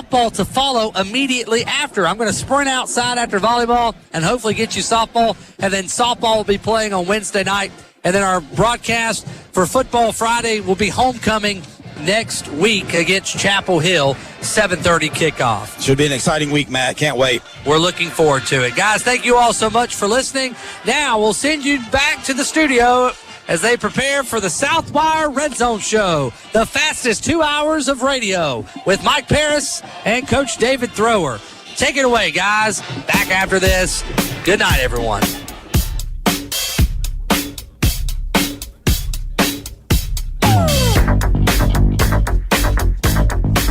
softball to follow immediately after. I'm going to sprint outside after volleyball and hopefully get you softball. And then softball will be playing on Wednesday night. And then our broadcast for Football Friday will be homecoming next week against Chapel Hill, 7:30 kickoff. Should be an exciting week, Matt. Can't wait. We're looking forward to it. Guys, thank you all so much for listening. Now we'll send you back to the studio as they prepare for the Southwire Redzone show, the fastest 2 hours of radio with Mike Paris and Coach David Thrower. Take it away, guys. Back after this. Good night, everyone.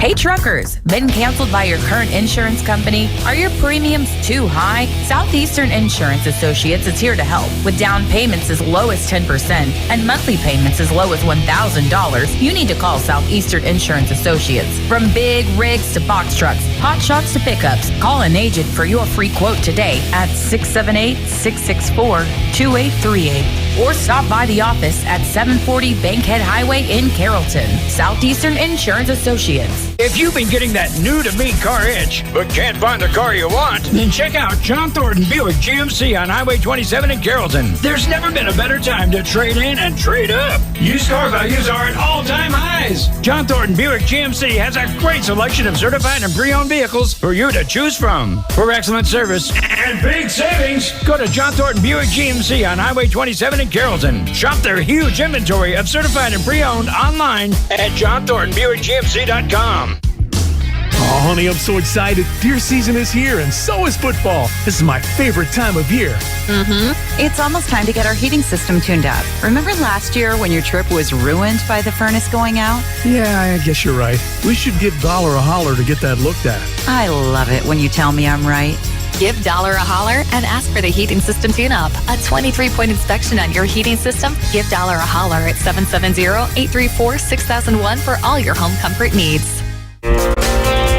Hey truckers, been canceled by your current insurance company? Are your premiums too high? Southeastern Insurance Associates is here to help. With down payments as low as 10% and monthly payments as low as $1,000, you need to call Southeastern Insurance Associates. From big rigs to box trucks, hot shots to pickups, call an agent for your free quote today at 678-664-2838 or stop by the office at 740 Bankhead Highway in Carrollton. Southeastern Insurance Associates. If you've been getting that new-to-me car itch, but can't find the car you want, then check out John Thornton Buick GMC on Highway 27 in Carrollton. There's never been a better time to trade in and trade up. Used car values are at all-time highs. John Thornton Buick GMC has a great selection of certified and pre-owned vehicles for you to choose from. For excellent service and big savings, go to John Thornton Buick GMC on Highway 27 in Carrollton. Shop their huge inventory of certified and pre-owned online at johnthorntonbuickgmc.com. Oh, honey, I'm so excited. Deer season is here, and so is football. This is my favorite time of year. It's almost time to get our heating system tuned up. Remember last year when your trip was ruined by the furnace going out? Yeah, I guess you're right. We should give Dollar a holler to get that looked at. I love it when you tell me I'm right. Give Dollar a holler and ask for the heating system tune-up. A 23-point inspection on your heating system? Give Dollar a holler at 770-834-6001 for all your home comfort needs.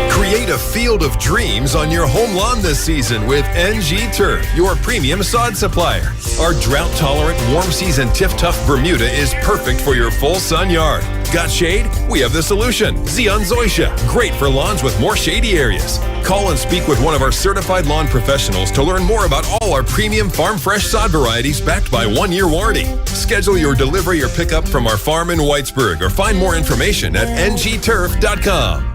Create a field of dreams on your home lawn this season with NG Turf, your premium sod supplier. Our drought-tolerant, warm-season Tiff-Tuff Bermuda is perfect for your full-sun yard. Got shade? We have the solution. Zeon Zoysia, great for lawns with more shady areas. Call and speak with one of our certified lawn professionals to learn more about all our premium farm fresh sod varieties backed by 1-year warranty. Schedule your delivery or pickup from our farm in Whitesburg or find more information at ngturf.com.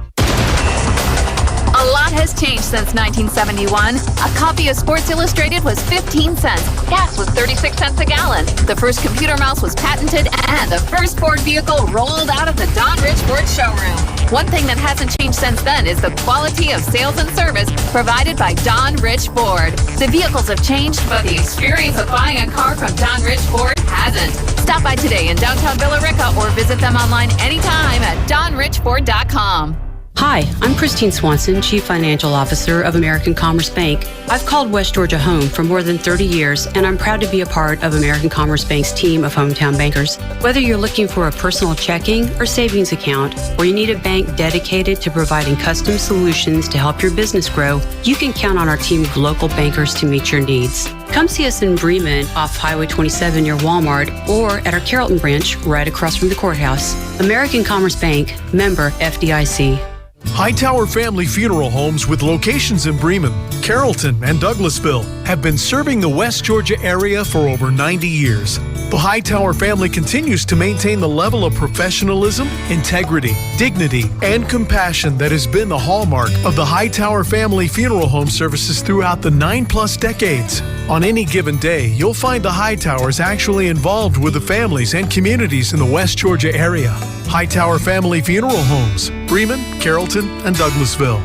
A lot has changed since 1971. A copy of Sports Illustrated was 15 cents. Gas was 36 cents a gallon. The first computer mouse was patented, and the first Ford vehicle rolled out of the Don Rich Ford showroom. One thing that hasn't changed since then is the quality of sales and service provided by Don Rich Ford. The vehicles have changed, but the experience of buying a car from Don Rich Ford hasn't. Stop by today in downtown Villa Rica or visit them online anytime at donrichford.com. Hi, I'm Christine Swanson, Chief Financial Officer of American Commerce Bank. I've called West Georgia home for more than 30 years, and I'm proud to be a part of American Commerce Bank's team of hometown bankers. Whether you're looking for a personal checking or savings account, or you need a bank dedicated to providing custom solutions to help your business grow, you can count on our team of local bankers to meet your needs. Come see us in Bremen off Highway 27 near Walmart, or at our Carrollton branch right across from the courthouse. American Commerce Bank, member FDIC. Hightower Family Funeral Homes with locations in Bremen, Carrollton, and Douglasville have been serving the West Georgia area for over 90 years. The Hightower family continues to maintain the level of professionalism, integrity, dignity, and compassion that has been the hallmark of the Hightower Family Funeral Home services throughout the 9+ decades. On any given day, you'll find the Hightowers actually involved with the families and communities in the West Georgia area. Hightower Family Funeral Homes, Bremen, Carrollton, and Douglasville.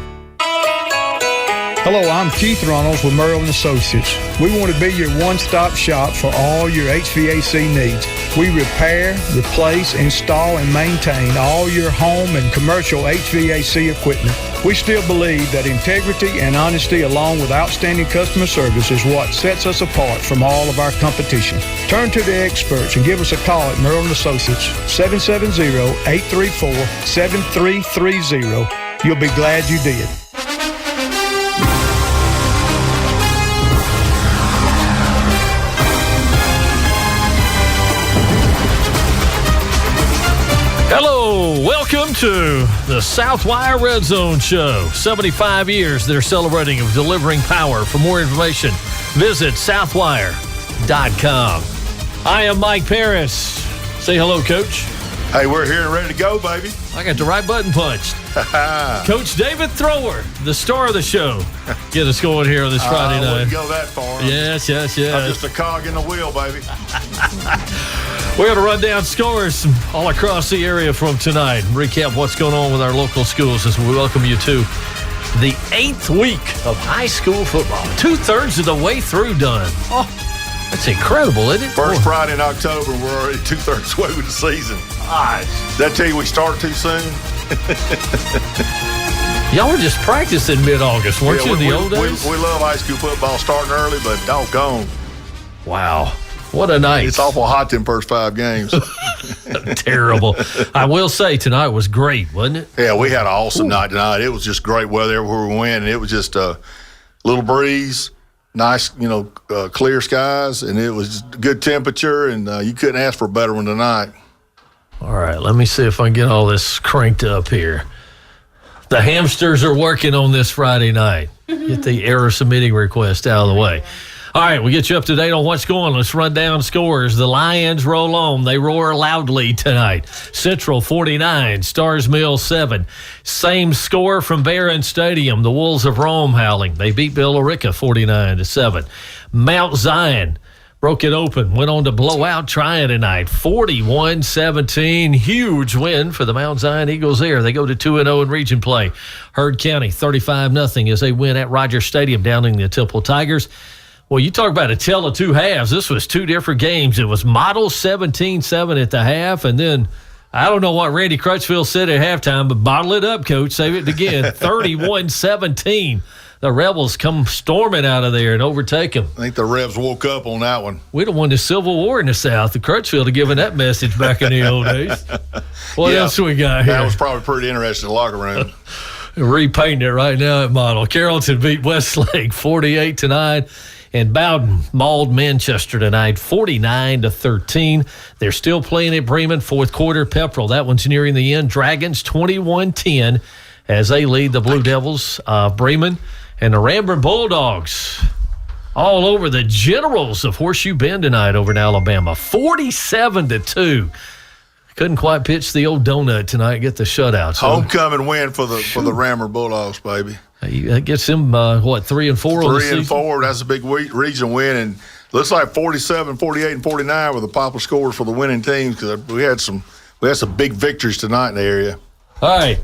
Hello, I'm Keith Runnels with Merrill & Associates. We want to be your one-stop shop for all your HVAC needs. We repair, replace, install, and maintain all your home and commercial HVAC equipment. We still believe that integrity and honesty along with outstanding customer service is what sets us apart from all of our competition. Turn to the experts and give us a call at Merrill & Associates, 770-834-7330. You'll be glad you did. Hello, welcome to the Southwire Redzone Show. 75 years they're celebrating of delivering power. For more information, visit southwire.com. I am Mike Paris. Say hello, Coach. Hey, we're here and ready to go, baby. I got the right button punched. Coach David Thrower, the star of the show. Get us going here on this Friday night. I wouldn't go that far. Yes. I'm just a cog in the wheel, baby. We're going to run down scores all across the area from tonight and recap what's going on with our local schools as we welcome you to the 8th week of high school football. 2/3 of the way through done. Oh, that's incredible, isn't it? First Friday in October, and we're already 2/3 way with the season. Nice. Did that tell you we start too soon? Y'all were just practicing mid-August, weren't you, in the old days? We love high school football starting early, but doggone. Wow. What a night. It's awful hot them first 5 games. Terrible. I will say tonight was great, wasn't it? Yeah, we had an awesome night tonight. It was just great weather everywhere we went, and it was just a little breeze, nice, clear skies, and it was good temperature, and you couldn't ask for a better one tonight. All right, let me see if I can get all this cranked up here. The hamsters are working on this Friday night. Get the error submitting request out of the way. All right, we'll get you up to date on what's going on. Let's run down scores. The Lions roll on. They roar loudly tonight. Central 49, Stars Mill 7. Same score from Barron Stadium. The Wolves of Rome howling. They beat Billerica 49-7. Mount Zion broke it open. Went on to blow out Tryon tonight. 41-17. Huge win for the Mount Zion Eagles there. They go to 2-0 in region play. Heard County 35-0 as they win at Rogers Stadium down in the Temple Tigers. Well, you talk about a tale of two halves. This was 2 different games. It was Model 17-7 at the half, and then I don't know what Randy Crutchfield said at halftime, but bottle it up, Coach. Save it again. 31-17. The Rebels come storming out of there and overtake them. I think the Rebs woke up on that one. We'd have won the Civil War in the South. The Crutchfield had given that message back in the old days. What else we got here? That was probably pretty interesting in the locker room. Repainting it right now at Model. Carrollton beat Westlake 48-9. And Bowden mauled Manchester tonight, 49-13. They're still playing at Bremen, fourth quarter. Pepperell, that one's nearing the end. Dragons 21-10 as they lead the Blue Devils of Bremen. And the Ranburne Bulldogs all over the Generals of Horseshoe Bend tonight over in Alabama, 47-2. Couldn't quite pitch the old donut tonight, get the shutout. So. Homecoming win for the Ranburne Bulldogs, baby. That gets them, 3-4 on the season? 3-4, that's a big region win. And looks like 47, 48, and 49 were the popular scores for the winning teams because we had some big victories tonight in the area. All right,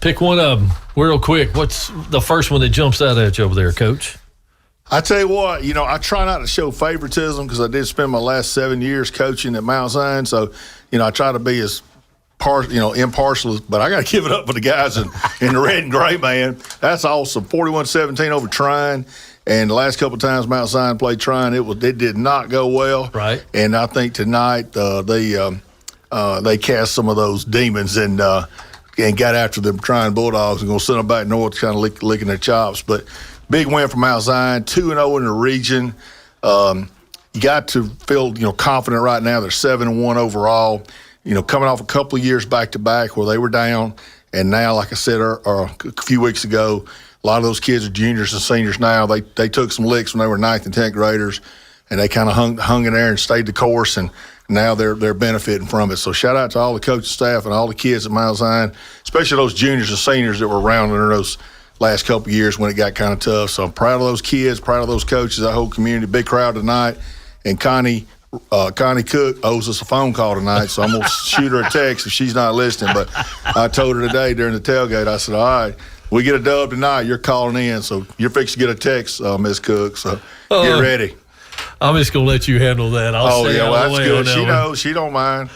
pick one of them real quick. What's the first one that jumps out at you over there, Coach? I tell you what, I try not to show favoritism because I did spend my last 7 years coaching at Mount Zion. So, I try to be as impartial, but I got to give it up for the guys in the red and gray, man. That's awesome. 41-17 over Tryon. And the last couple of times Mount Zion played Tryon, it did not go well. Right. And I think tonight they cast some of those demons and got after them Tryon Bulldogs and going to send them back north kind of licking their chops. But big win for Mount Zion, 2-0 in the region. You got to feel confident right now. They're 7-1 overall. Coming off a couple of years back-to-back where they were down, and now, like I said a few weeks ago, a lot of those kids are juniors and seniors now. They took some licks when they were 9th and 10th graders, and they kind of hung in there and stayed the course, and now they're benefiting from it. So shout out to all the coaching staff and all the kids at Mount Zion, especially those juniors and seniors that were around in those last couple of years when it got kind of tough. So I'm proud of those kids, proud of those coaches, that whole community. Big crowd tonight, and Connie Cook owes us a phone call tonight, so I'm going to shoot her a text if she's not listening. But I told her today during the tailgate, I said, all right, we get a dub tonight, you're calling in, so you're fixing to get a text, Ms. Cook, so get ready. I'm just going to let you handle that. I'll stay out of the way good. on that She one. knows. She don't mind.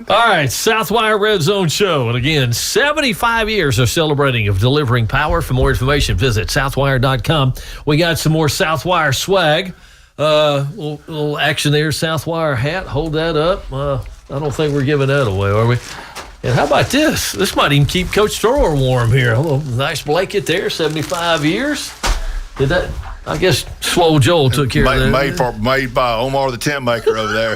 All right, Southwire Redzone Show. And again, 75 years of celebrating of delivering power. For more information, visit southwire.com. We got some more Southwire swag. Little action there, Southwire hat. Hold that up. I don't think we're giving that away, are we? And how about this? This might even keep Coach Thrower warm here. A little nice blanket there, 75 years. Did that? I guess Swole Joel took care of that. Made by Omar the tent maker over there.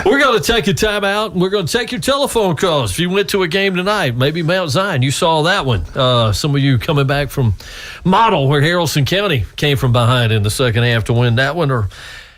We're going to take a time out, and we're going to take your telephone calls. If you went to a game tonight, maybe Mount Zion, you saw that one. Some of you coming back from Model, where Haralson County came from behind in the second half to win that one, or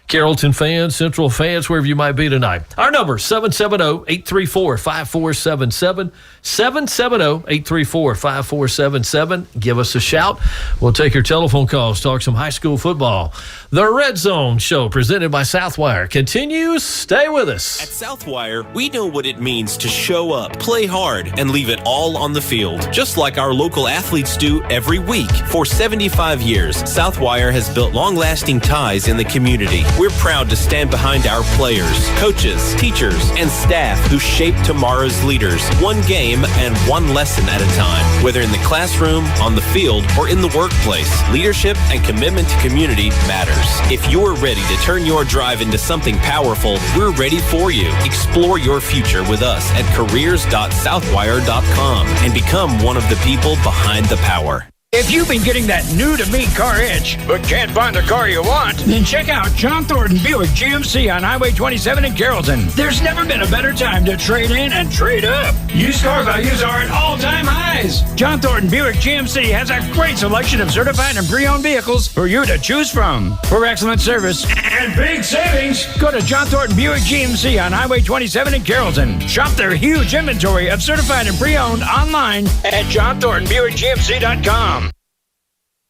Carrollton fans, Central fans, wherever you might be tonight. Our number, 770-834-5477. 770-834-5477. Give us a shout. We'll take your telephone calls, talk some high school football. The Red Zone Show, presented by Southwire, continues. Stay with us. At Southwire, we know what it means to show up, play hard, and leave it all on the field, just like our local athletes do every week. For 75 years, Southwire has built long-lasting ties in the community. We're proud to stand behind our players, coaches, teachers, and staff who shape tomorrow's leaders, one game and one lesson at a time. Whether in the classroom, on the field, or in the workplace, leadership and commitment to community matters. If you're ready to turn your drive into something powerful, we're ready for you. Explore your future with us at careers.southwire.com and become one of the people behind the power. If you've been getting that new-to-me car itch, but can't find the car you want, then check out John Thornton Buick GMC on Highway 27 in Carrollton. There's never been a better time to trade in and trade up. Used car values are at all-time highs. John Thornton Buick GMC has a great selection of certified and pre-owned vehicles for you to choose from. For excellent service and big savings, go to John Thornton Buick GMC on Highway 27 in Carrollton. Shop their huge inventory of certified and pre-owned online at johnthorntonbuickgmc.com.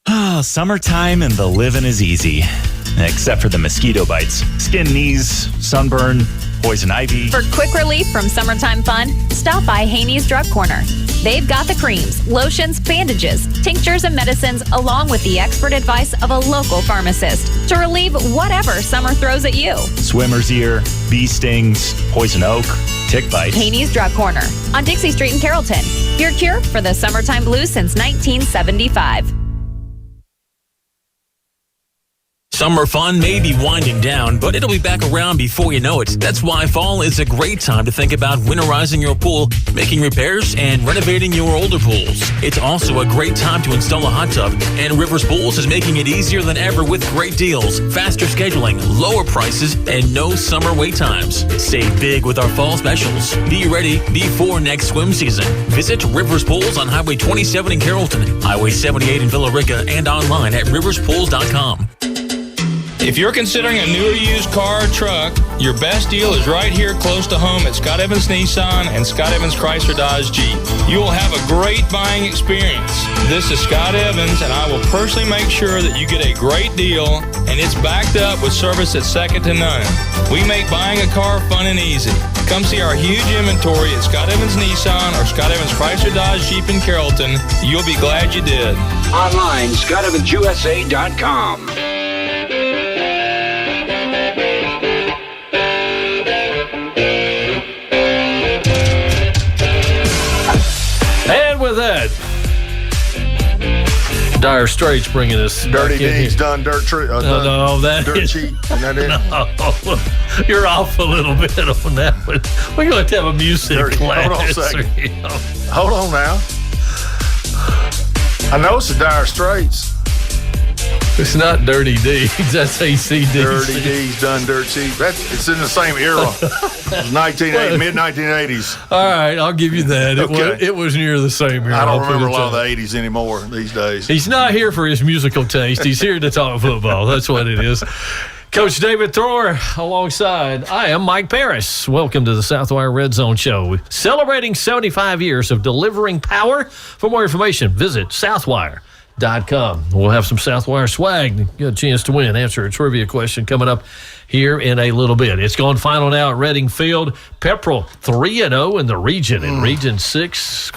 Oh, summertime and the living is easy. Except for the mosquito bites. Skin knees, sunburn, poison ivy. For quick relief from summertime fun, stop by Haney's Drug Corner. They've got the creams, lotions, bandages, tinctures, and medicines, along with the expert advice of a local pharmacist to relieve whatever summer throws at you. Swimmer's ear, bee stings, poison oak, tick bites. Haney's Drug Corner on Dixie Street in Carrollton. Your cure for the summertime blues since 1975. Summer fun may be winding down, but it'll be back around before you know it. That's why fall is a great time to think about winterizing your pool, making repairs, and renovating your older pools. It's also a great time to install a hot tub, and Rivers Pools is making it easier than ever with great deals, faster scheduling, lower prices, and no summer wait times. Save big with our fall specials. Be ready before next swim season. Visit Rivers Pools on Highway 27 in Carrollton, Highway 78 in Villa Rica, and online at riverspools.com. If you're considering a new or used car or truck, your best deal is right here close to home at Scott Evans Nissan and Scott Evans Chrysler Dodge Jeep. You will have a great buying experience. This is Scott Evans, and I will personally make sure that you get a great deal, and it's backed up with service that's second to none. We make buying a car fun and easy. Come see our huge inventory at Scott Evans Nissan or Scott Evans Chrysler Dodge Jeep in Carrollton. You'll be glad you did. Online, ScottEvansUSA.com. And with that, Dire Straits bringing us Dirty Deeds Done Dirt Cheap. Dirt Cheap. Isn't that it? No, you're off a little bit on that one. We're going to have a music class. Hold on a second. Hold on now. I know it's the Dire Straits. It's not Dirty Deeds. That's ACDC. Dirty Deeds Done Dirt Cheap. It's in the same era. It's mid-1980s. All right, I'll give you that. It was near the same era. I don't remember a lot of the 80s anymore these days. He's not here for his musical taste. He's here to talk football. That's what it is. Coach David Thrower alongside. I am Mike Paris. Welcome to the Southwire Red Zone Show. Celebrating 75 years of delivering power. For more information, visit Southwire.com. We'll have some Southwire swag. Get a chance to win. Answer a trivia question coming up here in a little bit. It's gone final now at Reading Field. Pepperell 3-0 in the region. In Region 6,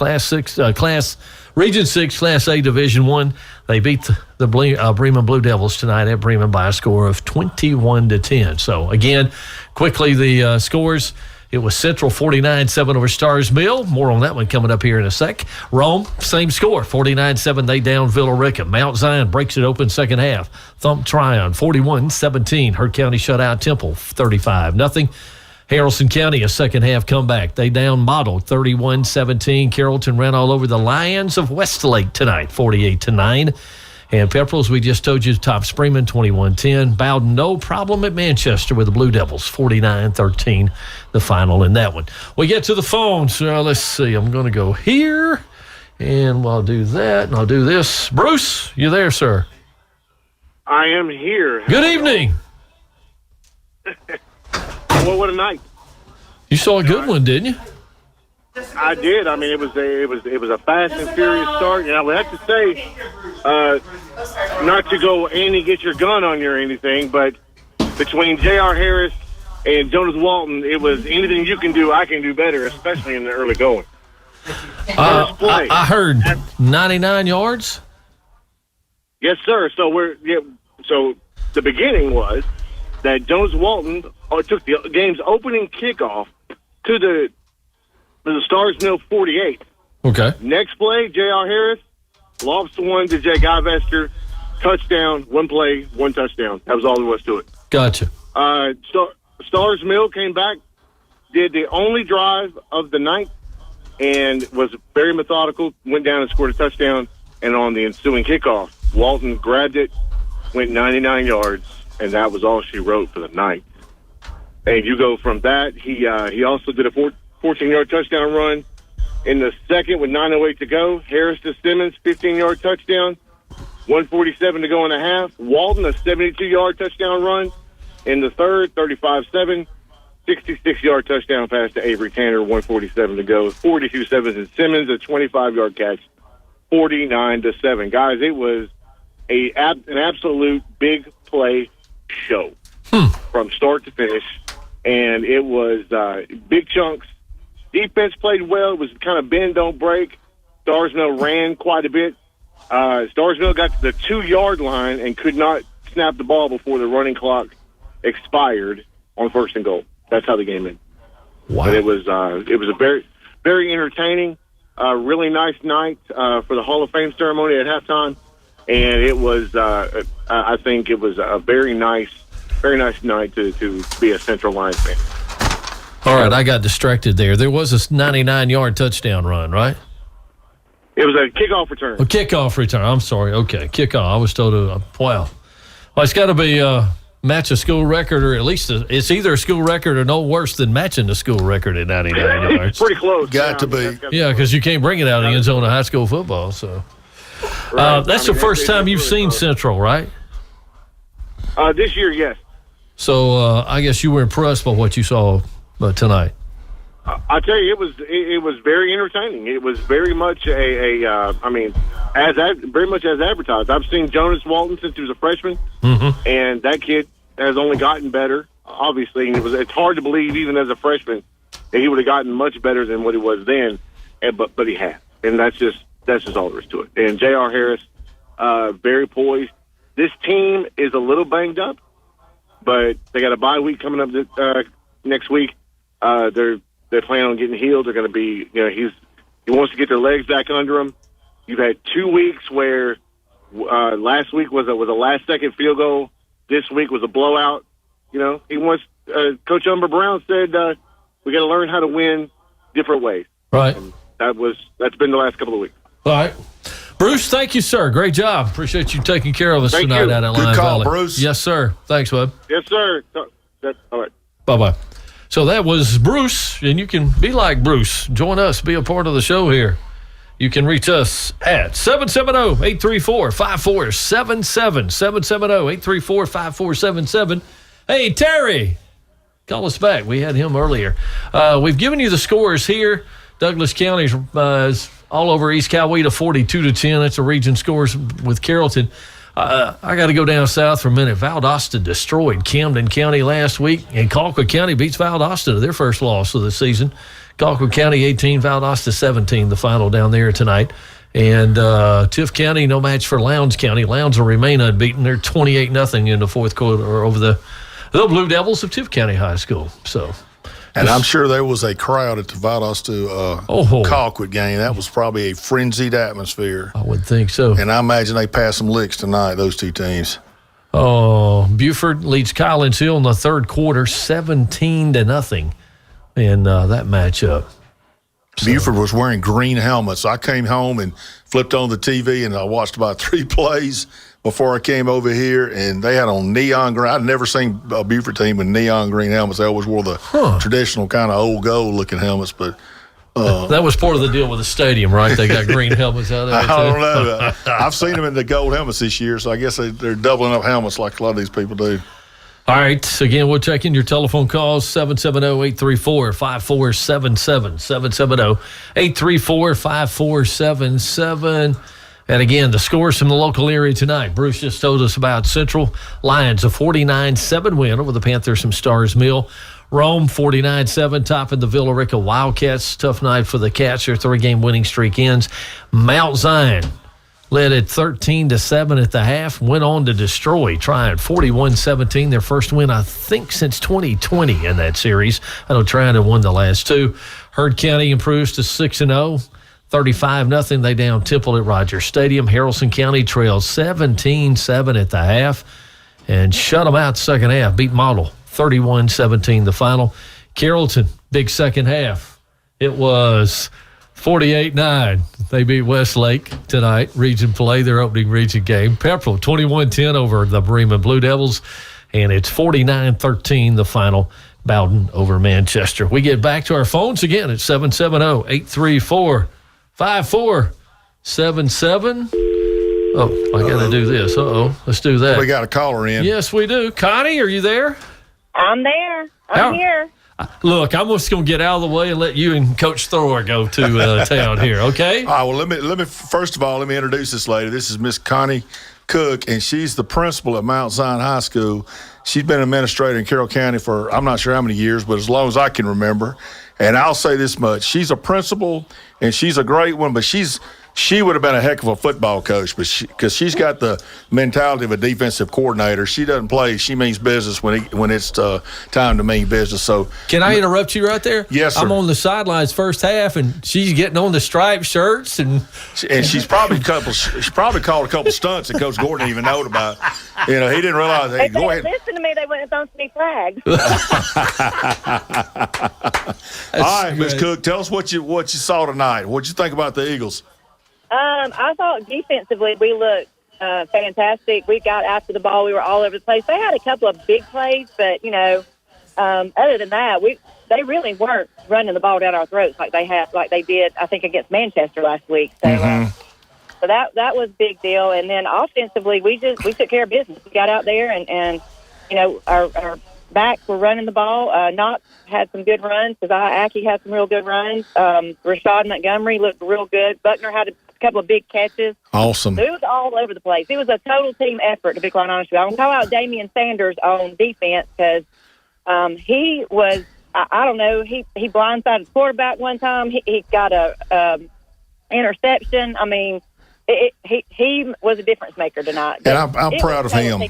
Region 6, Class A, Division 1. They beat the Bremen Blue Devils tonight at Bremen by a score of 21-10. So, again, quickly the scores. It was Central 49-7 over Stars Mill. More on that one coming up here in a sec. Rome, same score, 49-7. They down Villa Rica. Mount Zion breaks it open second half. Thump Tryon, 41-17. Hurt County shut out Temple, 35-0. Haralson County, a second half comeback. They down Model, 31-17. Carrollton ran all over the Lions of Westlake tonight, 48-9. And Pepperell's, we just told you, top Springman 21-10. Bowden, no problem at Manchester with the Blue Devils, 49-13, the final in that one. We get to the phones. Let's see. I'm going to go here, and I'll do that, and I'll do this. Bruce, you there, sir? I am here. Good evening. Well, what a night! You saw a good one, didn't you? I did. I mean, it was a fast and furious start, and I would have to say, not to go Andy get your gun on you or anything, but between J.R. Harris and Jonas Walton, it was anything you can do, I can do better, especially in the early going. I heard 99 yards. Yes, sir. So so the beginning was that Jonas Walton took the game's opening kickoff to the Stars Mill 48. Okay. Next play, J.R. Harris lobs the one to Jake Ivester. Touchdown, one play, one touchdown. That was all there was to it. Gotcha. Stars Mill came back, did the only drive of the night, and was very methodical, went down and scored a touchdown, and on the ensuing kickoff, Walton grabbed it, went 99 yards, and that was all she wrote for the night. And you go from that, he also did a 14-yard touchdown run in the second with 9:08 to go. Harris to Simmons, 15-yard touchdown, 1:47 to go in the half. Walton, a 72-yard touchdown run in the third, 35-7. 66-yard touchdown pass to Avery Tanner, 1:47 to go. 42-7 and Simmons, a 25-yard catch, 49-7. Guys, it was an absolute big play show from start to finish, and it was big chunks. Defense played well. It was kind of bend, don't break. Starsmill ran quite a bit. Starsmill got to the 2-yard line and could not snap the ball before the running clock expired on 1st and goal. That's how the game ended. Wow. But it was a very, very entertaining, really nice night for the Hall of Fame ceremony at halftime, and it was I think it was a very nice night to be a Central Lions fan. All right, I got distracted there. There was a 99-yard touchdown run, right? It was a kickoff return. A kickoff return. I'm sorry. Okay, kickoff. I was told wow. Well, it's got to be match a school record, or at least it's either a school record or no worse than matching the school record at 99 yards. Pretty close. Got to be. Yeah, because you can't bring it out of the end zone of high school football. So that's the first time you've seen Central, right? This year, yes. So I guess you were impressed by what you saw tonight. I tell you, it was very entertaining. It was very much very much as advertised. I've seen Jonas Walton since he was a freshman, and that kid has only gotten better. Obviously, and it's hard to believe even as a freshman that he would have gotten much better than what he was then, but he has, and that's just all there is to it. And J.R. Harris, very poised. This team is a little banged up, but they got a bye week coming up next week. They're planning on getting healed. They're going to be, he wants to get their legs back under him. You've had 2 weeks where last week was a last-second field goal. This week was a blowout. He wants. Coach Umber Brown said we got to learn how to win different ways. Right. And that's been the last couple of weeks. All right. Bruce, thank you, sir. Great job. Appreciate you taking care of us tonight out at Lion Good call, Valley. Bruce. Yes, sir. Thanks, bud. Yes, sir. All right. Bye-bye. So that was Bruce, and you can be like Bruce. Join us. Be a part of the show here. You can reach us at 770-834-5477, 770-834-5477. Hey, Terry, call us back. We had him earlier. We've given you the scores here. Douglas County is all over East Coweta, 42-10. That's a region scores with Carrollton. I got to go down south for a minute. Valdosta destroyed Camden County last week, and Colquitt County beats Valdosta to their first loss of the season. Colquitt County 18, Valdosta 17, the final down there tonight. And Tiff County, no match for Lowndes County. Lowndes will remain unbeaten. They're 28-0 in the fourth quarter over the Blue Devils of Tiff County High School. So, and I'm sure there was a crowd at the Valdosta Colquitt game. That was probably a frenzied atmosphere. I would think so. And I imagine they passed some licks tonight, those two teams. Oh, Buford leads Collins Hill in the third quarter, 17-0 in that matchup. Buford was wearing green helmets. I came home and flipped on the TV, and I watched about 3 plays before I came over here, and they had on neon green. I'd never seen a Buford team with neon green helmets. They always wore the traditional kind of old gold-looking helmets, but that was part of the deal with the stadium, right? They got green helmets out there, too. I don't know. I've seen them in the gold helmets this year, so I guess they're doubling up helmets like a lot of these people do. All right. So again, we'll check in your telephone calls, 770-834-5477, 770-834-5477. And again, the scores from the local area tonight. Bruce just told us about Central Lions, a 49-7 win over the Panthers from Stars Mill. Rome, 49-7, topping the Villa Rica Wildcats. Tough night for the Cats. Their 3-game winning streak ends. Mount Zion led at 13-7 at the half, went on to destroy Tryon 41-17, their first win, I think, since 2020 in that series. I know Tryon had won the last 2. Heard County improves to 6-0, 35-0. They down Temple at Rogers Stadium. Haralson County trails 17-7 at the half and shut them out second half. Beat Model 31-17 the final. Carrollton, big second half. It was 48-9. They beat Westlake tonight. Region play, their opening region game. Pepperell, 21-10 over the Bremen Blue Devils. And it's 49-13 the final. Bowden over Manchester. We get back to our phones again at 770-834-5477. Oh, I got to do this. Let's do that. We got a caller in. Yes, we do. Connie, are you there? I'm there. I'm here. Look, I'm just going to get out of the way and let you and Coach Thrower go to town here, okay? All right, well, let me first of all, let me introduce this lady. This is Miss Connie Cook, and she's the principal at Mount Zion High School. She's been an administrator in Carroll County for I'm not sure how many years, but as long as I can remember. And I'll say this much. She's a principal, and she's a great one, but she would have been a heck of a football coach, but because she's got the mentality of a defensive coordinator. She doesn't play; she means business when it's time to mean business. So, can I interrupt you right there? Yes, sir. I'm on the sidelines first half, and she's getting on the striped shirts, and she's probably called a couple stunts that Coach Gordon didn't even know about. You know, he didn't realize. Hey, go ahead. Listen to me. They wouldn't have thrown any flags. All right, Miss Cook, tell us what you saw tonight. What'd you think about the Eagles? I thought defensively we looked fantastic. We got after the ball. We were all over the place. They had a couple of big plays, but, other than that, they really weren't running the ball down our throats like they did, I think, against Manchester last week. So, so that was a big deal. And then offensively, we took care of business. We got out there and our backs were running the ball. Knox had some good runs. Aki had some real good runs. Rashad Montgomery looked real good. Buckner had a couple of big catches. Awesome. It was all over the place. It was a total team effort, to be quite honest with you. I'm going to call out Damian Sanders on defense because he was, I don't know, he blindsided the quarterback one time. He got a interception. I mean, he was a difference maker tonight. And I'm proud of him.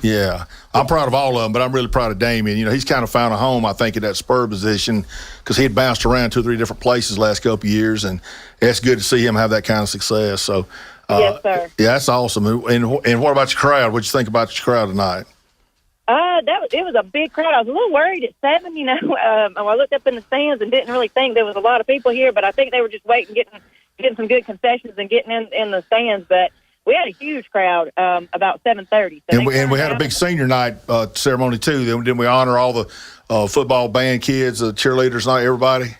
Yeah, I'm proud of all of them, but I'm really proud of Damian. He's kind of found a home, I think, at that spur position because he had bounced around 2 or 3 different places the last couple of years, and it's good to see him have that kind of success. So, yes, sir. Yeah, that's awesome. And what about your crowd? What'd you think about your crowd tonight? It was a big crowd. I was a little worried at 7. I looked up in the stands and didn't really think there was a lot of people here, but I think they were just waiting, getting some good concessions and getting in the stands, but. We had a huge crowd about 7:30. So and we had a big senior night ceremony, too. Didn't we honor all the football band kids, the cheerleaders, not everybody?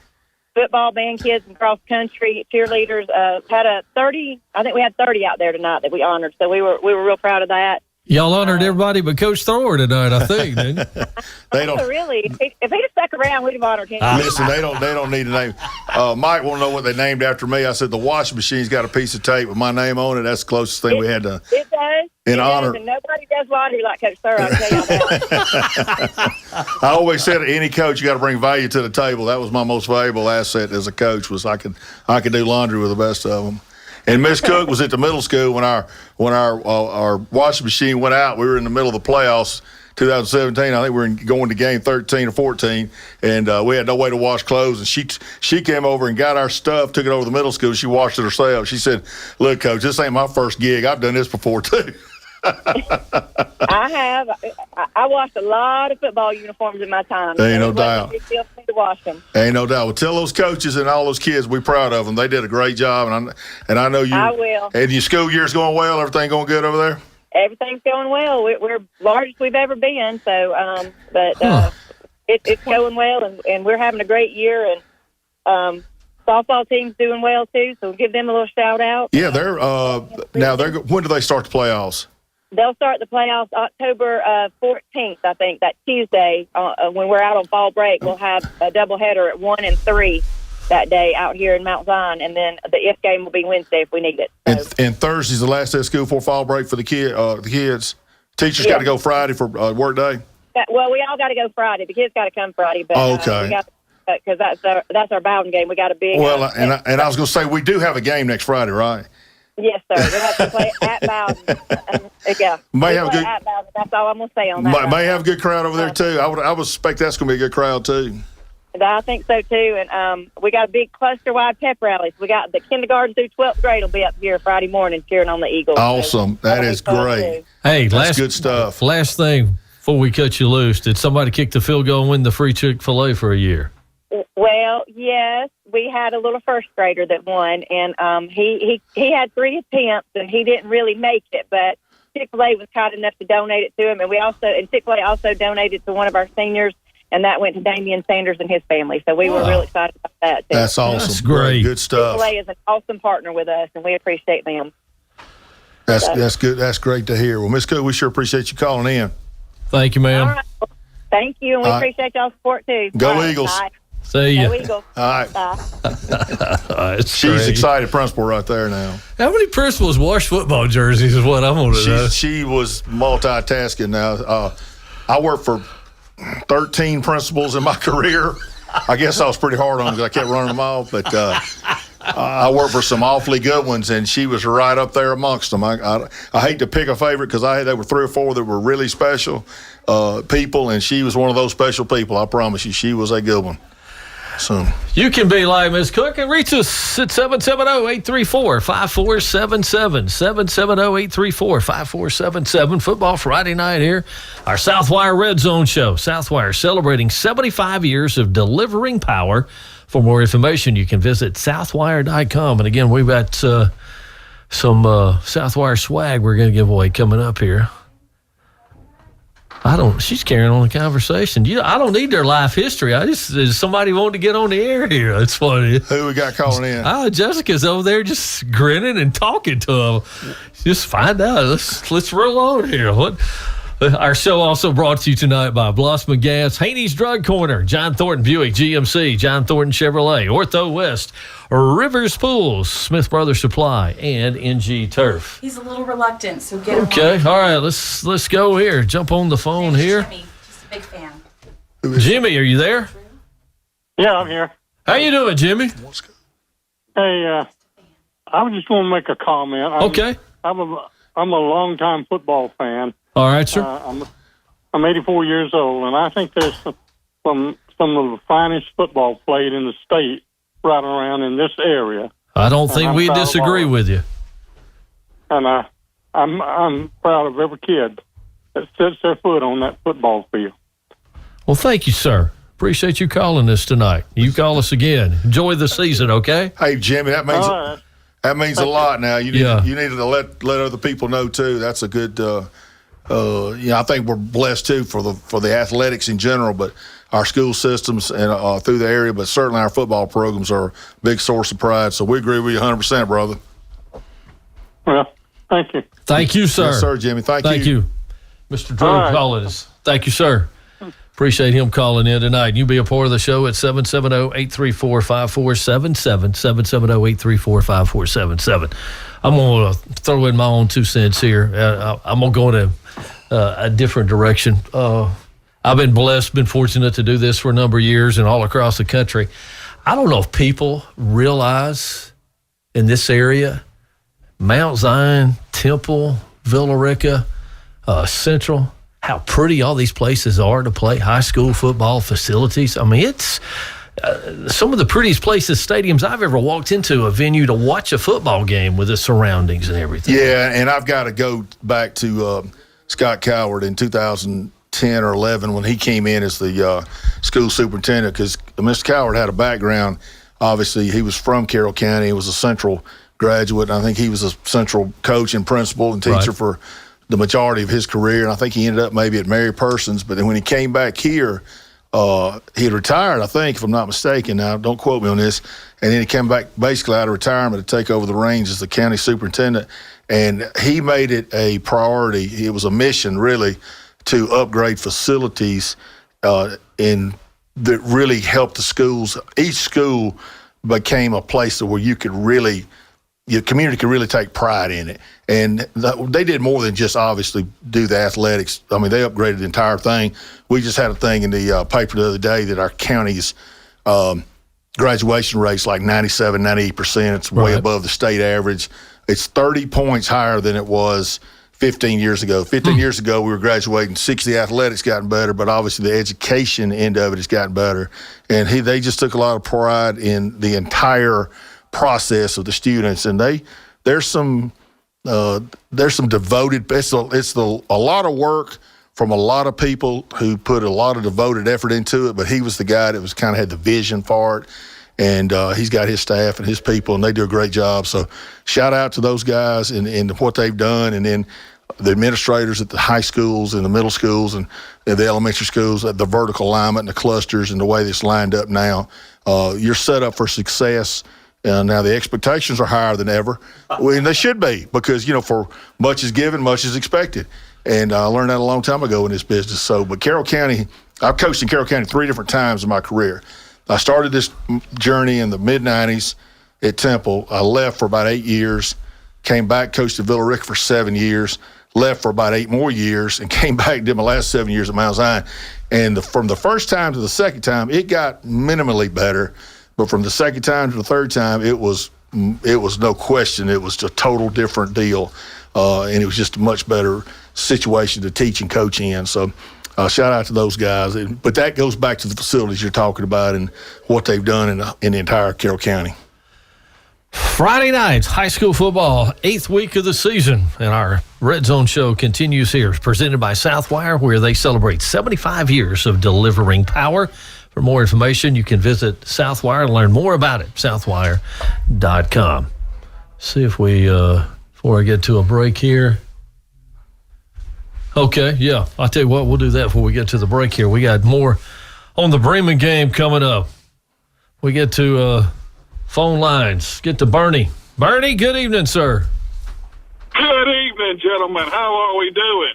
Football band kids and cross-country cheerleaders had 30. I think we had 30 out there tonight that we honored. So we were real proud of that. Y'all honored everybody but Coach Thrower tonight, I think, didn't they? Don't really. If he'd have stuck around, we'd have honored him. Listen, they don't need a name. Mike want to know what they named after me. I said the washing machine's got a piece of tape with my name on it. That's the closest thing we had to. It does. In honor. And nobody does laundry like Coach Thrower. I'll tell you that. I always said any coach, you got to bring value to the table. That was my most valuable asset as a coach was I could do laundry with the best of them. And Miss Cook was at the middle school when our washing machine went out. We were in the middle of the playoffs, 2017. I think we were going to game 13 or 14, and we had no way to wash clothes. And she came over and got our stuff, took it over to the middle school. She washed it herself. She said, "Look, Coach, this ain't my first gig. I've done this before too." I have. I washed a lot of football uniforms in my time. Ain't no doubt. Big deal for me to wash them. Ain't no doubt. Well, tell those coaches and all those kids we're proud of them. They did a great job, and I know you. I will. And your school year's going well. Everything going good over there? Everything's going well. We're largest we've ever been. So, it's going well, and we're having a great year. And softball team's doing well too. So we'll give them a little shout out. Yeah, they're now. When do they start the playoffs? They'll start the playoffs October 14th, I think, that Tuesday. When we're out on fall break, we'll have a doubleheader at 1 and 3 that day out here in Mount Zion, and then the if game will be Wednesday if we need it. So. And Thursday's the last day of school before fall break for the kids. Teachers got to go Friday for work day. Well, we all got to go Friday. The kids got to come Friday, but okay. Because that's our Bowden game. We got a big. Well, and I was going to say we do have a game next Friday, right? Yes, sir. We have to play at Bowden. Yeah. May have a good. At Bowden. That's all I'm going to say on that. May have a good crowd over there too. I would suspect that's going to be a good crowd too. I think so too. And we got a big cluster-wide pep rally. So we got the kindergarten through 12th grade will be up here Friday morning cheering on the Eagles. Awesome. That is great. Hey, that's good stuff. Last thing before we cut you loose, did somebody kick the field goal and win the free Chick-fil-A for a year? Well, yes, we had a little first grader that won, and he had 3 attempts, and he didn't really make it, but Chick-fil-A was kind enough to donate it to him, and Chick-fil-A also donated to one of our seniors, and that went to Damian Sanders and his family, so we were really excited about that, too. That's awesome. That's great. Good stuff. Chick-fil-A is an awesome partner with us, and we appreciate them. That's good. That's great to hear. Well, Ms. Cook, we sure appreciate you calling in. Thank you, ma'am. All right. Well, thank you, and we appreciate y'all's support, too. Go Eagles. Bye. See ya. Go Eagles. All right. She's excited principal right there now. How many principals wash football jerseys is what I want to know. She was multitasking now. I worked for 13 principals in my career. I guess I was pretty hard on them because I kept running them off. But I worked for some awfully good ones, and she was right up there amongst them. I hate to pick a favorite because there were 3 or 4 that were really special people, and she was one of those special people. I promise you, she was a good one. So you can be like Ms. Cook and reach us at 770-834-5477. 770-834-5477. Football Friday night here. Our Southwire Redzone show. Southwire celebrating 75 years of delivering power. For more information, you can visit southwire.com. And again, we've got some Southwire swag we're going to give away coming up here. She's carrying on the conversation. I don't need their life history. Somebody wanted to get on the air here. That's funny. Who we got calling in? Jessica's over there just grinning and talking to them. Just find out. Let's roll on here. Our show also brought to you tonight by Blossman Gas, Haney's Drug Corner, John Thornton Buick GMC, John Thornton Chevrolet, Ortho West, Rivers Pools, Smith Brothers Supply, and NG Turf. He's a little reluctant, so get him Okay, on. all right, let's go here. Jump on the phone here. Jimmy, just a big fan. Jimmy, are you there? Yeah, I'm here. How you doing, Jimmy? Hey, I was just going to make a comment. Okay. I'm a longtime football fan. All right, sir. I'm 84 years old, and I think there's some of the finest football played in the state right around in this area. I don't think we disagree with you. And I'm proud of every kid that sets their foot on that football field. Well, thank you, sir. Appreciate you calling us tonight. You call us again. Enjoy the season, okay? Hey, Jimmy, that means a lot. Now you need to let other people know too. That's a good. I think we're blessed too for the athletics in general, but our school systems and through the area, but certainly our football programs are a big source of pride. So we agree with you 100%, brother. Well, thank you. Thank you, sir. Yes, sir, Jimmy. Thank you. Mr. Drew calling us. Thank you, sir. Appreciate him calling in tonight. You be a part of the show at 770-834-5477, 770-834-5477. I'm going to throw in my own 2 cents here. I'm going to go in a different direction. I've been blessed, been fortunate to do this for a number of years and all across the country. I don't know if people realize in this area, Mount Zion, Temple, Villa Rica, Central, how pretty all these places are to play high school football facilities. I mean, some of the prettiest places, stadiums I've ever walked into, a venue to watch a football game with the surroundings and everything. Yeah, and I've got to go back to Scott Coward in 2010 or 11 when he came in as the school superintendent, because Mr. Coward had a background. Obviously, he was from Carroll County. He was a Central graduate, and I think he was a Central coach and principal and teacher for the majority of his career, and I think he ended up maybe at Mary Persons. But then when he came back here, he had retired, I think, if I'm not mistaken. Now, don't quote me on this. And then he came back basically out of retirement to take over the reins as the county superintendent. And he made it a priority. It was a mission, really, to upgrade facilities that really helped the schools. Each school became a place where you could really – your community could really take pride in it. And they did more than just obviously do the athletics. I mean, they upgraded the entire thing. We just had a thing in the paper the other day that our county's graduation rate's like 97, 98%. It's way above the state average. It's 30 points higher than it was 15 years ago. 15 years ago, we were graduating 60. Athletics gotten better, but obviously the education end of it has gotten better. And they just took a lot of pride in the entire process of the students, and there's some devoted. It's a lot of work from a lot of people who put a lot of devoted effort into it. But he was the guy that was kind of had the vision for it, and he's got his staff and his people, and they do a great job. So shout out to those guys and what they've done, and then the administrators at the high schools and the middle schools and the elementary schools, the vertical alignment and the clusters and the way it's lined up now. You're set up for success. Now the expectations are higher than ever, and they should be, because for much is given, much is expected, and I learned that a long time ago in this business. So, but Carroll County, I've coached in Carroll County 3 different times in my career. I started this journey in the mid '90s at Temple. I left for about 8 years, came back, coached at Villa Rica for 7 years, left for about 8 more years, and came back and did my last 7 years at Mount Zion. And from the first time to the second time, it got minimally better. But from the second time to the third time, it was no question. It was a total different deal, and it was just a much better situation to teach and coach in. So shout out to those guys. But that goes back to the facilities you're talking about and what they've done in the entire Carroll County. Friday nights, high school football, 8th week of the season, and our Red Zone show continues here. It's presented by Southwire, where they celebrate 75 years of delivering power. For more information, you can visit Southwire and learn more about it, southwire.com. See if we, before I get to a break here. Okay, yeah, I'll tell you what, we'll do that before we get to the break here. We got more on the Bremen game coming up. We get to phone lines. Get to Bernie. Bernie, good evening, sir. Good evening, gentlemen. How are we doing?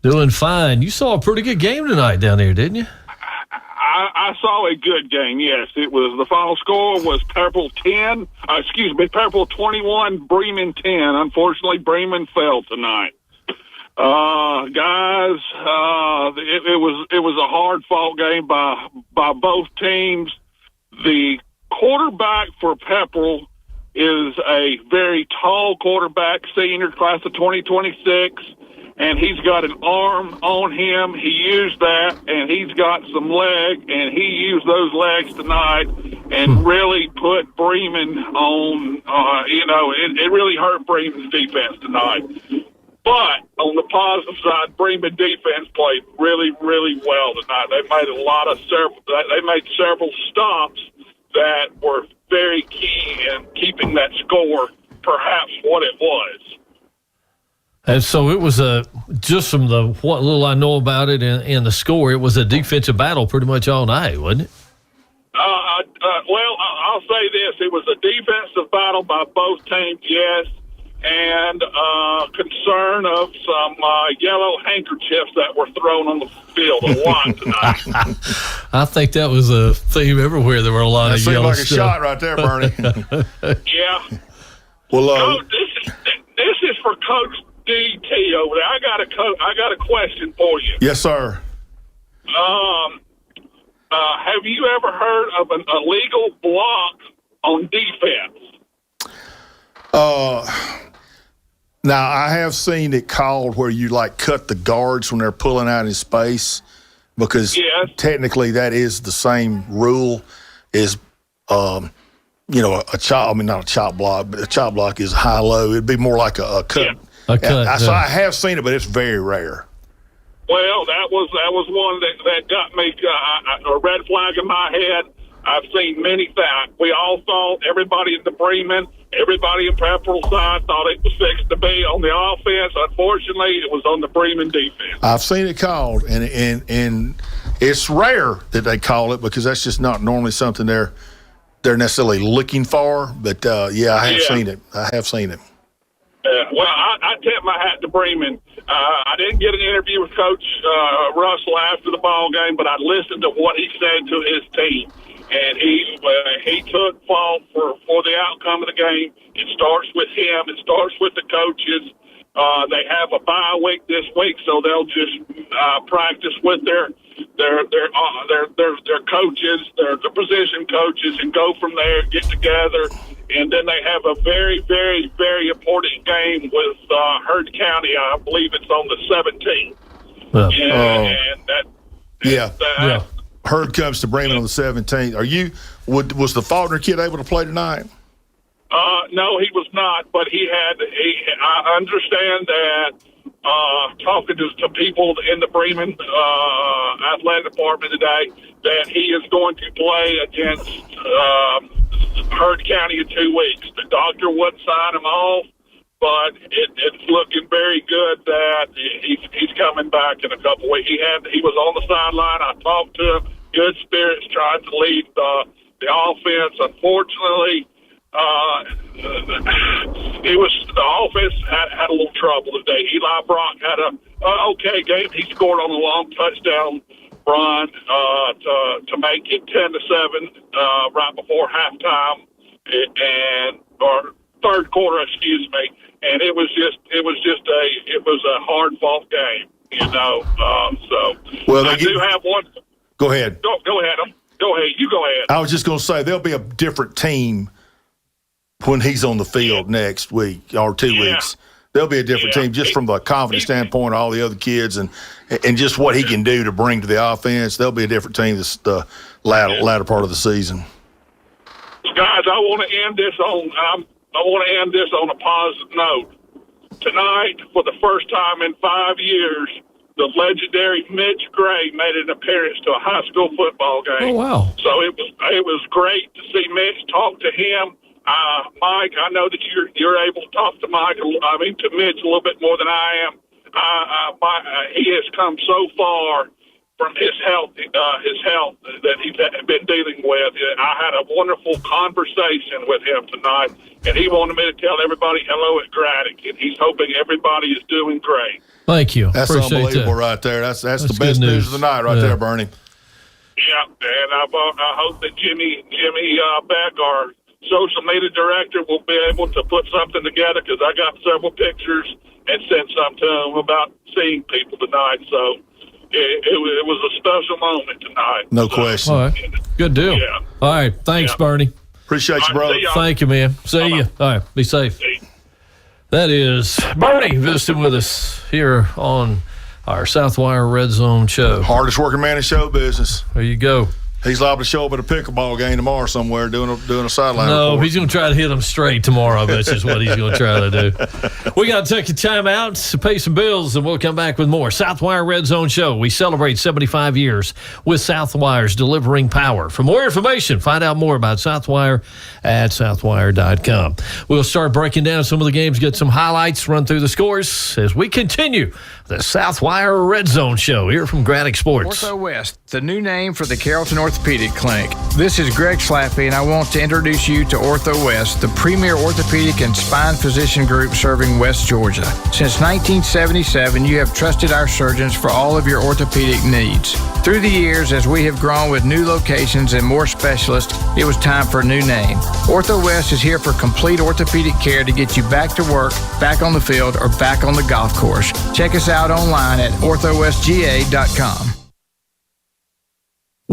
Doing fine. You saw a pretty good game tonight down there, didn't you? I saw a good game, yes. It was, the final score was Purple 21, Bremen 10. Unfortunately, Bremen fell tonight. Guys, it was a hard-fought game by both teams. The quarterback for Pepperell is a very tall quarterback, senior, class of 2026. And he's got an arm on him. He used that, and he's got some leg, and he used those legs tonight and really put Bremen on, it really hurt Bremen's defense tonight. But on the positive side, Bremen defense played really, really well tonight. They made they made several stops that were very key in keeping that score perhaps what it was. And so it was just from what little I know about it and the score, it was a defensive battle pretty much all night, wasn't it? Well, I'll say this. It was a defensive battle by both teams, yes, and concern of some yellow handkerchiefs that were thrown on the field a lot tonight. I think that was a theme everywhere. There were a lot of yellow stuff. Seemed like a shot right there, Bernie. Yeah. Well, this is for Coach DT over there. I got a question for you. Yes, sir. Have you ever heard of an illegal block on defense? Now I have seen it called where you cut the guards when they're pulling out in space, because technically that is the same rule. is a chop. I mean, not a chop block, but a chop block is high-low. It'd be more like a cut. Yeah. A cut. So I have seen it, but it's very rare. Well, that was one that got me a red flag in my head. I've seen many things. We all thought, everybody in the Bremen, everybody in Pepperell side thought it was fixed to be on the offense. Unfortunately, it was on the Bremen defense. I've seen it called, and it's rare that they call it because that's just not normally something they're necessarily looking for. But I have seen it. I have seen it. Well, I tip my hat to Bremen. I didn't get an interview with Coach Russell after the ball game, but I listened to what he said to his team, and he took fault for the outcome of the game. It starts with him. It starts with the coaches. They have a bye week this week, so they'll just practice with their coaches, their position coaches, and go from there. Get together. And then they have a very, very, very important game with Heard County. I believe it's on the 17th. Heard comes to Bremen on the 17th. Was the Faulkner kid able to play tonight? No, he was not. But I understand that talking to people in the Bremen athletic department today, that he is going to play against Heard County in 2 weeks. The doctor wouldn't sign him off, but it's looking very good that he's coming back in a couple weeks. He was on the sideline. I talked to him. Good spirits, trying to lead the offense. Unfortunately, the offense had a little trouble today. Eli Brock had a okay game. He scored on a long touchdown run to make it 10-7 right before halftime, or third quarter, excuse me. And it was a hard fought game, So I do have one. Go ahead. Go ahead. Go ahead. You go ahead. I was just going to say there'll be a different team when he's on the field next week or 2 weeks. There'll be a different team just from the confidence standpoint of all the other kids and just what he can do to bring to the offense. There'll be a different team this the latter part of the season. Guys, I want to end this on a positive note. Tonight, for the first time in 5 years, the legendary Mitch Gray made an appearance to a high school football game. Oh, wow. So it was great to see Mitch, talk to him. Mike, I know that you're able to talk to to Mitch a little bit more than I am. He has come so far from his health that he's been dealing with. I had a wonderful conversation with him tonight, and he wanted me to tell everybody hello at Braddock, and he's hoping everybody is doing great. Thank you. That's Appreciate unbelievable that. right there. That's the best news of the night right there, Bernie. Yeah, and I hope that Jimmy Beck, our social media director, will be able to put something together, because I got several pictures and sent some to him about seeing people tonight. So it was a special moment tonight. No question. All right. Good deal. Yeah. All right. Thanks, Bernie. Appreciate you, brother. Thank you, man. See you. All right. Be safe. That is Bernie visiting with us here on our Southwire Redzone show. Hardest working man in show business. There you go. He's liable to show up at a pickleball game tomorrow somewhere doing a sideline No, report. he's going to try to hit them straight tomorrow. I bet is what he's going to try to do. We got to take a time out to pay some bills, and we'll come back with more. Southwire Red Zone Show. We celebrate 75 years with Southwire's delivering power. For more information, find out more about Southwire at southwire.com. We'll start breaking down some of the games, get some highlights, run through the scores as we continue the Southwire Red Zone Show here from Braddock Sports. Ortho West, the new name for the Carrollton Orthopedic Clinic. This is Greg Slappy, and I want to introduce you to Ortho West, the premier orthopedic and spine physician group serving West Georgia. Since 1977, you have trusted our surgeons for all of your orthopedic needs. Through the years, as we have grown with new locations and more specialists, it was time for a new name. Ortho West is here for complete orthopedic care to get you back to work, back on the field, or back on the golf course. Check us out online at orthowestga.com.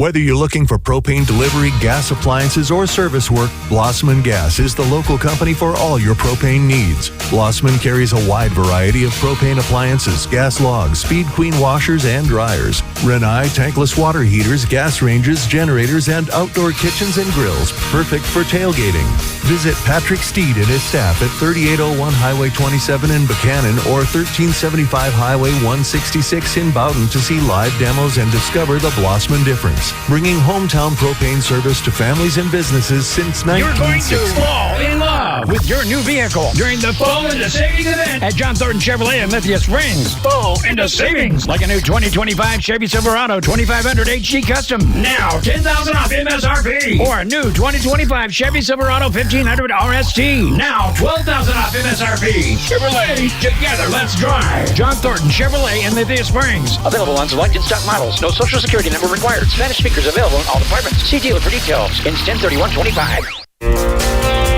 Whether you're looking for propane delivery, gas appliances, or service work, Blossman Gas is the local company for all your propane needs. Blossman carries a wide variety of propane appliances, gas logs, Speed Queen washers and dryers, Rinnai tankless water heaters, gas ranges, generators, and outdoor kitchens and grills, perfect for tailgating. Visit Patrick Steed and his staff at 3801 Highway 27 in Buchanan or 1375 Highway 166 in Bowden to see live demos and discover the Blossman difference, bringing hometown propane service to families and businesses since 1960. You're going to fall in love with your new vehicle during the Fall into Savings event at John Thornton Chevrolet in Lithia Springs. Fall into savings, like a new 2025 Chevy Silverado 2500 HD Custom, now $10,000 off MSRP, or a new 2025 Chevy Silverado 1500 RST, now $12,000 off MSRP. Chevrolet, together, let's drive. John Thornton Chevrolet in Lithia Springs. Available on select in-stock models. No social security number required. Spanish speakers available in all departments. See dealer for details. Ends 10/31/25.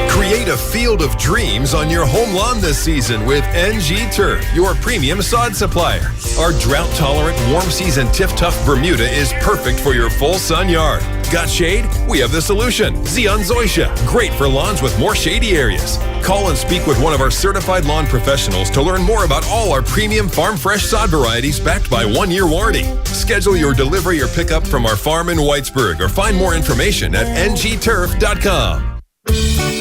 Create a field of dreams on your home lawn this season with NG Turf, your premium sod supplier. Our drought-tolerant, warm-season Tiff-Tuff Bermuda is perfect for your full-sun yard. Got shade? We have the solution. Xeon Zoysia, great for lawns with more shady areas. Call and speak with one of our certified lawn professionals to learn more about all our premium farm fresh sod varieties backed by 1-year warranty. Schedule your delivery or pickup from our farm in Whitesburg or find more information at ngturf.com.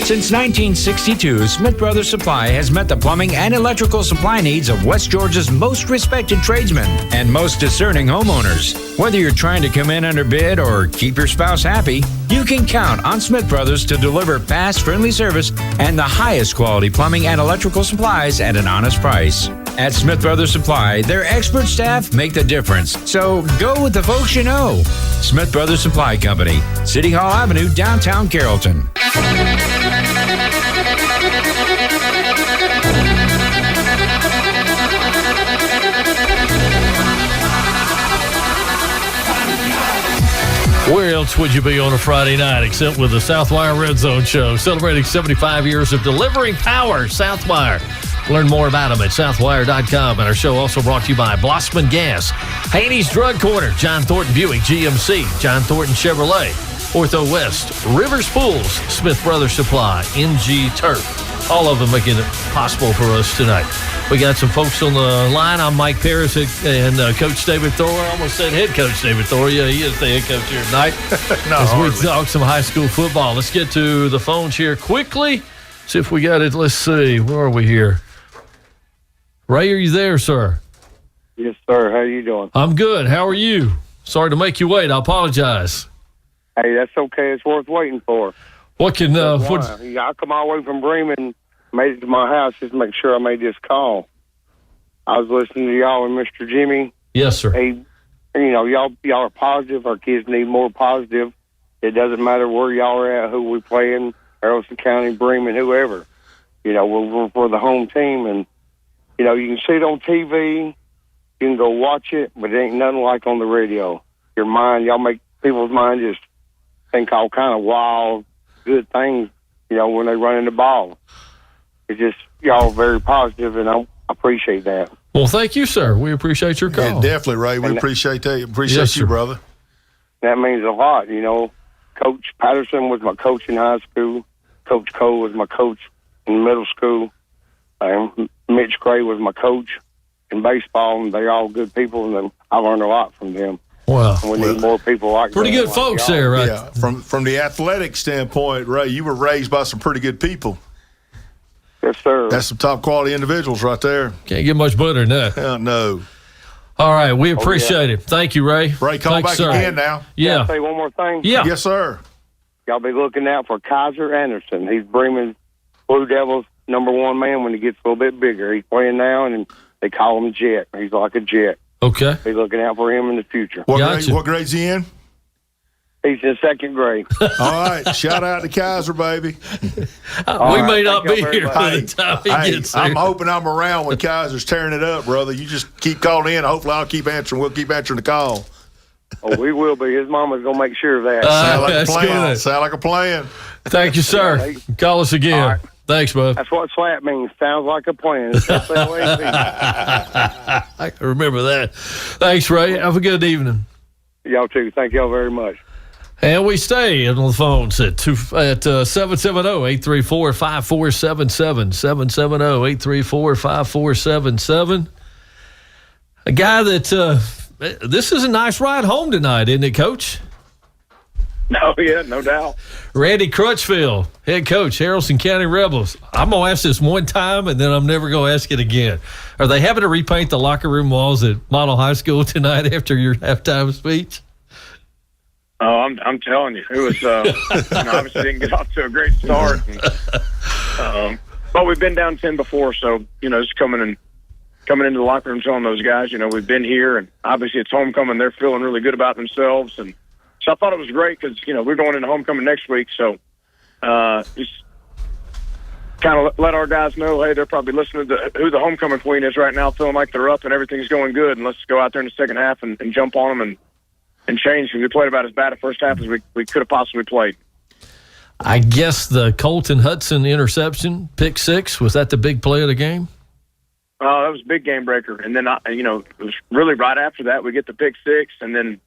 Since 1962, Smith Brothers Supply has met the plumbing and electrical supply needs of West Georgia's most respected tradesmen and most discerning homeowners. Whether you're trying to come in under bid or keep your spouse happy, you can count on Smith Brothers to deliver fast, friendly service and the highest quality plumbing and electrical supplies at an honest price. At Smith Brothers Supply, their expert staff make the difference. So go with the folks you know. Smith Brothers Supply Company, City Hall Avenue, downtown Carrollton. Where else would you be on a Friday night except with the Southwire Redzone show, celebrating 75 years of delivering power? Southwire. Learn more about them at southwire.com. And our show also brought to you by Blossman Gas, Haney's Drug Corner, John Thornton Buick GMC, John Thornton Chevrolet, Ortho West, Rivers Pools, Smith Brothers Supply, NG Turf. All of them making it possible for us tonight. We got some folks on the line. I'm Mike Parris and Coach David Thor. I almost said head coach David Thor. Yeah, he is the head coach here tonight. As we talk some high school football. Let's get to the phones here quickly. See if we got it. Let's see. Where are we here? Ray, are you there, sir? Yes, sir. How are you doing? I'm good. How are you? Sorry to make you wait. I apologize. Hey, that's okay. It's worth waiting for. What can I come all the way from Bremen, made it to my house just to make sure I made this call. I was listening to y'all and Mr. Jimmy. Yes, sir. Hey, y'all are positive. Our kids need more positive. It doesn't matter where y'all are at, who we playing, Haralson County, Bremen, whoever. We're for the home team, and you can see it on TV. You can go watch it, but it ain't nothing like on the radio. Your mind, y'all make people's mind just think all kind of wild, good things, when they run in the ball. It's just, y'all very positive, and I appreciate that. Well, thank you, sir. We appreciate your call. Yeah, definitely, Ray. We appreciate that. Appreciate you, brother. That means a lot, Coach Patterson was my coach in high school. Coach Cole was my coach in middle school. Mitch Gray was my coach in baseball, and they're all good people, and I learned a lot from them. Wow. And we need more people like pretty good folks there, right? Yeah. From the athletic standpoint, Ray, you were raised by some pretty good people. Yes, sir. That's some top quality individuals right there. Can't get much better than that. Hell no. All right, we appreciate it. Thank you, Ray. Ray, call back again now. Yeah. Can I say one more thing? Yeah. Yes, sir. Y'all be looking out for Kaiser Anderson. He's Bremen's Blue Devils #1 man when he gets a little bit bigger. He's playing now, and they call him Jet. He's like a jet. Okay. Be looking out for him in the future. What grade's he in? He's in 2nd grade. All right. Shout out to Kaiser, baby. We may not be here by the time he gets there. I'm hoping I'm around when Kaiser's tearing it up, brother. You just keep calling in. Hopefully I'll keep answering. We'll keep answering the call. Oh, we will be. His mama's going to make sure of that. Sound like that's a plan. good. Sound like a plan. Thank you, sir. Call us again. All right. Thanks, bud. That's what SLAP means. Sounds like a plan. I can remember that. Thanks, Ray. Have a good evening. Y'all too. Thank y'all very much. And we stay on the phones at 770-834-5477, 770-834-5477. A guy that this is a nice ride home tonight, isn't it, Coach? No, yeah, no doubt. Randy Crutchfield, head coach, Haralson County Rebels. I'm going to ask this one time, and then I'm never going to ask it again. Are they having to repaint the locker room walls at Model High School tonight after your halftime speech? Oh, I'm telling you, it was obviously didn't get off to a great start. But we've been down 10 before, so just coming into the locker room telling those guys, we've been here, and obviously it's homecoming. They're feeling really good about themselves, and so I thought it was great because we're going into homecoming next week. So just kind of let our guys know, hey, they're probably listening to who the homecoming queen is right now, feeling like they're up and everything's going good, and let's go out there in the second half and jump on them and change. We played about as bad a first half as we could have possibly played. I guess the Colton Hudson interception, pick six, was that the big play of the game? That was a big game breaker. And then, it was really right after that, we get the pick six, and then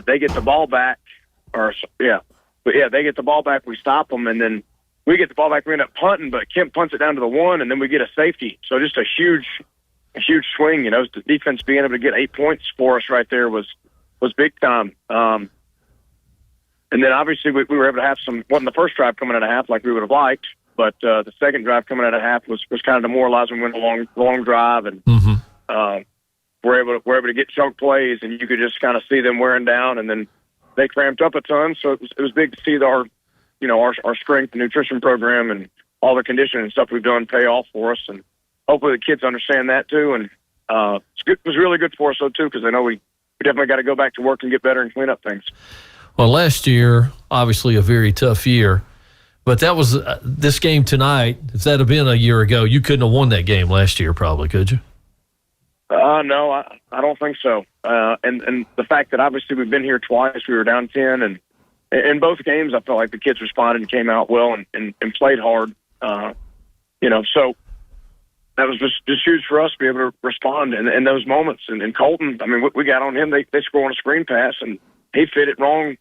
they get the ball back. They get the ball back, we stop them, and then we get the ball back, we end up punting, but Kemp punts it down to the one, and then we get a safety. So just a huge swing, the defense being able to get 8 points for us right there was big time. And then obviously we were able to have wasn't the first drive coming out of half like we would have liked, but the second drive coming out of half was kind of demoralizing. We went a long drive, and we're able to get chunk plays, and you could just kind of see them wearing down, and then they cramped up a ton. So it was big to see our strength and nutrition program and all the conditioning and stuff we've done pay off for us, and hopefully the kids understand that too. And it was really good for us though too, because I know we definitely got to go back to work and get better and clean up things. Well, last year, obviously a very tough year, but that was this game tonight. If that had been a year ago, you couldn't have won that game last year probably, could you? No, I don't think so. And the fact that obviously we've been here twice, we were down 10, and in both games I felt like the kids responded and came out well and played hard. So that was just huge for us to be able to respond in those moments. And Colton, I mean, we got on him. They score on a screen pass, and he fit it wrong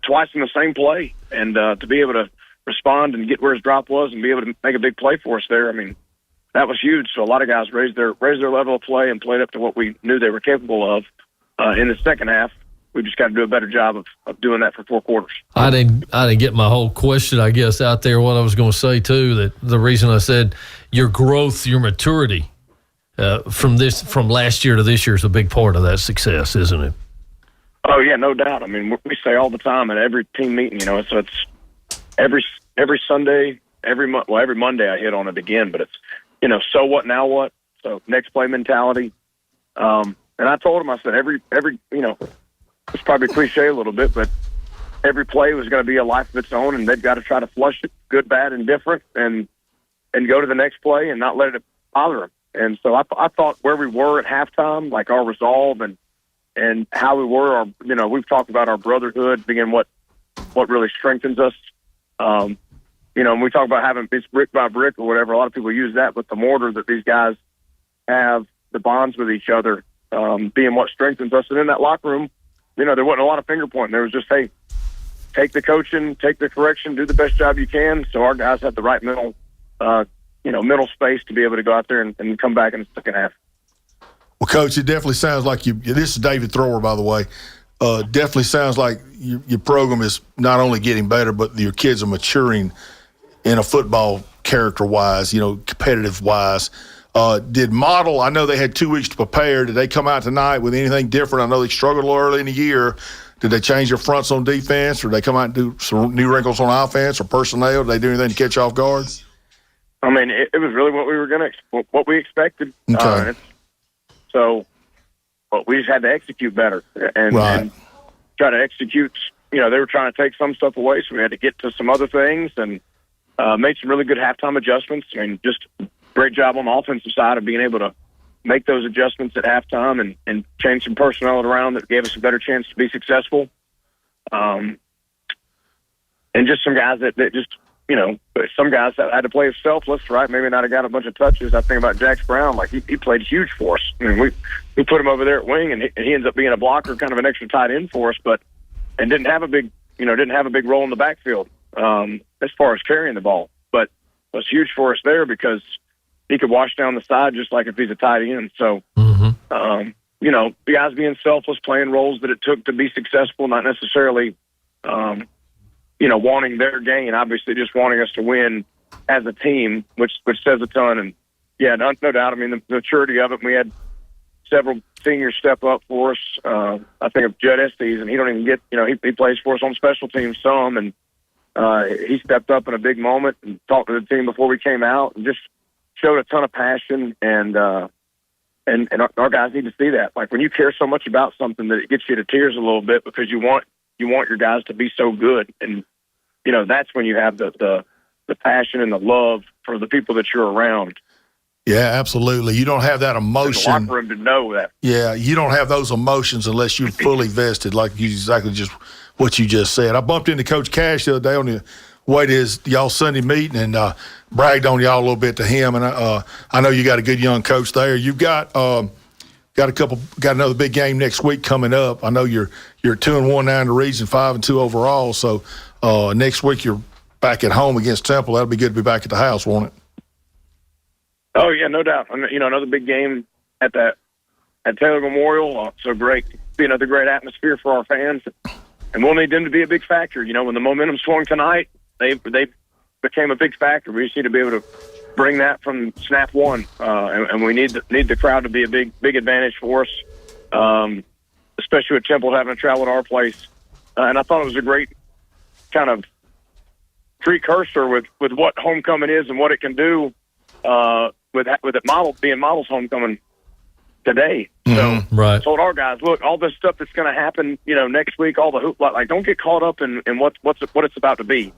twice in the same play. And to be able to respond and get where his drop was and be able to make a big play for us there, I mean, that was huge. So a lot of guys raised their level of play and played up to what we knew they were capable of in the second half. We just got to do a better job of doing that for 4 quarters. I didn't get my whole question, I guess, out there. What I was going to say, too, that the reason I said your growth, your maturity from last year to this year is a big part of that success, isn't it? Oh, yeah, no doubt. I mean, we say all the time at every team meeting, so it's every Sunday, every Monday I hit on it again, but it's, so what, now what? So next play mentality. And I told him, I said, every it's probably cliche a little bit, but every play was going to be a life of its own, and they've got to try to flush it, good, bad, and different, and go to the next play and not let it bother them. And so I thought where we were at halftime, like our resolve and how we were, we've talked about our brotherhood being what really strengthens us. And we talk about having it's brick by brick or whatever. A lot of people use that, but the mortar that these guys have, the bonds with each other, being what strengthens us. And in that locker room, there wasn't a lot of finger pointing. There was just, hey, take the coaching, take the correction, do the best job you can. So our guys had the right mental space to be able to go out there and come back in the second half. Well, Coach, it definitely sounds like this is David Thrower, by the way. Definitely sounds like your program is not only getting better, but your kids are maturing in a football character-wise, competitive-wise. Did Model, I know they had 2 weeks to prepare. Did they come out tonight with anything different? I know they struggled a little early in the year. Did they change their fronts on defense, or did they come out and do some new wrinkles on offense or personnel? Did they do anything to catch off guard? I mean, it was really what we expected. Okay. But we just had to execute better and try to execute. They were trying to take some stuff away, so we had to get to some other things and made some really good halftime adjustments. I mean, just great job on the offensive side of being able to make those adjustments at halftime and change some personnel around that gave us a better chance to be successful. And just some guys that just, some guys had to play selfless, right? Maybe not have got a bunch of touches. I think about Jax Brown, like he played huge for us. I mean, we put him over there at wing, and he ends up being a blocker, kind of an extra tight end for us, and didn't have a big role in the backfield as far as carrying the ball, but was huge for us there because he could wash down the side just like if he's a tight end. So, the guys being selfless, playing roles that it took to be successful, not necessarily, wanting their gain, obviously just wanting us to win as a team, which says a ton. And yeah, no doubt. I mean, the maturity of it. We had several seniors step up for us. I think of Judd Estes, and he don't even get, he plays for us on special teams some, and he stepped up in a big moment and talked to the team before we came out and just showed a ton of passion. And our guys need to see that. Like when you care so much about something that it gets you to tears a little bit because you want your guys to be so good. And, that's when you have the passion and the love for the people that you're around. Yeah, absolutely. You don't have that emotion. In the locker room to know that. Yeah, you don't have those emotions unless you're fully vested, like exactly just what you just said. I bumped into Coach Cash the other day on the way to y'all Sunday meeting and bragged on y'all a little bit to him. And I know you got a good young coach there. You've got another big game next week coming up. I know you're 2-1 now in the region, 5-2 overall. So next week you're back at home against Temple. That'll be good to be back at the house, won't it? Oh yeah, no doubt. I mean, another big game at Taylor Memorial. So great, be another great atmosphere for our fans, and we'll need them to be a big factor. When the momentum swung tonight, they became a big factor. We just need to be able to bring that from snap one, and we need the crowd to be a big advantage for us, especially with Temple having to travel to our place. And I thought it was a great kind of precursor with what homecoming is and what it can do with it being Model's homecoming today. So I told our guys, look, all this stuff that's going to happen, next week, all the hoop, like don't get caught up in what it's about to be,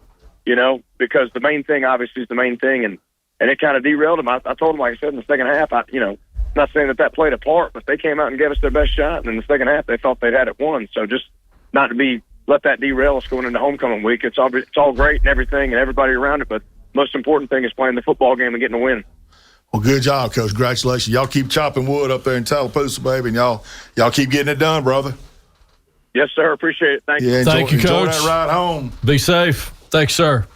because the main thing obviously is the main thing, and it kind of derailed them. I told them, like I said, in the second half, not saying that played a part, but they came out and gave us their best shot, and in the second half they thought they'd had it won. So just not to let that derail us going into homecoming week. It's all great and everything and everybody around it, but most important thing is playing the football game and getting a win. Well, good job, Coach. Congratulations. Y'all keep chopping wood up there in Tallapoosa, baby, and y'all keep getting it done, brother. Yes, sir. Appreciate it. Thank you. Thank you, Coach. Enjoy that ride home. Be safe. Thanks, sir.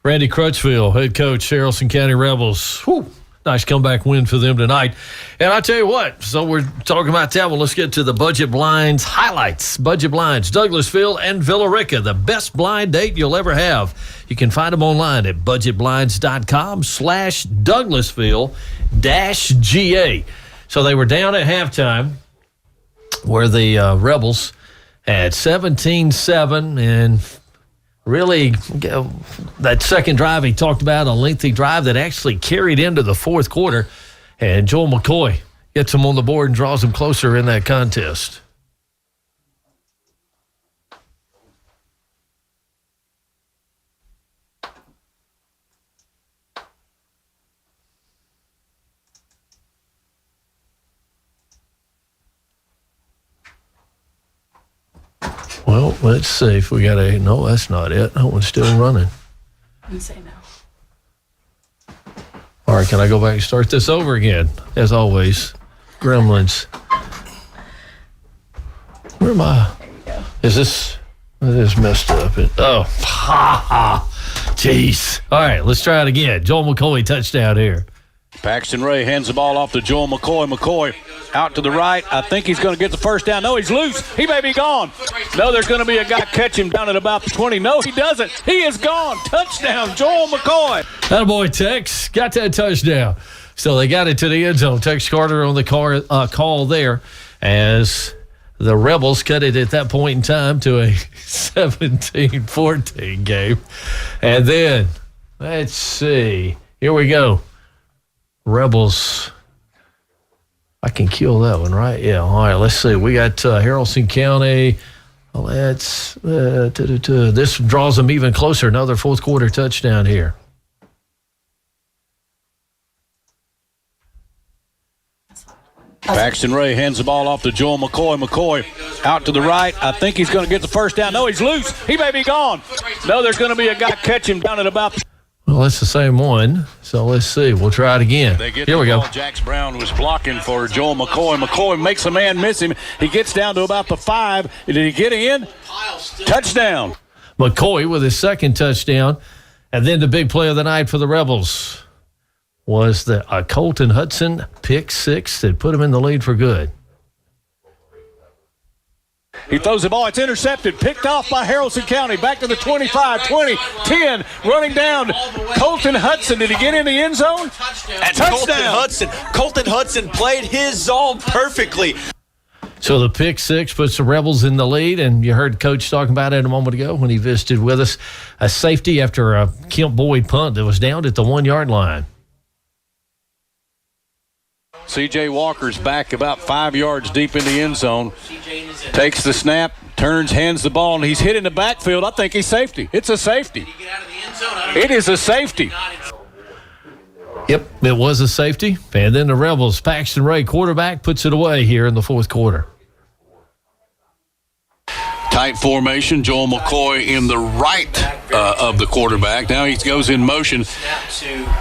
Randy Crutchfield, head coach, Haralson County Rebels. Whew. Nice comeback win for them tonight. And I tell you what, so we're talking about that. Well, let's get to the Budget Blinds highlights. Budget Blinds, Douglasville and Villa Rica, the best blind date you'll ever have. You can find them online at budgetblinds.com/Douglasville-GA. So they were down at halftime where the Rebels had 17-7 and really, that second drive he talked about, a lengthy drive that actually carried into the fourth quarter. And Joel McCoy gets him on the board and draws him closer in that contest. Well, let's see if we got no, that's not it. That one's still running. You say no. All right, can I go back and start this over again? As always, Gremlins. Where am I? There you go. Is this messed up? Jeez. All right, let's try it again. Joel McCoy touchdown here. Paxton Ray hands the ball off to Joel McCoy. McCoy out to the right. I think he's going to get the first down. No, he's loose. He may be gone. No, there's going to be a guy catch him down at about the 20. No, he doesn't. He is gone. Touchdown, Joel McCoy. Attaboy, Tex. Got that touchdown. So they got it to the end zone. Tex Carter on the call there as the Rebels cut it at that point in time to a 17-14 game. And then, let's see. Here we go. Rebels. I can kill that one, right? Yeah. All right. Let's see. We got Haralson County. Let's. This draws them even closer. Another fourth quarter touchdown here. Paxton Ray hands the ball off to Joel McCoy. McCoy out to the right. I think he's going to get the first down. No, he's loose. He may be gone. No, there's going to be a guy catch him down at about. Well, that's the same one. So let's see. We'll try it again. Here we go. Jax Brown was blocking for Joel McCoy. McCoy makes a man miss him. He gets down to about the 5. Did he get in? Touchdown. McCoy with his second touchdown. And then the big play of the night for the Rebels was the Colton Hudson pick 6 that put him in the lead for good. He throws the ball. It's intercepted. Picked off by Haralson County. Back to the 25, 20, 10. Running down. Colton Hudson. Did he get in the end zone? And Touchdown. Colton Hudson played his zone perfectly. So the pick 6 puts the Rebels in the lead, and you heard Coach talking about it a moment ago when he visited with us. A safety after a Kemp Boyd punt that was down at the 1-yard line. C.J. Walker's back about 5 yards deep in the end zone. Takes the snap, turns, hands the ball, and he's hit in the backfield. I think he's safety. It's a safety. It is a safety. Yep, it was a safety. And then the Rebels, Paxton Ray, quarterback, puts it away here in the fourth quarter. Tight formation. Joel McCoy in the right of the quarterback. Now he goes in motion.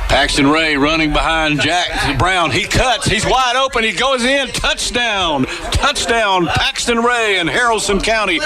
Paxton Ray running behind Jack Brown. He cuts. He's wide open. He goes in. Touchdown. Touchdown. Paxton Ray and Haralson County.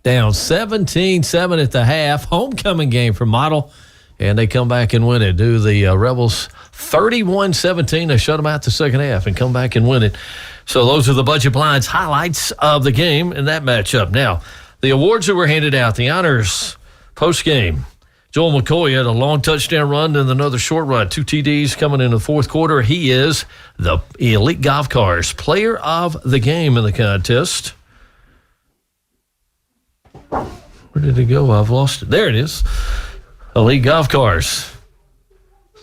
Down 17-7 at the half. Homecoming game for Model. And they come back and win it. Do the Rebels 31-17. They shut them out the second half and come back and win it. So those are the Budget Blinds highlights of the game in that matchup. Now, the awards that were handed out, the honors post-game. Joel McCoy had a long touchdown run and another short run. 2 TDs coming in the fourth quarter. He is the Elite Golf Cars player of the game in the contest. Where did it go? I've lost it. There it is. Elite Golf Cars.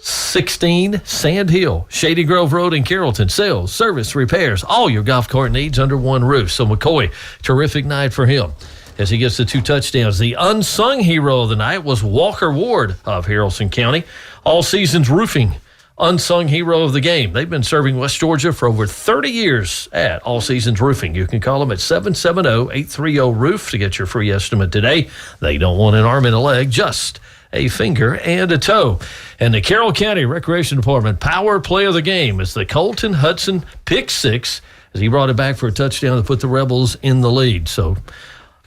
16 Sand Hill, Shady Grove Road in Carrollton. Sales, service, repairs, all your golf cart needs under one roof. So McCoy, terrific night for him as he gets the 2 touchdowns. The unsung hero of the night was Walker Ward of Haralson County. All Seasons Roofing, unsung hero of the game. They've been serving West Georgia for over 30 years at All Seasons Roofing. You can call them at 770-830-ROOF to get your free estimate today. They don't want an arm and a leg, just a finger and a toe. And the Carroll County Recreation Department power play of the game is the Colton Hudson pick 6 as he brought it back for a touchdown to put the Rebels in the lead. So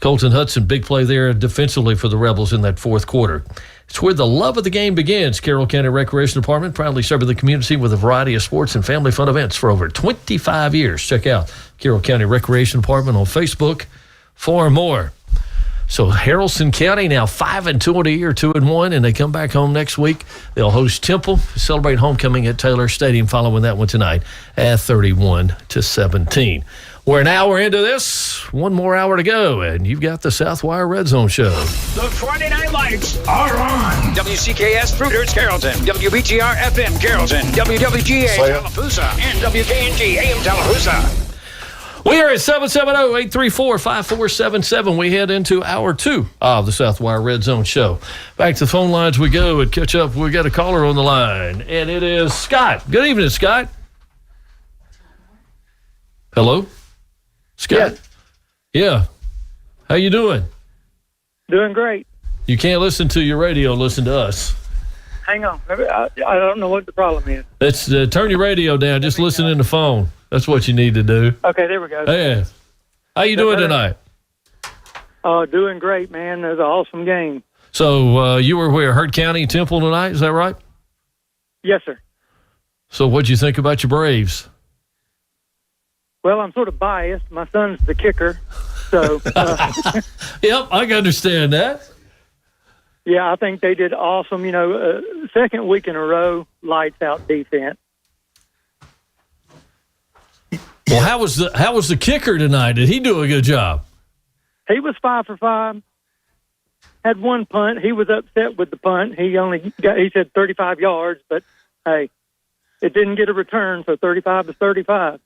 Colton Hudson, big play there defensively for the Rebels in that fourth quarter. It's where the love of the game begins. Carroll County Recreation Department proudly serving the community with a variety of sports and family fun events for over 25 years. Check out Carroll County Recreation Department on Facebook for more. So Haralson County now 5-2 on the year, 2-1, and they come back home next week. They'll host Temple, celebrate homecoming at Taylor Stadium following that one tonight at 31-17. We're an hour into this, one more hour to go, and you've got the Southwire Redzone show. The Friday Night Lights are on. WCKS Fruiters Carrollton, WBGR FM Carrollton, WWGA Tallapoosa, and WKNG AM Tallapoosa. We are at 770-834-5477. We head into hour 2 of the Southwire Red Zone show. Back to the phone lines we go and catch up. We got a caller on the line, and it is Scott. Good evening, Scott. Hello? Scott? Yeah. How you doing? Doing great. You can't listen to your radio, listen to us. Hang on. I don't know what the problem is. Let's turn your radio down. Just listen in the phone. That's what you need to do. Okay, there we go. Yeah. How you doing tonight? Doing great, man. It was an awesome game. So you were where, Hurt County, Temple tonight? Is that right? Yes, sir. So what'd you think about your Braves? Well, I'm sort of biased. My son's the kicker, so. Yep, I can understand that. Yeah, I think they did awesome. You know, second week in a row, lights out defense. Well, how was the kicker tonight? Did he do a good job? He was 5 for 5. Had one punt. He was upset with the punt. He said 35 yards, but hey, it didn't get a return, so 35 is 35.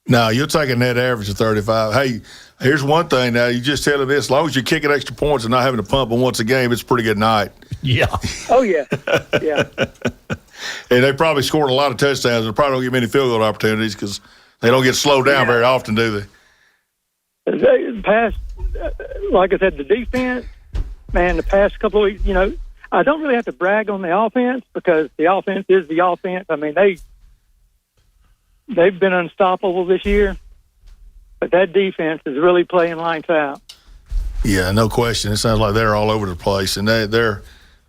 No, you're taking net average of 35. Hey, here's one thing now. You just tell them this. As long as you're kicking extra points and not having to pump them once a game, it's a pretty good night. Yeah. Oh, yeah. Yeah. And they probably scored a lot of touchdowns. They probably don't get many field goal opportunities because they don't get slowed down very often, do they? They passed, like I said, the defense, man, the past couple of weeks, I don't really have to brag on the offense because the offense is the offense. I mean, they've been unstoppable this year, but that defense is really playing lights out. Yeah, no question. It sounds like they're all over the place, and they're.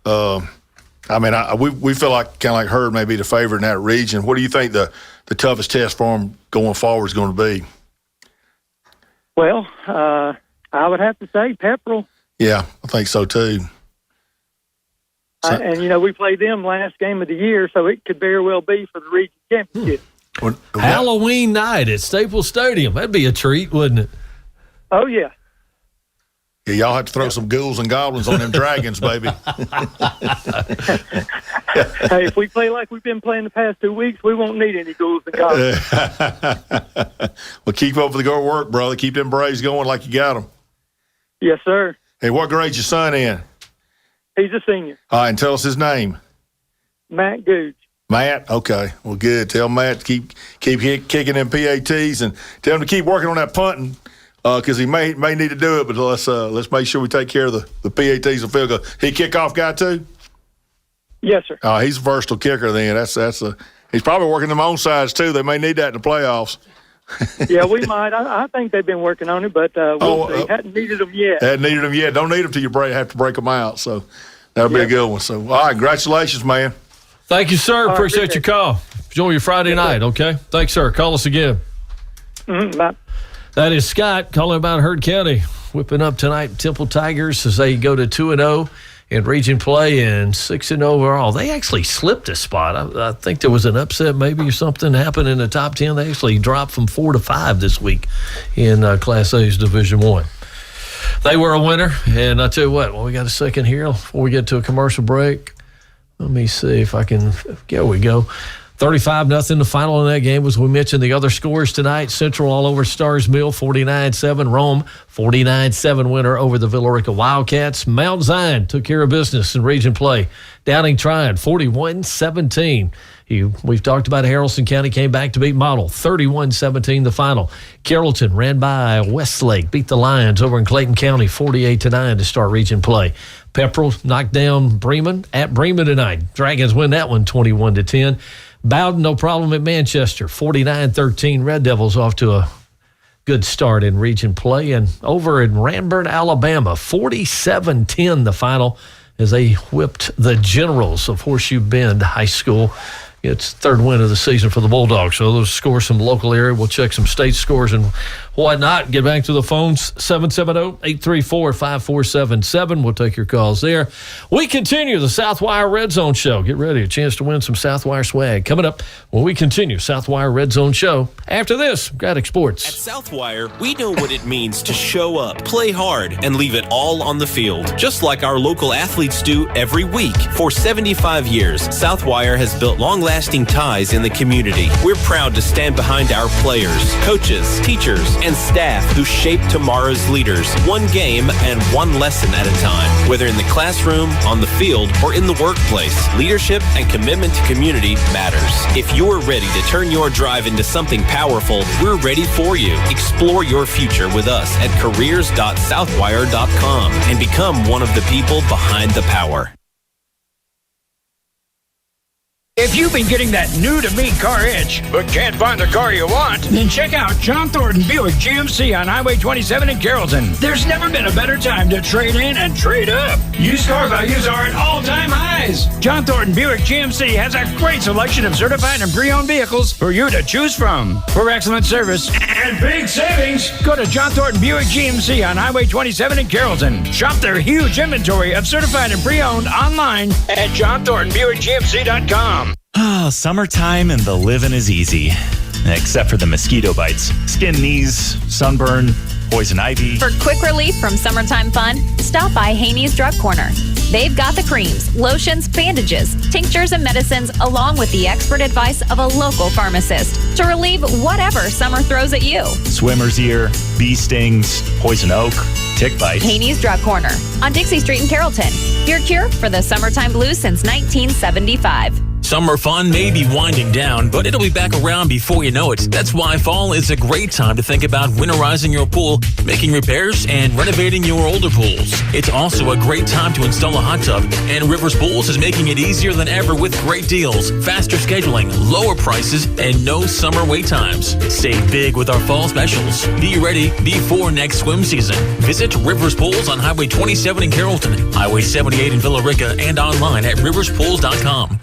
We feel like kind of like Herd may be the favorite in that region. What do you think the toughest test for them going forward is going to be? Well, I would have to say Pepperell. Yeah, I think so too. And we played them last game of the year, so it could very well be for the region championship. Halloween night at Staples Stadium. That'd be a treat, wouldn't it? Oh, yeah. Yeah, y'all have to throw some ghouls and goblins on them dragons, baby. Hey, if we play like we've been playing the past 2 weeks, we won't need any ghouls and goblins. Well, keep up with the good work, brother. Keep them Braves going like you got them. Yes, sir. Hey, what grade's your son in? He's a senior. All right, and tell us his name. Matt Gooch. Matt? Okay. Well, good. Tell Matt to keep kicking them PATs and tell him to keep working on that punting because he may need to do it, but let's make sure we take care of the PATs and field goal. He kickoff guy too? Yes, sir. He's a versatile kicker then. He's probably working them on sides too. They may need that in the playoffs. Yeah, we might. I think they've been working on it, but we'll see. Hadn't needed them yet. Hadn't needed them yet. Don't need them till you have to break them out. So that'll be a good one. So, all right, congratulations, man. Thank you, sir. Appreciate your call. Enjoy your Friday night, okay? Thanks, sir. Call us again. Bye. That is Scott calling about Heard County. Whipping up tonight, Temple Tigers as they go to 2-0 in region play and 6-0 overall. They actually slipped a spot. I think there was an upset maybe or something happened in the top 10. They actually dropped from 4 to 5 this week in Class A's Division I. They were a winner, and I tell you what, we got a second here before we get to a commercial break. Let me see if I can. There we go. 35-0 the final in that game. As we mentioned, the other scores tonight, Central all over Stars Mill, 49-7. Rome, 49-7 winner over the Villa Rica Wildcats. Mount Zion took care of business in region play. Downing Tryon, 41-17. We've talked about Haralson County came back to beat Model, 31-17 the final. Carrollton ran by Westlake, beat the Lions over in Clayton County, 48-9 to start region play. Pepperell knocked down Bremen at Bremen tonight. Dragons win that one 21-10. Bowden, no problem at Manchester, 49-13. Red Devils off to a good start in region play. And over in Ranburne, Alabama, 47-10 the final as they whipped the Generals of Horseshoe Bend High School. It's third win of the season for the Bulldogs. So those scores from the local area. We'll check some state scores and whatnot. Get back to the phones, 770-834-5477. We'll take your calls there. We continue the Southwire Redzone Show. Get ready, a chance to win some Southwire swag. Coming up when we continue Southwire Redzone Show. After this, Braddock Sports. At Southwire, we know what it means to show up, play hard, and leave it all on the field. Just like our local athletes do every week. For 75 years, Southwire has built long-lasting ties in the community. We're proud to stand behind our players, coaches, teachers, and staff who shape tomorrow's leaders, one game and one lesson at a time. Whether in the classroom, on the field, or in the workplace, leadership and commitment to community matters. If you're ready to turn your drive into something powerful, we're ready for you. Explore your future with us at careers.southwire.com and become one of the people behind the power. If you've been getting that new-to-me car itch, but can't find the car you want, then check out John Thornton Buick GMC on Highway 27 in Carrollton. There's never been a better time to trade in and trade up. Used car values are at all-time highs. John Thornton Buick GMC has a great selection of certified and pre-owned vehicles for you to choose from. For excellent service and big savings, go to John Thornton Buick GMC on Highway 27 in Carrollton. Shop their huge inventory of certified and pre-owned online at johnthorntonbuickgmc.com. Oh, summertime and the living is easy. Except for the mosquito bites. Skin, knees, sunburn, poison ivy. For quick relief from summertime fun, stop by Haney's Drug Corner. They've got the creams, lotions, bandages, tinctures, and medicines, along with the expert advice of a local pharmacist to relieve whatever summer throws at you. Swimmer's ear, bee stings, poison oak, tick bites. Haney's Drug Corner on Dixie Street in Carrollton. Your cure for the summertime blues since 1975. Summer fun may be winding down, but it'll be back around before you know it. That's why fall is a great time to think about winterizing your pool, making repairs, and renovating your older pools. It's also a great time to install a hot tub, and Rivers Pools is making it easier than ever with great deals, faster scheduling, lower prices, and no summer wait times. Save big with our fall specials. Be ready before next swim season. Visit Rivers Pools on Highway 27 in Carrollton, Highway 78 in Villa Rica, and online at riverspools.com.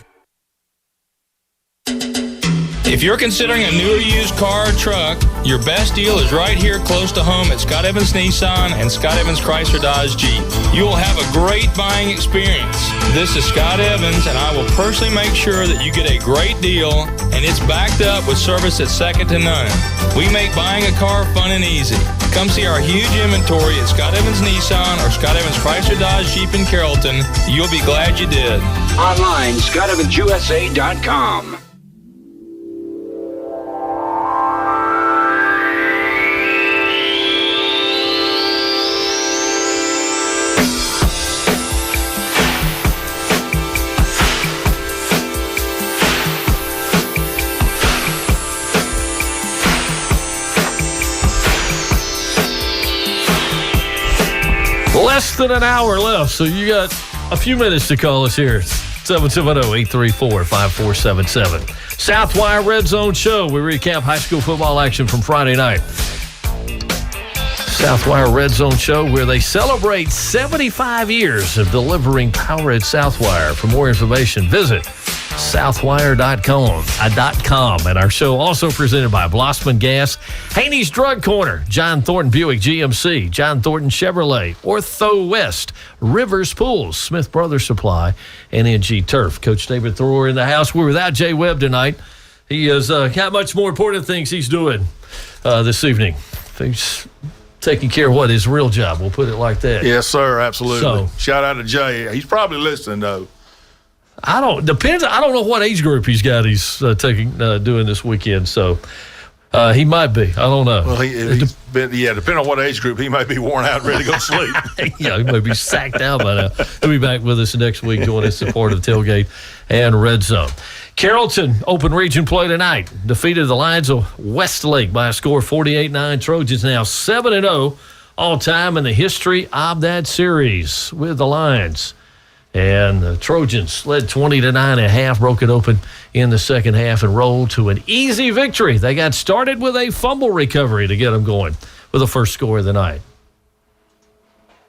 If you're considering a new or used car or truck, your best deal is right here close to home at Scott Evans Nissan and Scott Evans Chrysler Dodge Jeep. You will have a great buying experience. This is Scott Evans, and I will personally make sure that you get a great deal, and it's backed up with service that's second to none. We make buying a car fun and easy. Come see our huge inventory at Scott Evans Nissan or Scott Evans Chrysler Dodge Jeep in Carrollton. You'll be glad you did. Online, ScottEvansUSA.com. Less than an hour left, so you got a few minutes to call us here. 770-834-5477. Southwire Redzone Show. We recap high school football action from Friday night. Southwire Redzone Show, where they celebrate 75 years of delivering power at Southwire. For more information, visit Southwire.com. And our show also presented by Blossman Gas, Haney's Drug Corner, John Thornton Buick GMC, John Thornton Chevrolet, Ortho West, Rivers Pools, Smith Brothers Supply, and NG Turf. Coach David Thrower in the house. We're without Jay Webb tonight. He has got much more important things he's doing this evening. He's taking care of his real job. We'll put it like that. Yes, sir. Absolutely. So, shout out to Jay. He's probably listening, though. I don't know what age group he's got. He's doing this weekend, so he might be. I don't know. Well, depending on what age group, he might be worn out and ready to go to sleep. Yeah, he may be sacked out by now. He'll be back with us next week, joining us as part of Tailgate and Red Zone. Carrollton Open Region play tonight. Defeated the Lions of Westlake by a score of 48-9. Trojans now 7-0 all time in the history of that series with the Lions. And the Trojans led 20-9 at half, broke it open in the second half, and rolled to an easy victory. They got started with a fumble recovery to get them going with the first score of the night.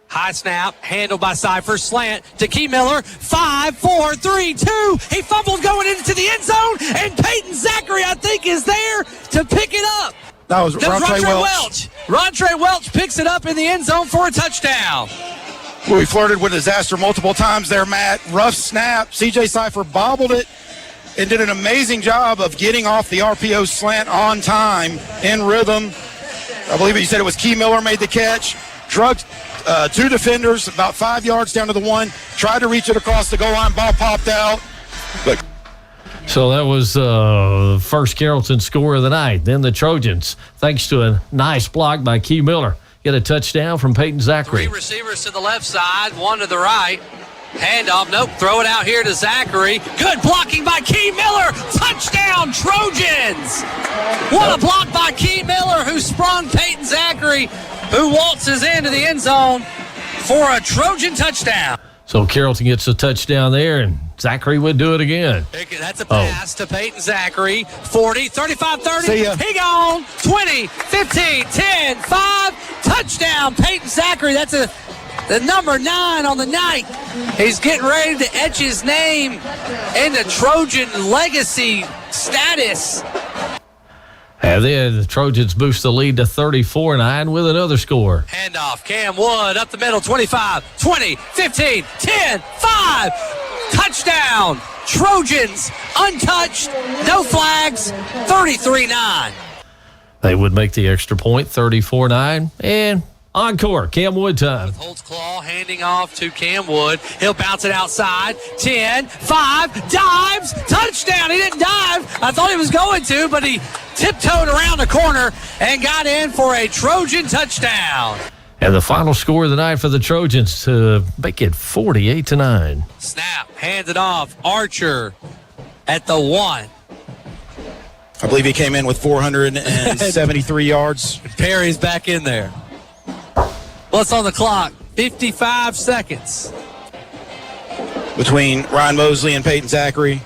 High snap, handled by Cypher, slant to Key Miller, 5, 4, 3, 2. He fumbled going into the end zone, and Peyton Zachary, I think, is there to pick it up. That was Rontre Welch. Rontre Welch picks it up in the end zone for a touchdown. We flirted with disaster multiple times there, Matt. Rough snap. C.J. Cypher bobbled it and did an amazing job of getting off the RPO slant on time, in rhythm. I believe he said it was Key Miller made the catch. Drugged two defenders about 5 yards down to the one. Tried to reach it across the goal line. Ball popped out. But so that was the first Carrollton score of the night. Then the Trojans, thanks to a nice block by Key Miller, get a touchdown from Peyton Zachary. 3 receivers to the left side, 1 to the right. Handoff, nope, throw it out here to Zachary. Good blocking by Key Miller. Touchdown, Trojans. What a block by Key Miller, who sprung Peyton Zachary, who waltzes into the end zone for a Trojan touchdown. So Carrollton gets a touchdown there, and Zachary would do it again. That's a pass to Peyton Zachary. 40, 35, 30. See ya. He gone. 20, 15, 10, 5. Touchdown, Peyton Zachary. That's the number 9 on the night. He's getting ready to etch his name into Trojan legacy status. And then the Trojans boost the lead to 34-9 with another score. Handoff, Cam Wood up the middle, 25, 20, 15, 10, 5. Touchdown, Trojans, untouched, no flags, 33-9. They would make the extra point, 34-9, and encore, Cam Wood time. Holds claw, handing off to Cam Wood. He'll bounce it outside. 10, 5, dives, touchdown. He didn't dive. I thought he was going to, but he tiptoed around the corner and got in for a Trojan touchdown. And the final score of the night for the Trojans to make it 48-9. Snap, hands it off. Archer at the 1. I believe he came in with 473 yards. Perry's back in there. What's on the clock? 55 seconds. Between Ryan Mosley and Peyton Zachary.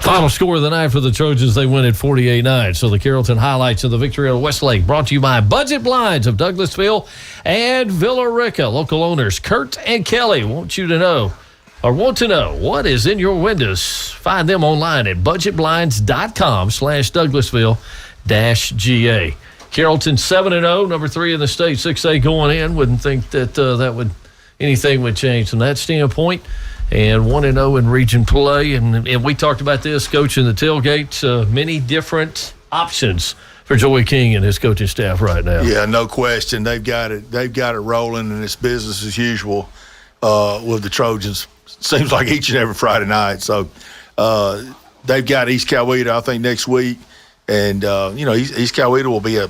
Final score of the night for the Trojans, they win at 48-9. So the Carrollton highlights of the victory at Westlake brought to you by Budget Blinds of Douglasville and Villa Rica. Local owners Kurt and Kelly want to know what is in your windows. Find them online at budgetblinds.com/Douglasville-GA. Carrollton 7-0, number 3 in the state, 6A going in. Wouldn't think that anything would change from that standpoint. And 1-0 in region play. And we talked about this, coaching the tailgates, many different options for Joey King and his coaching staff right now. Yeah, no question. They've got it rolling, and it's business as usual with the Trojans. Seems like each and every Friday night. So they've got East Coweta, I think, next week. And, East Coweta will be a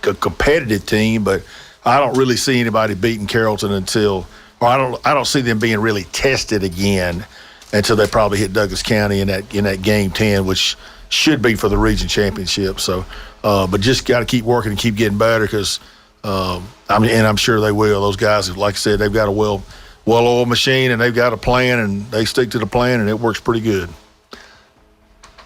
competitive team, but I don't really see anybody beating Carrollton until – I don't see them being really tested again until they probably hit Douglas County in that game 10, which should be for the region championship. So, but just got to keep working and keep getting better because, I'm sure they will. Those guys, like I said, they've got a well-oiled machine and they've got a plan and they stick to the plan and it works pretty good.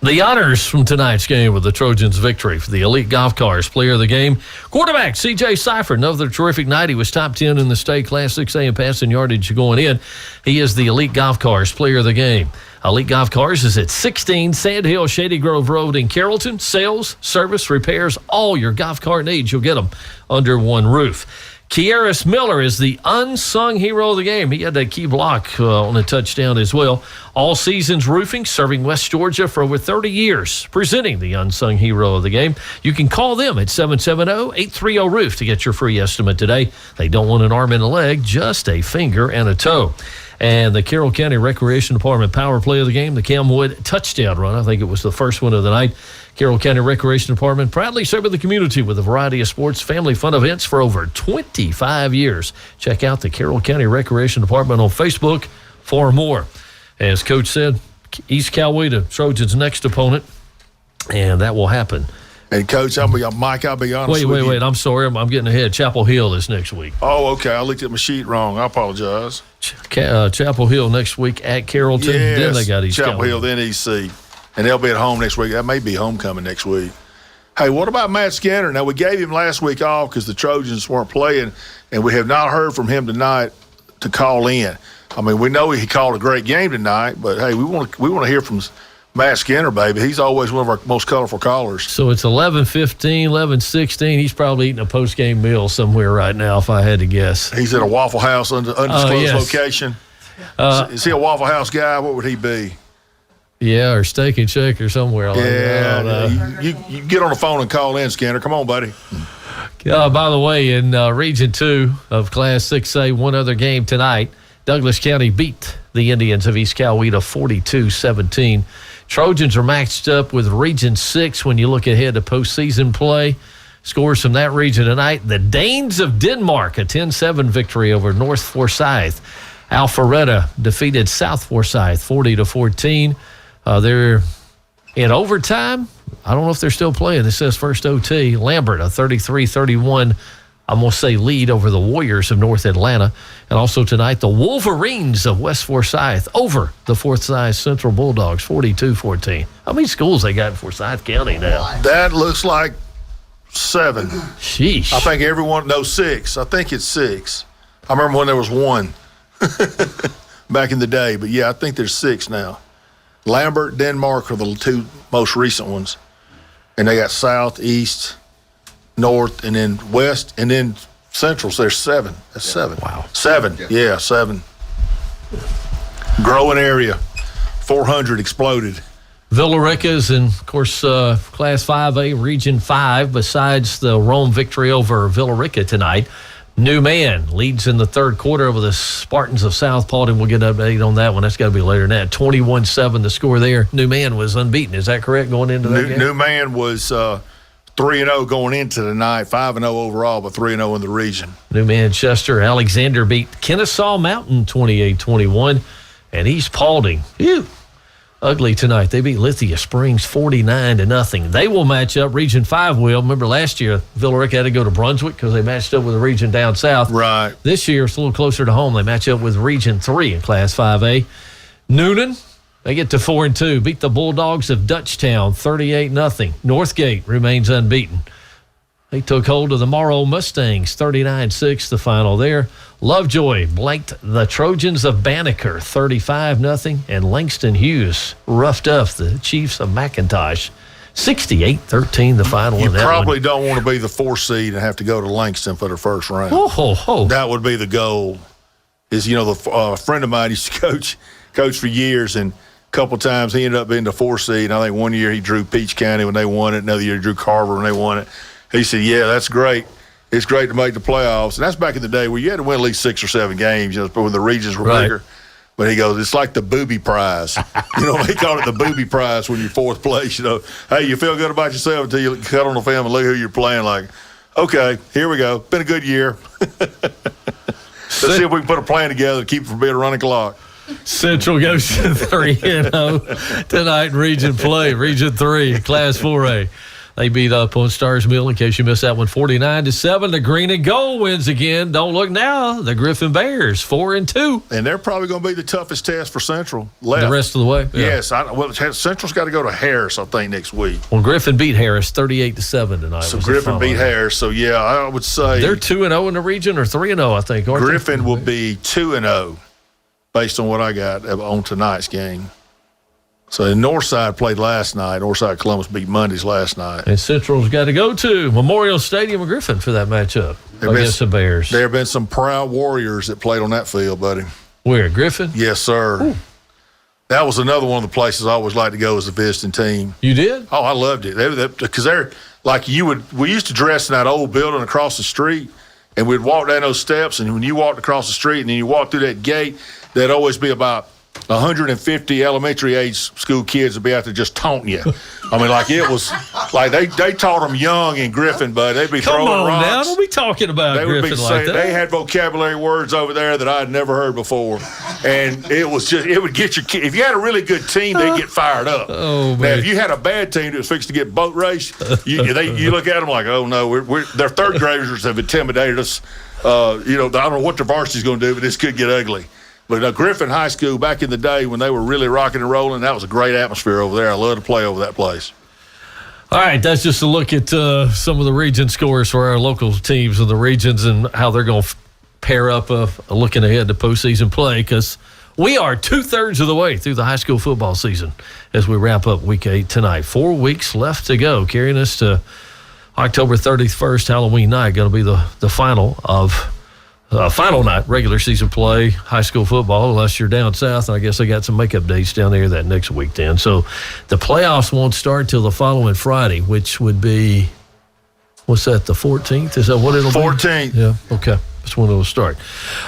The honors from tonight's game with the Trojans' victory for the Elite Golf Cars Player of the Game. Quarterback C.J. Seifert, another terrific night. He was top 10 in the state Class 6A in passing yardage going in. He is the Elite Golf Cars Player of the Game. Elite Golf Cars is at 16 Sand Hill, Shady Grove Road in Carrollton. Sales, service, repairs, all your golf cart needs, you'll get them under one roof. Kieris Miller is the unsung hero of the game. He had that key block on a touchdown as well. All Seasons Roofing, serving West Georgia for over 30 years, presenting the unsung hero of the game. You can call them at 770-830-ROOF to get your free estimate today. They don't want an arm and a leg, just a finger and a toe. And the Carroll County Recreation Department power play of the game, the Cam Wood touchdown run. I think it was the first one of the night. Carroll County Recreation Department proudly serving the community with a variety of sports, family fun events for over 25 years. Check out the Carroll County Recreation Department on Facebook for more. As Coach said, East Coweta, Trojans' next opponent, and that will happen. And, Coach, I'll be honest with you. Wait. I'm sorry. I'm getting ahead. Chapel Hill is next week. Oh, okay. I looked at my sheet wrong. I apologize. Chapel Hill next week at Carrollton. Yes, then they got East Chapel Hill, then EC. And they'll be at home next week. That may be homecoming next week. Hey, what about Matt Skinner? Now, we gave him last week off because the Trojans weren't playing, and we have not heard from him tonight to call in. I mean, we know he called a great game tonight, but, hey, we want to hear from Matt Skinner, baby. He's always one of our most colorful callers. So it's 11:15, 11:16. He's probably eating a post-game meal somewhere right now, if I had to guess. He's at a Waffle House, undisclosed location. Is he a Waffle House guy? What would he be? Yeah, or Steak and Shake or somewhere like that. You get on the phone and call in, Skinner. Come on, buddy. By the way, in Region 2 of Class 6A, one other game tonight, Douglas County beat the Indians of East Coweta 42-17. Trojans are matched up with Region 6 when you look ahead to postseason play. Scores from that region tonight. The Danes of Denmark, a 10-7 victory over North Forsyth. Alpharetta defeated South Forsyth 40-14. They're in overtime. I don't know if they're still playing. This says first OT. Lambert, a 33-31, I'm going to say, lead over the Warriors of North Atlanta. And also tonight, the Wolverines of West Forsyth over the Forsyth Central Bulldogs, 42-14. How many schools they got in Forsyth County now? That looks like 7. Sheesh. I think everyone knows 6. I think it's 6. I remember when there was 1 back in the day. But, yeah, I think there's 6 now. Lambert, Denmark are the 2 most recent ones. And they got South, East, North, and then West, and then Central. So there's 7. That's 7. Wow. 7. Yeah, 7. Growing area. 400 exploded. Villa Rica is in, of course, Class 5A, Region 5. Besides the Rome victory over Villa Rica tonight, New Man leads in the third quarter over the Spartans of South Paulding. We'll get an update on that one. That's got to be later than that. 21-7 the score there. New Man was unbeaten. Is that correct going into that game? New Man was 3-0 going into the night, 5-0 overall, but 3-0 in the region. New Manchester. Alexander beat Kennesaw Mountain 28-21. and East Paulding. Phew. Ugly tonight. They beat Lithia Springs 49-0. They will match up. Region 5 will. Remember last year, Villarica had to go to Brunswick because they matched up with a region down south. Right. This year, it's a little closer to home. They match up with Region 3 in Class 5A. Noonan, they get to 4-2. Beat the Bulldogs of Dutchtown 38-0. Northgate remains unbeaten. They took hold of the Morrow Mustangs 39-6, the final there. Lovejoy blanked the Trojans of Banneker 35-0, and Langston Hughes roughed up the Chiefs of McIntosh 68-13, the final. You in that probably one. don't want to be the 4th seed and have to go to Langston for the first round. Oh. That would be the goal. Is the friend of mine used to coach for years, and a couple times he ended up being the 4th seed. I think one year he drew Peach County when they won it. Another year he drew Carver when they won it. He said, "Yeah, that's great. It's great to make the playoffs." And that's back in the day where you had to win at least 6 or 7 games, when the regions were bigger. But he goes, it's like the booby prize. They call it the booby prize when you're 4th place. Hey, you feel good about yourself until you cut on the film and look who you're playing. Like, okay, here we go. Been a good year. Let's see if we can put a plan together to keep it from being a running clock. Central goes to 3-0 tonight in Region play. Region 3, Class 4A. They beat up on Stars Mill, in case you missed that one, 49-7. The Green and Gold wins again. Don't look now. The Griffin Bears, 4-2. And they're probably going to be the toughest test for Central left. The rest of the way? Yeah. Yes. Central's got to go to Harris, I think, next week. Well, Griffin beat Harris 38-7 tonight. So Griffin beat Harris. So, yeah, I would say. They're 2-0 in the region, or 3-0, I think. Griffin will be 2-0 based on what I got on tonight's game. So Northside played last night. Northside Columbus beat Mondays last night. And Central's got to go to Memorial Stadium in Griffin for that matchup against the Bears. There have been some proud Warriors that played on that field, buddy. Where, Griffin? Yes, sir. Ooh. That was another one of the places I always like to go as a visiting team. You did? Oh, I loved it. Because they're like we used to dress in that old building across the street, and we'd walk down those steps, and when you walked across the street and then you walked through that gate, there'd always be about 150 elementary age school kids would be out there just taunting you. I mean, like it was like they taught them young in Griffin, but they'd be throwing rocks. Come on now, don't be talking about they Griffin would be like saying, that. They had vocabulary words over there that I had never heard before, and it would get your kid. If you had a really good team, they'd get fired up. Oh man! Now, if you had a bad team that was fixed to get boat race, you look at them like, oh no, their third graders have intimidated us. I don't know what the varsity's going to do, but this could get ugly. But Griffin High School, back in the day when they were really rocking and rolling, that was a great atmosphere over there. I love to play over that place. All right, that's just a look at some of the region scores for our local teams in the regions and how they're going to pair up looking ahead to postseason play, because we are 2/3 of the way through the high school football season as we wrap up Week 8 tonight. 4 weeks left to go, carrying us to October 31st, Halloween night, going to be the final of final night, regular season play, high school football, unless you're down south. And I guess they got some makeup dates down there that next week then. So the playoffs won't start till the following Friday, which would be, what's that, the 14th? Is that what it'll be? 14th. Yeah, okay. That's when it'll start.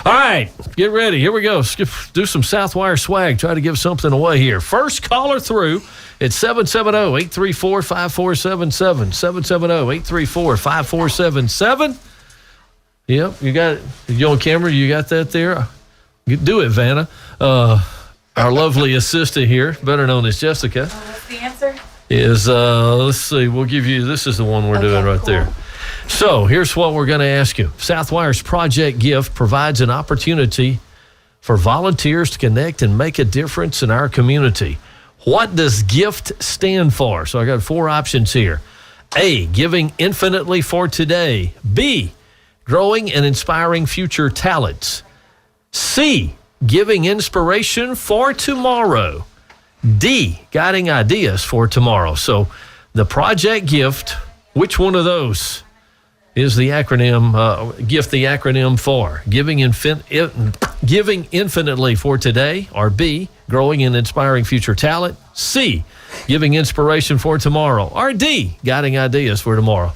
All right, get ready. Here we go. Do some Southwire swag. Try to give something away here. First caller through, it's 770-834-5477. 770-834-5477. Yep, you got it. You on camera? You got that there? Do it, Vanna. Our lovely assistant here, better known as Jessica. What's the answer? Is, let's see, we'll give you, this is the one we're doing right there. So here's what we're going to ask you. Southwire's Project Gift provides an opportunity for volunteers to connect and make a difference in our community. What does GIFT stand for? So I got 4 options here. A, giving infinitely for today. B, growing and inspiring future talents. C, giving inspiration for tomorrow. D, guiding ideas for tomorrow. So the Project Gift, which one of those is the acronym, GIFT the acronym for? Giving infinitely for today, or B, growing and inspiring future talent. C, giving inspiration for tomorrow, or D, guiding ideas for tomorrow.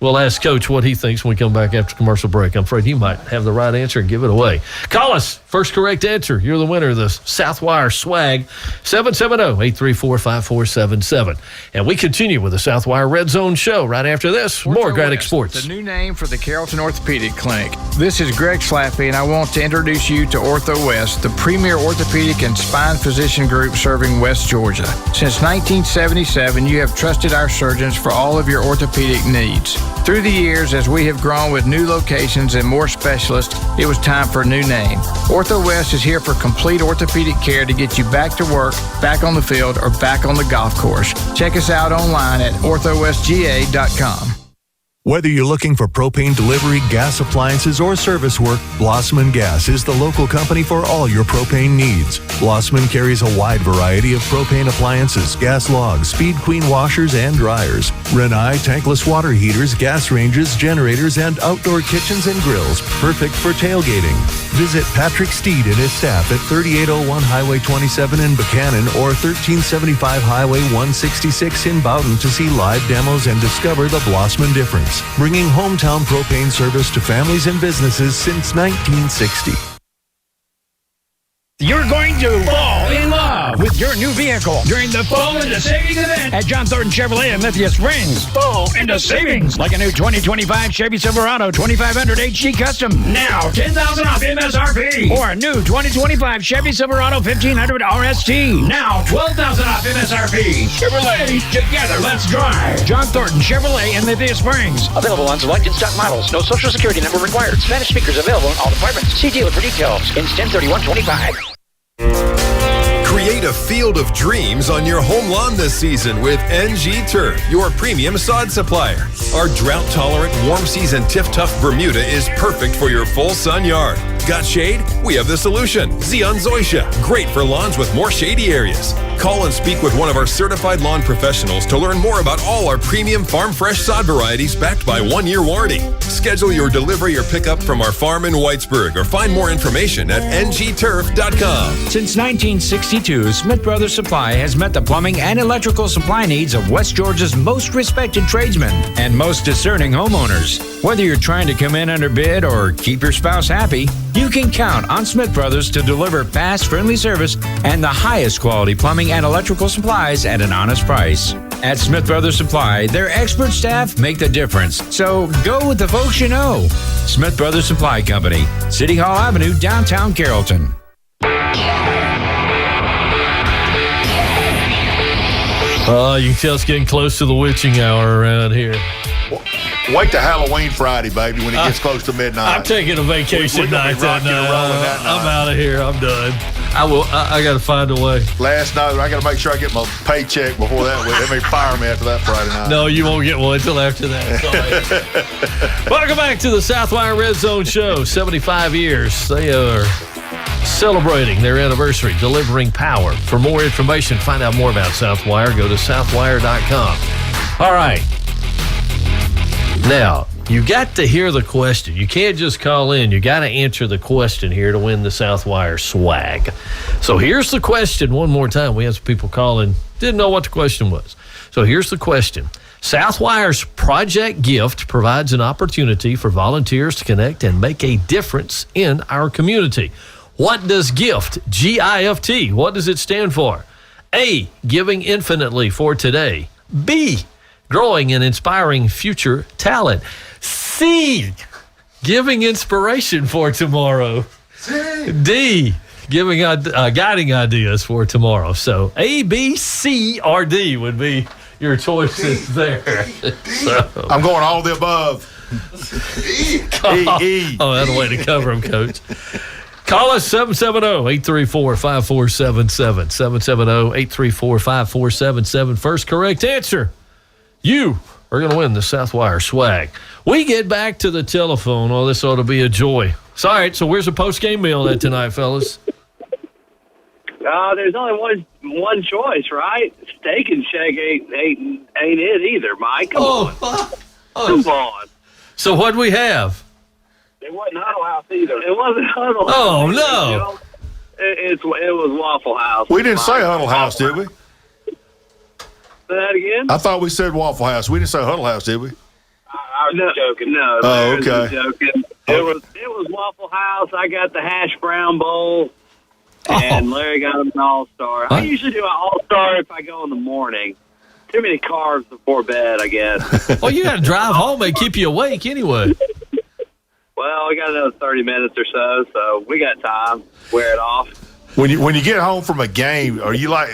We'll ask Coach what he thinks when we come back after commercial break. I'm afraid he might have the right answer and give it away. Call us, First correct answer, you're the winner of the Southwire swag. 770-834-5477. And we continue with the Southwire Red Zone show right after this. More Graddick Sports. The new name for the Carrollton Orthopedic Clinic. This is Greg Slappy, and I want to introduce you to Ortho West, the premier orthopedic and spine physician group serving West Georgia. Since 1977, you have trusted our surgeons for all of your orthopedic needs. Through the years, as we have grown with new locations and more specialists, it was time for a new name. Ortho West is here for complete orthopedic care to get you back to work, back on the field, or back on the golf course. Check us out online at orthowestga.com. Whether you're looking for propane delivery, gas appliances, or service work, Blossman Gas is the local company for all your propane needs. Blossman carries a wide variety of propane appliances, gas logs, Speed Queen washers and dryers, Renai tankless water heaters, gas ranges, generators, and outdoor kitchens and grills, perfect for tailgating. Visit Patrick Steed and his staff at 3801 Highway 27 in Buchanan or 1375 Highway 166 in Bowden to see live demos and discover the Blossman difference, bringing hometown propane service to families and businesses since 1960. You're going to fall in love with your new vehicle during the Fall into Savings event at John Thornton Chevrolet in Lithia Springs. Fall into savings, like a new 2025 Chevy Silverado 2500 HD Custom, now $10,000 off MSRP. Or a new 2025 Chevy Silverado 1500 RST, now $12,000 off MSRP. Chevrolet, together let's drive. John Thornton Chevrolet in Lithia Springs. Available on select in-stock models. No Social Security number required. Spanish speakers available in all departments. See dealer for details. Instant 3125. Create a field of dreams on your home lawn this season with NG Turf, your premium sod supplier. Our drought-tolerant, warm-season Tiff-Tuff Bermuda is perfect for your full-sun yard. Got shade? We have the solution. Xeon Zoysia, great for lawns with more shady areas. Call and speak with one of our certified lawn professionals to learn more about all our premium farm fresh sod varieties backed by 1-year warranty. Schedule your delivery or pickup from our farm in Whitesburg or find more information at ngturf.com. Since 1962, Smith Brothers Supply has met the plumbing and electrical supply needs of West Georgia's most respected tradesmen and most discerning homeowners. Whether you're trying to come in under bid or keep your spouse happy, you can count on Smith Brothers to deliver fast, friendly service and the highest quality plumbing and electrical supplies at an honest price. At Smith Brothers Supply, their expert staff make the difference. So go with the folks you know. Smith Brothers Supply Company, City Hall Avenue, downtown Carrollton. You can tell it's getting close to the witching hour around here. Wait till Halloween Friday, baby, when it gets close to midnight. I'm taking a vacation night that night. I'm out of here. I'm done. I got to find a way. Last night, I got to make sure I get my paycheck before that. They may fire me after that Friday night. No, you won't get one until after that. Welcome back to the Southwire Red Zone Show. 75 years. They are celebrating their anniversary, delivering power. For more information, find out more about Southwire, go to southwire.com. All right. Now, you got to hear the question. You can't just call in. You got to answer the question here to win the Southwire swag. So here's the question one more time. We had some people calling, didn't know what the question was. So here's the question. Southwire's Project Gift provides an opportunity for volunteers to connect and make a difference in our community. What does GIFT, G-I-F-T, what does it stand for? A, giving infinitely for today. B, growing and inspiring future talent. C, giving inspiration for tomorrow. D, giving guiding ideas for tomorrow. So A, B, C, or D would be your choices there. So, I'm going all the above. E. Oh, that's a way to cover them, Coach. Call us 770-834-5477. 770-834-5477. First correct answer. You are going to win the Southwire swag. We get back to the telephone. Oh, this ought to be a joy. All right, so where's the post-game meal at tonight, fellas? There's only one choice, right? Steak and Shake ain't it either, Mike. Come on. Come on. So what'd we have? It wasn't Huddle House either. It wasn't Huddle House. Oh, either, no. You know? It was Waffle House. We didn't say Huddle House, did we? Say that again? I thought we said Waffle House. We didn't say Huddle House, did we? I was joking. No. Oh, okay. Joking. It was Waffle House. I got the hash brown bowl, and Larry got him an All-Star. I usually do an All-Star if I go in the morning. Too many carbs before bed, I guess. Well, you got to drive home and keep you awake anyway. Well, we got another 30 minutes or so we got time. Wear it off. When you get home from a game, are you like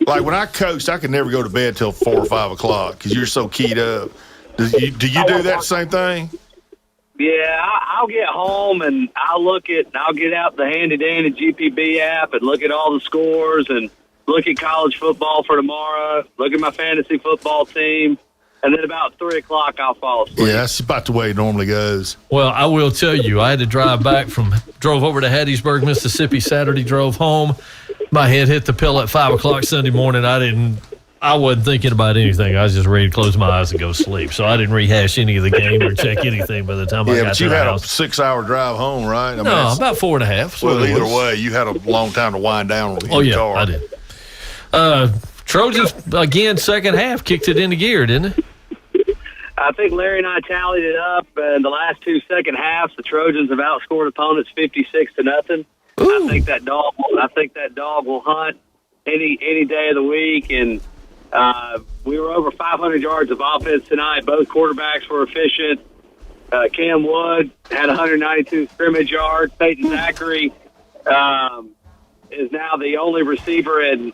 when I coached, I could never go to bed till 4 or 5 o'clock because you're so keyed up. Do you do that same thing? Yeah, I'll get home and I'll get out the handy-dandy GPB app and look at all the scores and look at college football for tomorrow, look at my fantasy football team, and then about 3 o'clock I'll fall asleep. Yeah, that's about the way it normally goes. Well, I will tell you, I had to drove over to Hattiesburg, Mississippi Saturday, drove home. My head hit the pillow at 5 o'clock Sunday morning. I wasn't thinking about anything. I was just ready to close my eyes and go to sleep. So I didn't rehash any of the game or check anything by the time I got to the house. Yeah, but you had a 6-hour drive home, right? I mean, no, about 4.5. Well, either way, you had a long time to wind down with your car. I did. Trojans, again, second half, kicked it into gear, didn't it? I think Larry and I tallied it up in the last 2 second halves. The Trojans have outscored opponents 56-0. I think that dog will hunt any day of the week. And we were over 500 yards of offense tonight. Both quarterbacks were efficient. Cam Wood had 192 scrimmage yards. Peyton Zachary is now the only receiver in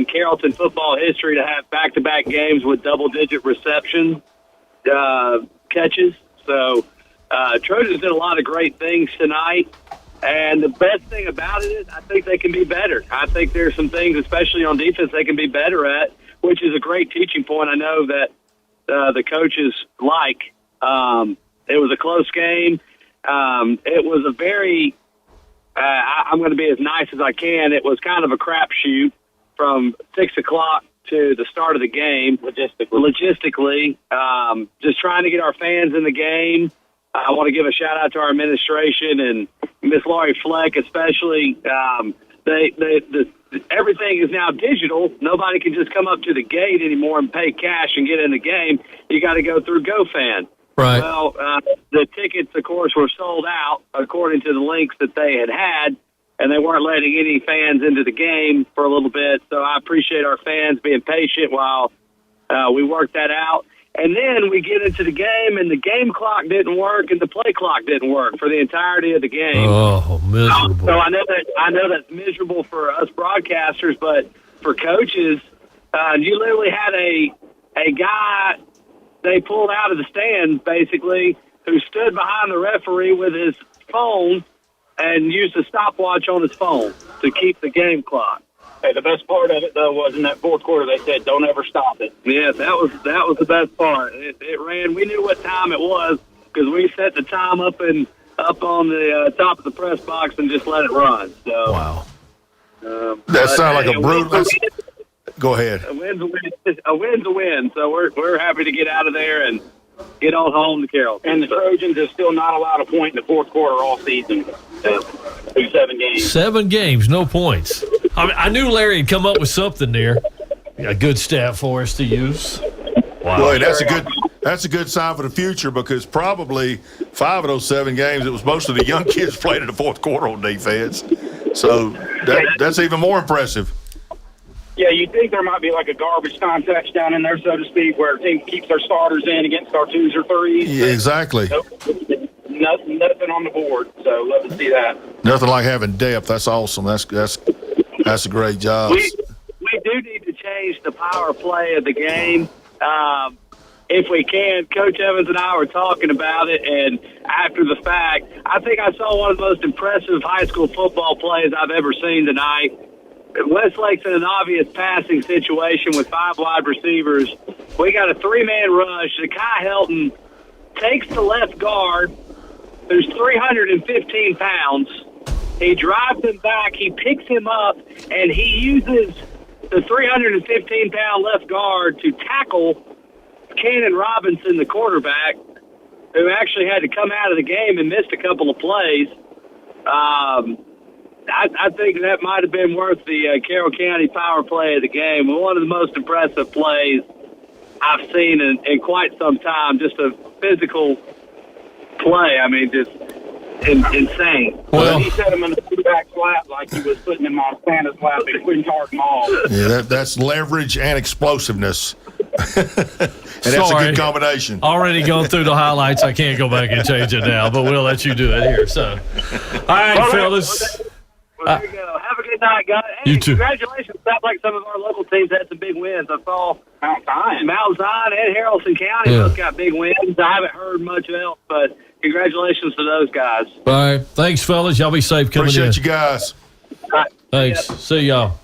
Carrollton football history to have back-to-back games with double-digit reception catches. So Trojans did a lot of great things tonight. And the best thing about it is I think they can be better. I think there's some things, especially on defense, they can be better at, which is a great teaching point. I know that the coaches like. It was a close game. It was a very I'm going to be as nice as I can. It was kind of a crapshoot from 6 o'clock to the start of the game. Logistically, just trying to get our fans in the game. I want to give a shout-out to our administration and Miss Laurie Fleck especially. Everything is now digital. Nobody can just come up to the gate anymore and pay cash and get in the game. You got to go through GoFan. Right. Well, the tickets, of course, were sold out according to the links that they had, and they weren't letting any fans into the game for a little bit. So I appreciate our fans being patient while we worked that out. And then we get into the game, and the game clock didn't work, and the play clock didn't work for the entirety of the game. Oh, miserable! So I know that's miserable for us broadcasters, but for coaches, you literally had a guy they pulled out of the stands basically who stood behind the referee with his phone and used a stopwatch on his phone to keep the game clock. Hey, the best part of it, though, was in that fourth quarter they said, don't ever stop it. Yeah, that was the best part. It ran. We knew what time it was because we set the time up on the top of the press box and just let it run. So, wow. That sounds like a brutal. Go ahead. A win's a win. So we're happy to get out of there and get on home to Carroll. And the Trojans have still not allowed a point in the fourth quarter all season. Through 7 games. 7 games, no points. I mean, I knew Larry had come up with something there. A good stat for us to use. Wow. Boy, that's a good sign for the future because probably 5 of those 7 games, it was most of the young kids played in the fourth quarter on defense. So that's even more impressive. Yeah, you'd think there might be like a garbage time touchdown in there, so to speak, where a team keeps their starters in against our 2s or 3s. Yeah, exactly. Nothing on the board, so love to see that. Nothing like having depth. That's awesome. That's a great job. We do need to change the power play of the game. If we can, Coach Evans and I were talking about it, and after the fact, I think I saw one of the most impressive high school football plays I've ever seen tonight. Westlake's in an obvious passing situation with 5 wide receivers. We got a 3-man rush. Zakai Helton takes the left guard, who's 315 pounds. He drives him back. He picks him up, and he uses the 315-pound left guard to tackle Cannon Robinson, the quarterback, who actually had to come out of the game and missed a couple of plays. I think that might have been worth the Carroll County power play of the game. One of the most impressive plays I've seen in quite some time. Just a physical play. I mean, just insane. Well, he set him in the quarterback lap like he was putting him on Santa's lap and couldn't charge him all. Yeah, that's leverage and explosiveness. And that's a good combination. Already gone through the highlights. I can't go back and change it now, but we'll let you do it here. So, all right, fellas. Well, there you go. Have a good night, guys. Hey, You too. Congratulations. Sounds like some of our local teams had some big wins. I saw Mount Zion and Haralson County both got big wins. I haven't heard much else, but congratulations to those guys. All right. Thanks, fellas. Y'all be safe coming in. Appreciate you guys. Thanks. See y'all.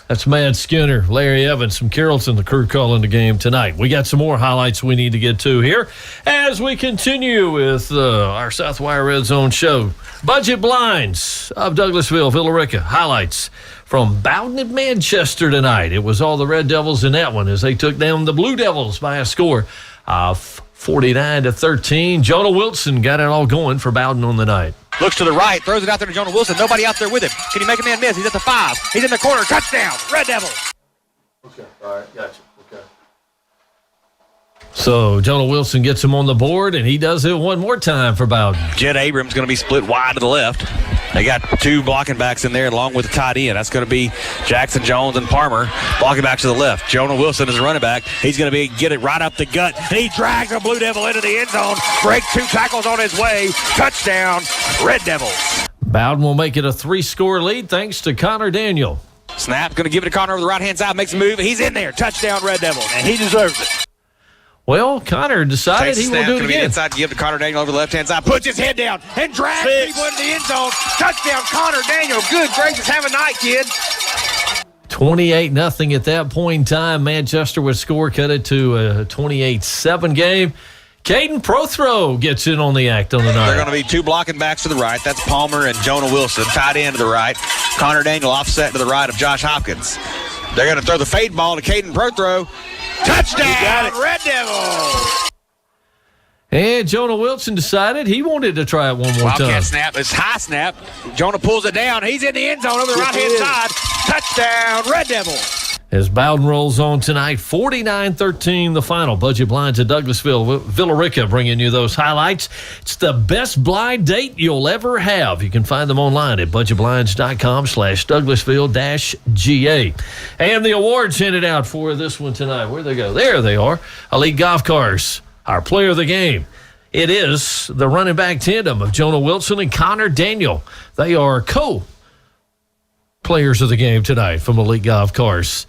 That's Matt Skinner, Larry Evans from Carrollton, the crew calling the game tonight. We got some more highlights we need to get to here as we continue with our Southwire Redzone show. Budget blinds of Douglasville, Villarica. Highlights from Bowden and Manchester tonight. It was all the Red Devils in that one as they took down the Blue Devils by a score of 49-13. Jonah Wilson got it all going for Bowden on the night. Looks to the right, throws it out there to Jonah Wilson. Nobody out there with him. Can he make a man miss? He's at the 5. He's in the corner. Touchdown, Red Devils. Okay, all right, gotcha. Okay. So Jonah Wilson gets him on the board, and he does it one more time for Bowden. Jed Abrams going to be split wide to the left. They got 2 blocking backs in there along with the tight end. That's going to be Jackson Jones and Palmer blocking back to the left. Jonah Wilson is a running back. He's going to get it right up the gut. He drags a Blue Devil into the end zone. Breaks 2 tackles on his way. Touchdown, Red Devils. Bowden will make it a 3-score lead thanks to Connor Daniel. Snap, going to give it to Connor over the right-hand side. Makes a move. He's in there. Touchdown, Red Devils. And he deserves it. Well, Connor decided Takes he will do it again. Inside to give to Connor Daniel over the left-hand side. Puts his head down and drags people into the end zone. Touchdown, Connor Daniel. Good gracious, have a night, kid. 28-0 at that point in time. Manchester would score, cut it to a 28-7 game. Caden Prothrow gets in on the act on the night. They're going to be 2 blocking backs to the right. That's Palmer and Jonah Wilson. Tight end to the right. Connor Daniel offset to the right of Josh Hopkins. They're going to throw the fade ball to Caden Prothrow. Touchdown, Red Devils. And Jonah Wilson decided he wanted to try it one more time. Wildcat snap. It's high snap. Jonah pulls it down. He's in the end zone over the right-hand side. Touchdown, Red Devils. As Bowden rolls on tonight, 49-13 the final. Budget blinds at Douglasville, Villarica bringing you those highlights. It's the best blind date you'll ever have. You can find them online at budgetblinds.com/Douglasville-GA. And the awards handed out for this one tonight. Where'd they go? There they are. Elite Golf Cars, our player of the game. It is the running back tandem of Jonah Wilson and Connor Daniel. They are players of the game tonight from Elite Golf Cars.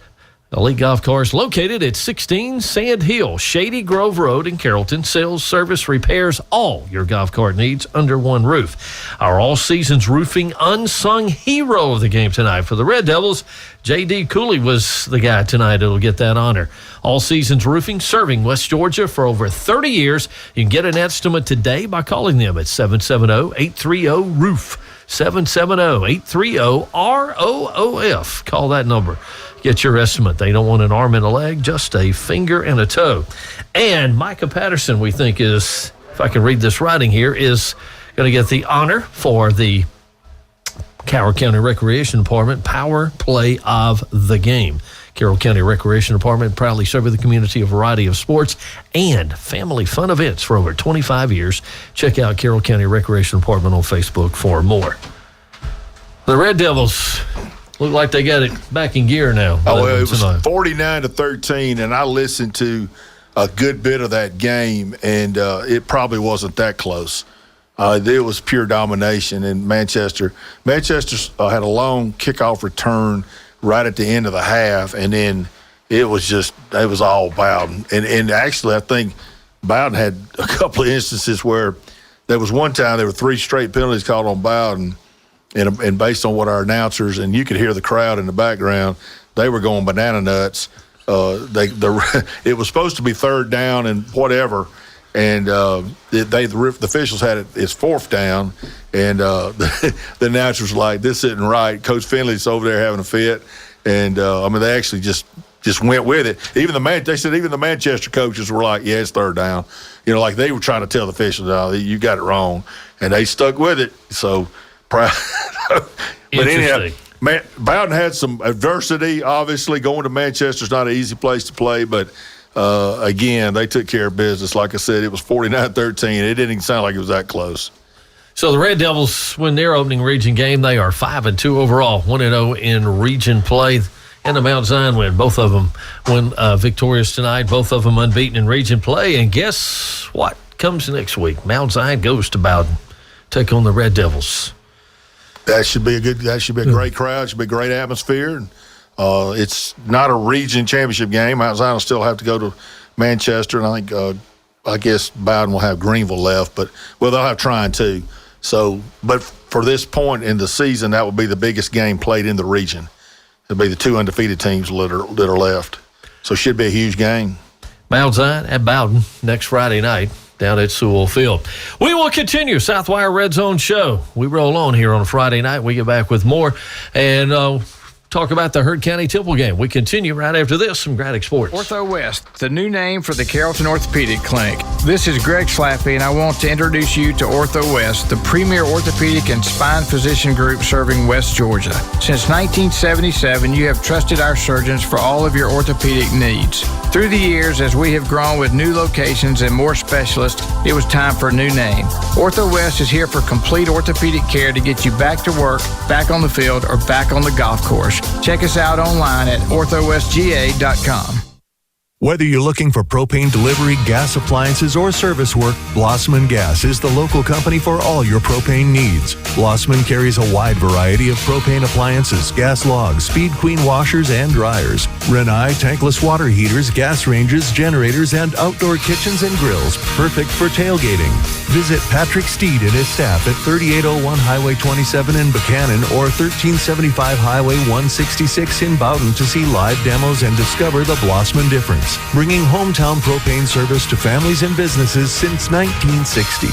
Elite Golf Cars located at 16 Sand Hill, Shady Grove Road in Carrollton. Sales, service, repairs, all your golf cart needs under one roof. Our all-seasons roofing unsung hero of the game tonight for the Red Devils, J.D. Cooley was the guy tonight that'll get that honor. All Seasons Roofing, serving West Georgia for over 30 years. You can get an estimate today by calling them at 770-830-ROOF. 770-830-ROOF. Call that number. Get your estimate. They don't want an arm and a leg, just a finger and a toe. And Micah Patterson, we think is, if I can read this writing here, is going to get the honor for the Carroll County Recreation Department Power Play of the Game. Carroll County Recreation Department proudly serving the community a variety of sports and family fun events for over 25 years. Check out Carroll County Recreation Department on Facebook for more. The Red Devils look like they got it back in gear now. Oh, well, it was 49-13, and I listened to a good bit of that game, and it probably wasn't that close. It was pure domination in Manchester. Manchester had a long kickoff return right at the end of the half, and then it was all Bowden. And actually, I think Bowden had a couple of instances where there was one time there were 3 straight penalties called on Bowden, and based on what our announcers, and you could hear the crowd in the background, they were going banana nuts. It was supposed to be 3rd down and whatever, and the officials had it as 4th down, and the announcers were like, "This isn't right." Coach Finley's over there having a fit, and they actually just went with it. They said even the Manchester coaches were like, "Yeah, it's 3rd down." Like they were trying to tell the officials, "No, you got it wrong," and they stuck with it. So proud. But anyhow, Bowden had some adversity. Obviously, going to Manchester is not an easy place to play, but again, they took care of business. Like I said, it was 49-13. It didn't even sound like it was that close. So the Red Devils win their opening region game. They are 5-2 overall, 1-0 in region play. And the Mount Zion win. Both of them win victorious tonight. Both of them unbeaten in region play. And guess what comes next week? Mount Zion goes to Bowden, take on the Red Devils. That should be a great crowd. Should be a great atmosphere. And, it's not a region championship game. Mount Zion will still have to go to Manchester, and I think I guess Bowden will have Greenville left, but they'll have Tryon too. So, but for this point in the season, that will be the biggest game played in the region. It'll be the two undefeated teams that are left. So it should be a huge game. Mount Zion at Bowden next Friday night down at Sewell Field. We will continue Southwire Red Zone show. We roll on here on a Friday night. We get back with more and talk about the Heard County Temple game. We continue right after this from Braddock Sports. Ortho West, the new name for the Carrollton Orthopedic Clinic. This is Greg Slappy, and I want to introduce you to Ortho West, the premier orthopedic and spine physician group serving West Georgia. Since 1977, you have trusted our surgeons for all of your orthopedic needs. Through the years, as we have grown with new locations and more specialists, it was time for a new name. Ortho West is here for complete orthopedic care to get you back to work, back on the field, or back on the golf course. Check us out online at orthowestga.com. Whether you're looking for propane delivery, gas appliances, or service work, Blossman Gas is the local company for all your propane needs. Blossman carries a wide variety of propane appliances, gas logs, Speed Queen washers and dryers, Renai tankless water heaters, gas ranges, generators, and outdoor kitchens and grills, perfect for tailgating. Visit Patrick Steed and his staff at 3801 Highway 27 in Buchanan or 1375 Highway 166 in Bowden to see live demos and discover the Blossman difference. Bringing hometown propane service to families and businesses since 1960.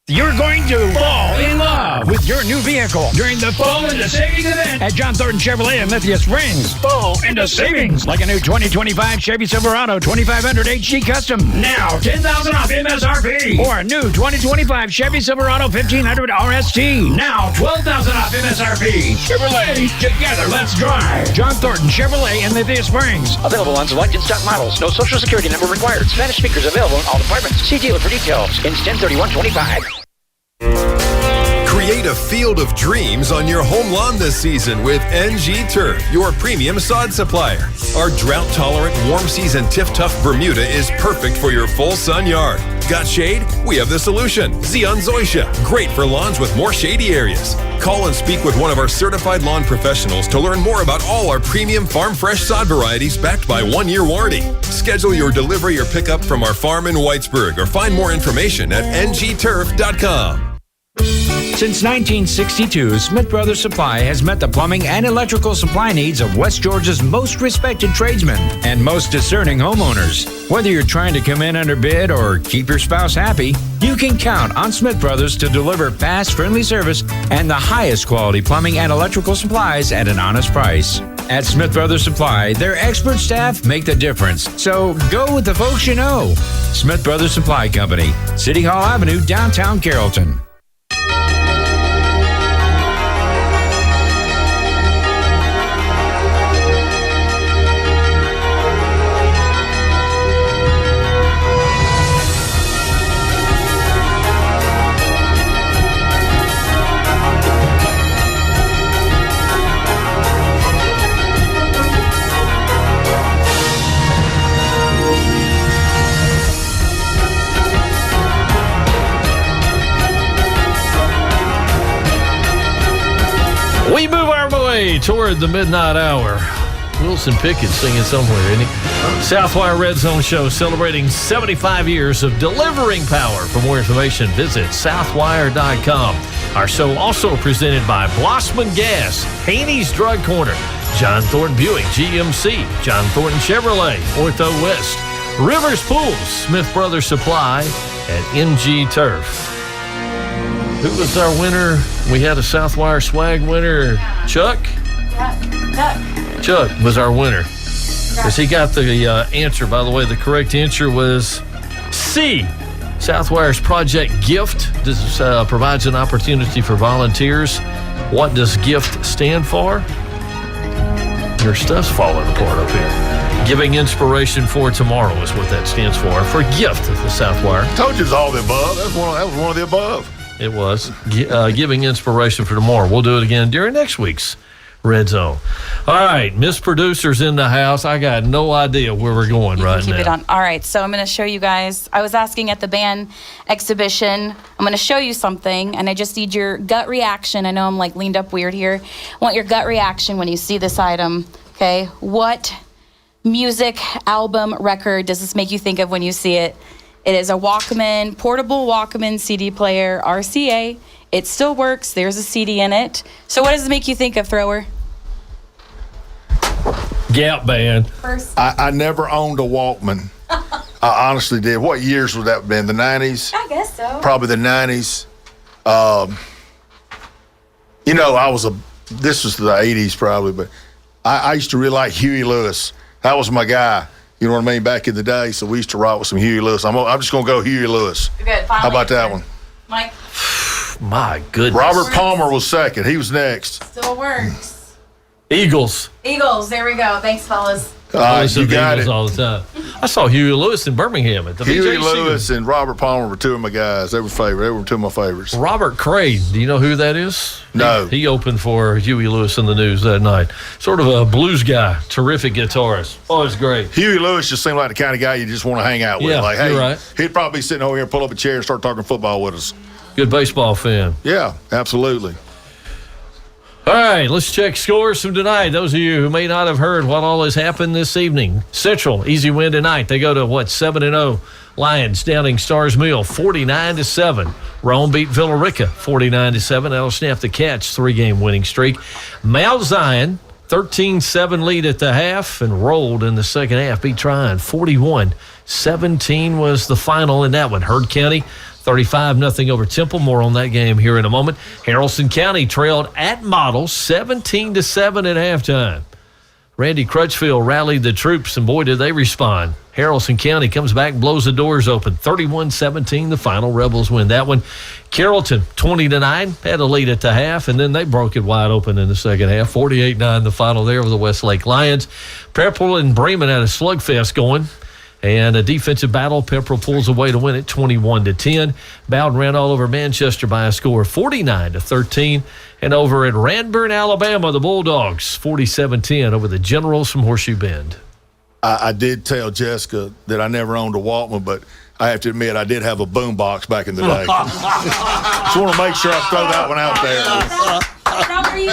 You're going to fall in love with your new vehicle during the Fall into Savings event at John Thornton Chevrolet in Lithia Springs. Fall into savings, like a new 2025 Chevy Silverado 2500 HD Custom, now $10,000 off MSRP. Or a new 2025 Chevy Silverado 1500 RST, now $12,000 off MSRP. Chevrolet, together let's drive. John Thornton Chevrolet in Lithia Springs. Available on select in-stock models. No social security number required. Spanish speakers available in all departments. See dealer for details. Ends 10/31/25. Create a field of dreams on your home lawn this season with NG Turf, your premium sod supplier. Our drought-tolerant, warm-season Tiff-Tuff Bermuda is perfect for your full sun yard. Got shade? We have the solution. Zeon Zoysia, great for lawns with more shady areas. Call and speak with one of our certified lawn professionals to learn more about all our premium farm fresh sod varieties backed by 1-year warranty. Schedule your delivery or pickup from our farm in Whitesburg or find more information at ngturf.com. Since 1962, Smith Brothers Supply has met the plumbing and electrical supply needs of West Georgia's most respected tradesmen and most discerning homeowners. Whether you're trying to come in under bid or keep your spouse happy, you can count on Smith Brothers to deliver fast, friendly service and the highest quality plumbing and electrical supplies at an honest price. At Smith Brothers Supply, their expert staff make the difference. So go with the folks you know. Smith Brothers Supply Company, City Hall Avenue, downtown Carrollton. We move our way toward the midnight hour. Wilson Pickett singing somewhere, isn't he? Southwire Red Zone show celebrating 75 years of delivering power. For more information, visit southwire.com. Our show also presented by Blossman Gas, Haney's Drug Corner, John Thornton Buick GMC, John Thornton Chevrolet, Ortho West, Rivers Pools, Smith Brothers Supply, and NG Turf. Who was our winner? We had a Southwire swag winner. Chuck was our winner. Because he got the answer. By the way, the correct answer was C. Southwire's Project Gift. This provides an opportunity for volunteers. What does GIFT stand for? Your stuff's falling apart up here. Giving inspiration for tomorrow is what that stands for a gift of the Southwire. Told you it was all the above. That was one of the above. It was. Giving inspiration for tomorrow. We'll do it again during next week's Red Zone. All right, Miss Producer's in the house. I got no idea where we're going right now. Keep it on. All right, so I'm going to show you guys. I was asking at the band exhibition. I'm going to show you something, and I just need your gut reaction. I know I'm like leaned up weird here. I want your gut reaction when you see this item. Okay, what music, album, record does this make you think of when you see it? It is a Walkman, portable Walkman CD player, RCA. It still works. There's a CD in it. So what does it make you think of, Thrower? Gap Band. I never owned a Walkman. I honestly did. What years would that have been? The 90s? I guess so. Probably the 90s. This was the 80s probably, but I used to really like Huey Lewis. That was my guy. You know what I mean? Back in the day, so we used to rock with some Huey Lewis. I'm just going to go Huey Lewis. Good. How about that one? Mike? My goodness. Robert Palmer was second. He was next. Still works. Eagles. Eagles. There we go. Thanks, fellas. You got it. All the time. I saw Huey Lewis in Birmingham at the Huey VJC. Lewis and Robert Palmer were two of my guys. They were two of my favorites. Robert Cray, do you know who that is? No. He opened for Huey Lewis in the News that night. Sort of a blues guy, terrific guitarist. Oh, it's great. Huey Lewis just seemed like the kind of guy you just want to hang out with. Yeah, like, hey, you're right. He'd probably be sitting over here, pull up a chair, and start talking football with us. Good baseball fan. Yeah, absolutely. All right, let's check scores from tonight. Those of you who may not have heard what all has happened this evening. Central, easy win tonight. They go to, 7-0. Lions downing Stars Mill 49-7. Rome beat Villarica 49-7. That'll snap the Cats' 3-game winning streak. Mount Zion, 13-7 lead at the half and rolled in the second half. Beat Tryon 41-17 was the final in that one. Heard County 35-0 over Temple. More on that game here in a moment. Haralson County trailed at Model 17-7 at halftime. Randy Crutchfield rallied the troops, and boy, did they respond. Haralson County comes back, blows the doors open. 31-17, the final. Rebels win that one. Carrollton, 20-9, had a lead at the half, and then they broke it wide open in the second half. 48-9, the final there with the Westlake Lions. Pepperell and Bremen had a slugfest going. And a defensive battle, Pepperell pulls away to win it 21-10. Bowden ran all over Manchester by a score of 49-13. And over at Ranburne, Alabama, the Bulldogs 47-10 over the Generals from Horseshoe Bend. I did tell Jessica that I never owned a Walkman, but I have to admit I did have a boombox back in the day. Just want to make sure I throw that one out there.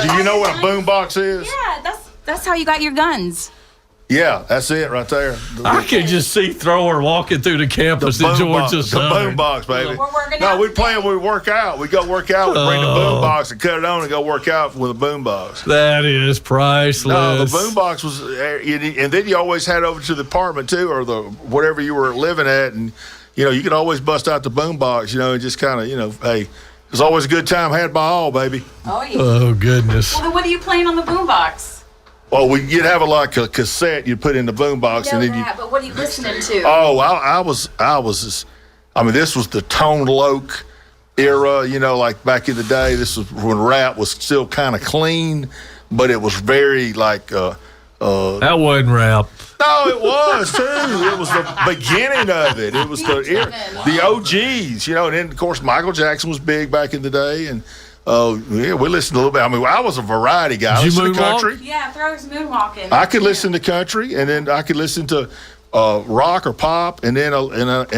Do you know what a boombox is? Yeah, that's how you got your guns. Yeah, that's it right there. I could just see Thrower walking through the campus at Georgia Southern. The boombox, baby. We'd play it when we work out. We'd go work out. We'd bring the boombox and cut it on and go work out with a boombox. That is priceless. No, the boombox was, and then you always had over to the apartment too, or the whatever you were living at, and you could always bust out the boombox, and just kind of, hey, it was always a good time had by all, baby. Oh yeah. Oh goodness. Well, then what are you playing on the boombox? Well, you'd have like a cassette you'd put in the boombox, and then but what are you listening to? Oh, I was. This was the Tone Loc era. Like back in the day. This was when rap was still kind of clean, but it was very like. That wasn't rap. No, it was too. It was the beginning of it. It was the OGs. And then of course Michael Jackson was big back in the day, and. Oh, yeah, we listened a little bit. I was a variety guy. I listened to country. Yeah, Thrower's moonwalking. I could listen to country, and then I could listen to rock or pop, and then I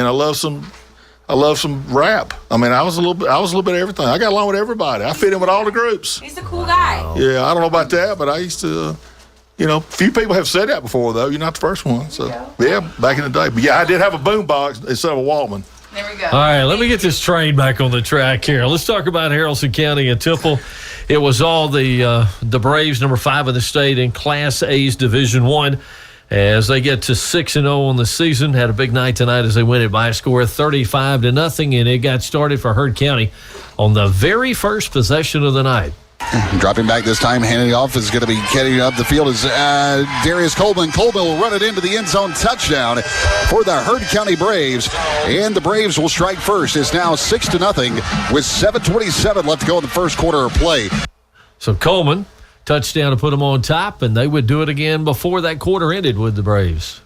love some rap. I was a little bit of everything. I got along with everybody. I fit in with all the groups. He's a cool guy. Yeah, I don't know about that, but I used to. Few people have said that before, though. You're not the first one. So yeah, back in the day. But yeah, I did have a boombox instead of a Walkman. There we go. All right, let me get this train back on the track here. Let's talk about Haralson County and Temple. It was all the Braves, number 5 in the state in Class A's Division I, as they get to 6-0 on the season. Had a big night tonight as they win it by a score of 35-0, and it got started for Heard County on the very first possession of the night. Dropping back this time, handing it off is going to be getting up the field is Darius Coleman. Coleman will run it into the end zone, touchdown for the Heard County Braves, and the Braves will strike first. It's now 6-0 with 7:27 left to go in the first quarter of play. So Coleman touchdown to put them on top, and they would do it again before that quarter ended with the Braves.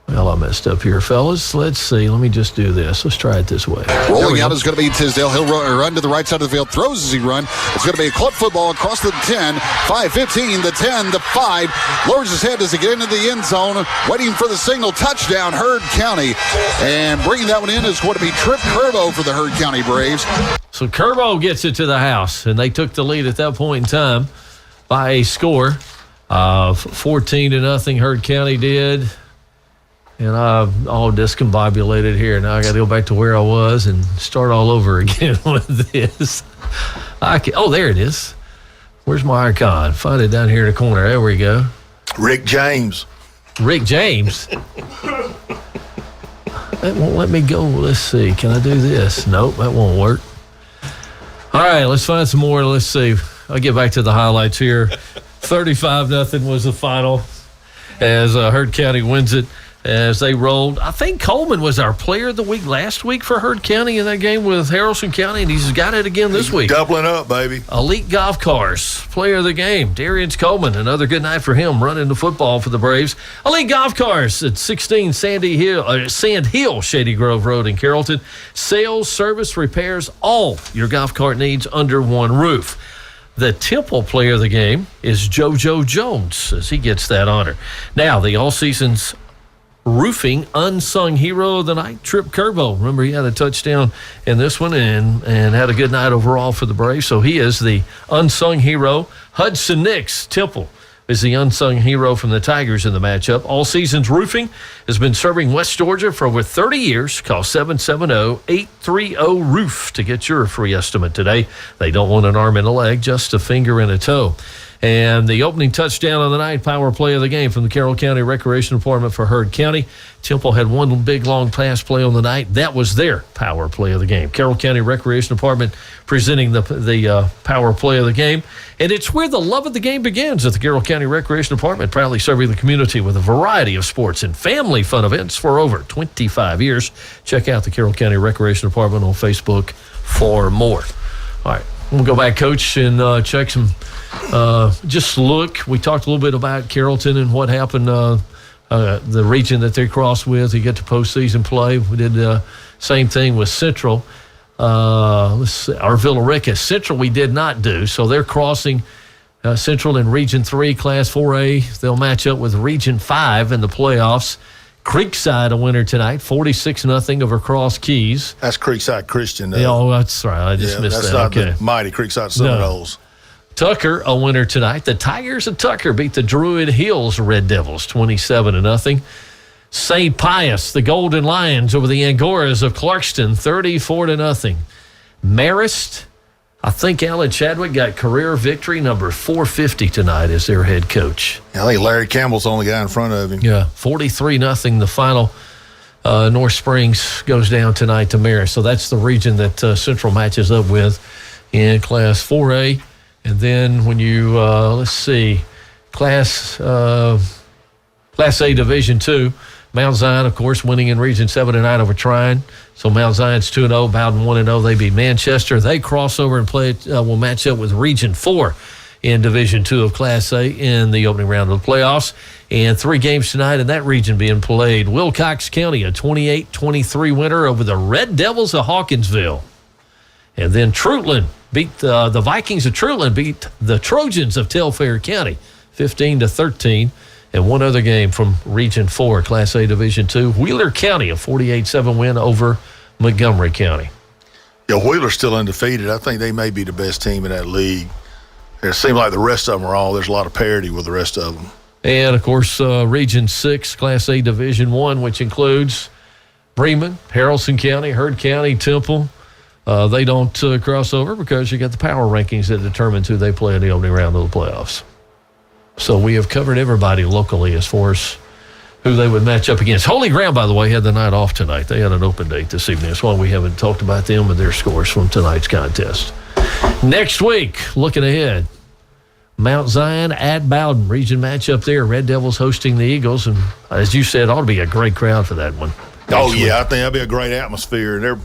Well, I messed up here, fellas. Let's see. Let me just do this. Let's try it this way. Rolling out is going to be Tisdale. He'll run to the right side of the field. Throws as he runs. It's going to be a club football across the 10. 5-15, the 10, the 5. Lowers his head as he get into the end zone. Waiting for the signal. Touchdown, Heard County. And bringing that one in is going to be Trip Curbo for the Heard County Braves. So Curbo gets it to the house, and they took the lead at that point in time by a score of 14-0. Heard County did. And I'm all discombobulated here. Now I got to go back to where I was and start all over again with this. There it is. Where's my icon? Find it down here in the corner. There we go. Rick James. Rick James? That won't let me go. Let's see. Can I do this? Nope, that won't work. All right, let's find some more. Let's see. I'll get back to the highlights here. 35-0 was the final as Heard County wins it. As they rolled, I think Coleman was our player of the week last week for Heard County in that game with Haralson County, and he's got it again this week. Doubling up, baby. Elite Golf Cars, player of the game, Darius Coleman. Another good night for him running the football for the Braves. Elite Golf Cars at 16 Sand Hill, Shady Grove Road in Carrollton. Sales, service, repairs, all your golf cart needs under one roof. The Temple player of the game is JoJo Jones as he gets that honor. Now, the all-season's roofing unsung hero of the night, Trip Curbo. Remember, he had a touchdown in this one and had a good night overall for the Braves. So he is the unsung hero. Hudson Nix, Temple, is the unsung hero from the Tigers in the matchup. All Seasons Roofing has been serving West Georgia for over 30 years. Call 770-830-ROOF to get your free estimate today. They don't want an arm and a leg, just a finger and a toe. And the opening touchdown of the night, power play of the game from the Carroll County Recreation Department for Heard County. Temple had one big long pass play on the night. That was their power play of the game. Carroll County Recreation Department presenting the power play of the game. And it's where the love of the game begins at the Carroll County Recreation Department, proudly serving the community with a variety of sports and family fun events for over 25 years. Check out the Carroll County Recreation Department on Facebook for more. All right, we'll go back, Coach, and check some. Just look. We talked a little bit about Carrollton and what happened, the region that they crossed with. You get to postseason play. We did the same thing with Central. Let's see, our Villa Rica. Central we did not do, so they're crossing Central in Region 3, Class 4A. They'll match up with Region 5 in the playoffs. Creekside a winner tonight, 46-0 over Cross Keys. That's Creekside Christian. Oh, that's right. I just missed that. That's not the mighty Creekside Seminoles. No. Tucker, a winner tonight. The Tigers of Tucker beat the Druid Hills Red Devils 27-0. St. Pius, the Golden Lions over the Angoras of Clarkston 34-0. Marist, I think Alan Chadwick got career victory number 450 tonight as their head coach. I think Larry Campbell's the only guy in front of him. Yeah, 43-0 the final. North Springs goes down tonight to Marist. So that's the region that Central matches up with in Class 4A. And then when you, let's see, Class A Division II, Mount Zion, of course, winning in Region 7 tonight over Trine. So Mount Zion's 2-0, Bowden 1-0. They beat Manchester. They cross over and will match up with Region 4 in Division II of Class A in the opening round of the playoffs. And 3 games tonight in that region being played. Wilcox County, a 28-23 winner over the Red Devils of Hawkinsville. And then Trutland beat the Vikings of Trutland beat the Trojans of Telfair County 15-13. And one other game from Region 4, Class A Division II, Wheeler County, a 48-7 win over Montgomery County. Yeah, Wheeler's still undefeated. I think they may be the best team in that league. It seems like the rest of them are there's a lot of parity with the rest of them. And, of course, Region 6, Class A Division I, which includes Bremen, Haralson County, Heard County, Temple. They don't cross over because you got the power rankings that determine who they play in the opening round of the playoffs. So we have covered everybody locally as far as who they would match up against. Holy Ground, by the way, had the night off tonight. They had an open date this evening. That's why we haven't talked about them and their scores from tonight's contest. Next week, looking ahead, Mount Zion at Bowden. Region matchup there. Red Devils hosting the Eagles. And as you said, ought to be a great crowd for that one. Oh, yeah. I think that'll be a great atmosphere.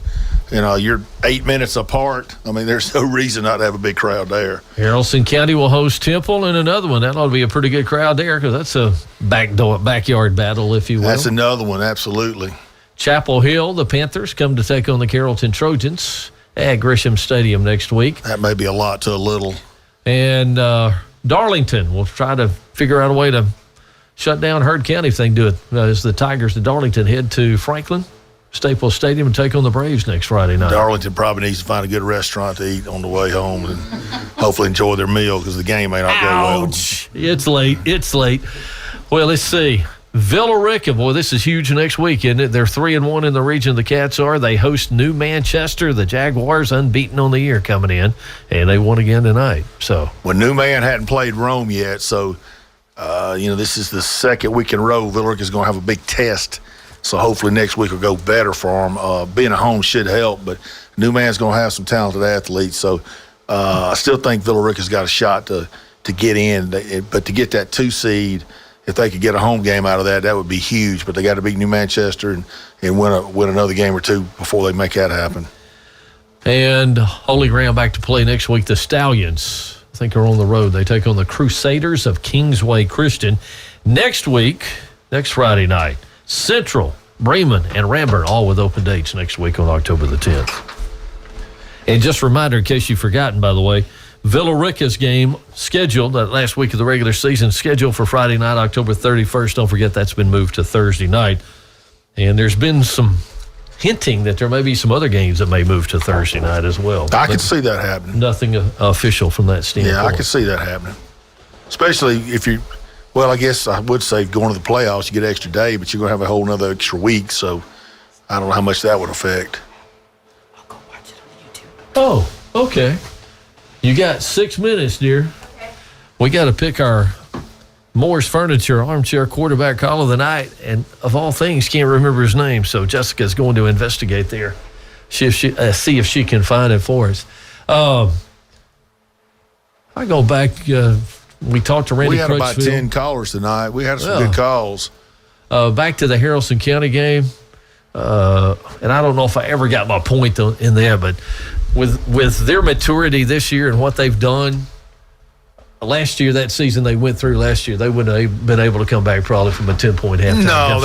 you're 8 minutes apart. I mean, there's no reason not to have a big crowd there. Haralson County will host Temple in another one. That ought to be a pretty good crowd there because that's a backyard battle, if you will. That's another one, absolutely. Chapel Hill, the Panthers come to take on the Carrollton Trojans at Grisham Stadium next week. That may be a lot to a little. And Darlington will try to figure out a way to shut down Heard County if they can do it. As the Tigers of Darlington head to Franklin Staples Stadium and take on the Braves next Friday night. Darlington probably needs to find a good restaurant to eat on the way home and hopefully enjoy their meal because the game may not go well. It's late. Well, let's see. Villa Rica, boy, this is huge next week, isn't it? They're 3-1 in the region the Cats are. They host New Manchester. The Jaguars unbeaten on the year coming in, and they won again tonight. So, well, New Man hadn't played Rome yet, so this is the second week in a row. Villa Rica is going to have a big test. So hopefully next week will go better for them. Being at home should help, but New Man's going to have some talented athletes. So I still think Villa Rica's got a shot to get in. But to get that 2 seed, if they could get a home game out of that, that would be huge. But they got to beat New Manchester and win another game or two before they make that happen. And Holy Ground back to play next week. The Stallions, I think, are on the road. They take on the Crusaders of Kingsway Christian. Next week, next Friday night, Central, Bremen, and Ranburne, all with open dates next week on October the 10th. And just a reminder, in case you've forgotten, by the way, Villa Rica's game scheduled, that last week of the regular season, scheduled for Friday night, October 31st. Don't forget that's been moved to Thursday night. And there's been some hinting that there may be some other games that may move to Thursday night as well. I can see that happening. Nothing official from that standpoint. Yeah, I can see that happening. Especially if you, well, I guess I would say going to the playoffs, you get an extra day, but you're going to have a whole another extra week. So I don't know how much that would affect. I'll go watch it on YouTube. Oh, okay. You got 6 minutes, dear. Okay. We got to pick our Moore's Furniture Armchair Quarterback Call of the Night, and of all things, can't remember his name, so Jessica's going to investigate there, see if she can find it for us. I go back, we talked to Randy Crutchfield. We had about 10 callers tonight. We had some good calls. Back to the Haralson County game, and I don't know if I ever got my point in there, but with their maturity this year and what they've done, last year, that season they went through last year, they wouldn't have been able to come back probably from a 10-point halftime. No,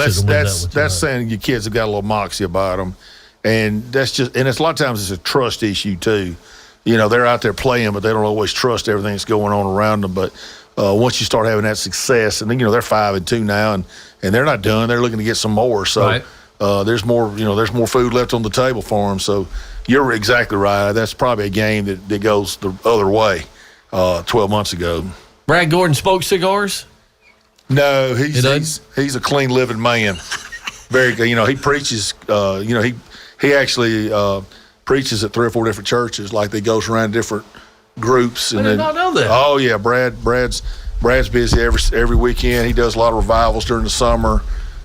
that's saying your kids have got a little moxie about them. And it's a lot of times it's a trust issue too. They're out there playing, but they don't always trust everything that's going on around them. But once you start having that success, and then, they're 5-2 now, and they're not done. They're looking to get some more. So right. There's more food left on the table for them. So you're exactly right. That's probably a game that goes the other way. 12 months ago. Brad Gordon smokes cigars? No, he's a clean living man. Very good. He preaches. He actually preaches at 3 or 4 different churches. Like he goes around different groups. I did not know that. Oh yeah, Brad's busy every weekend. He does a lot of revivals during the summer.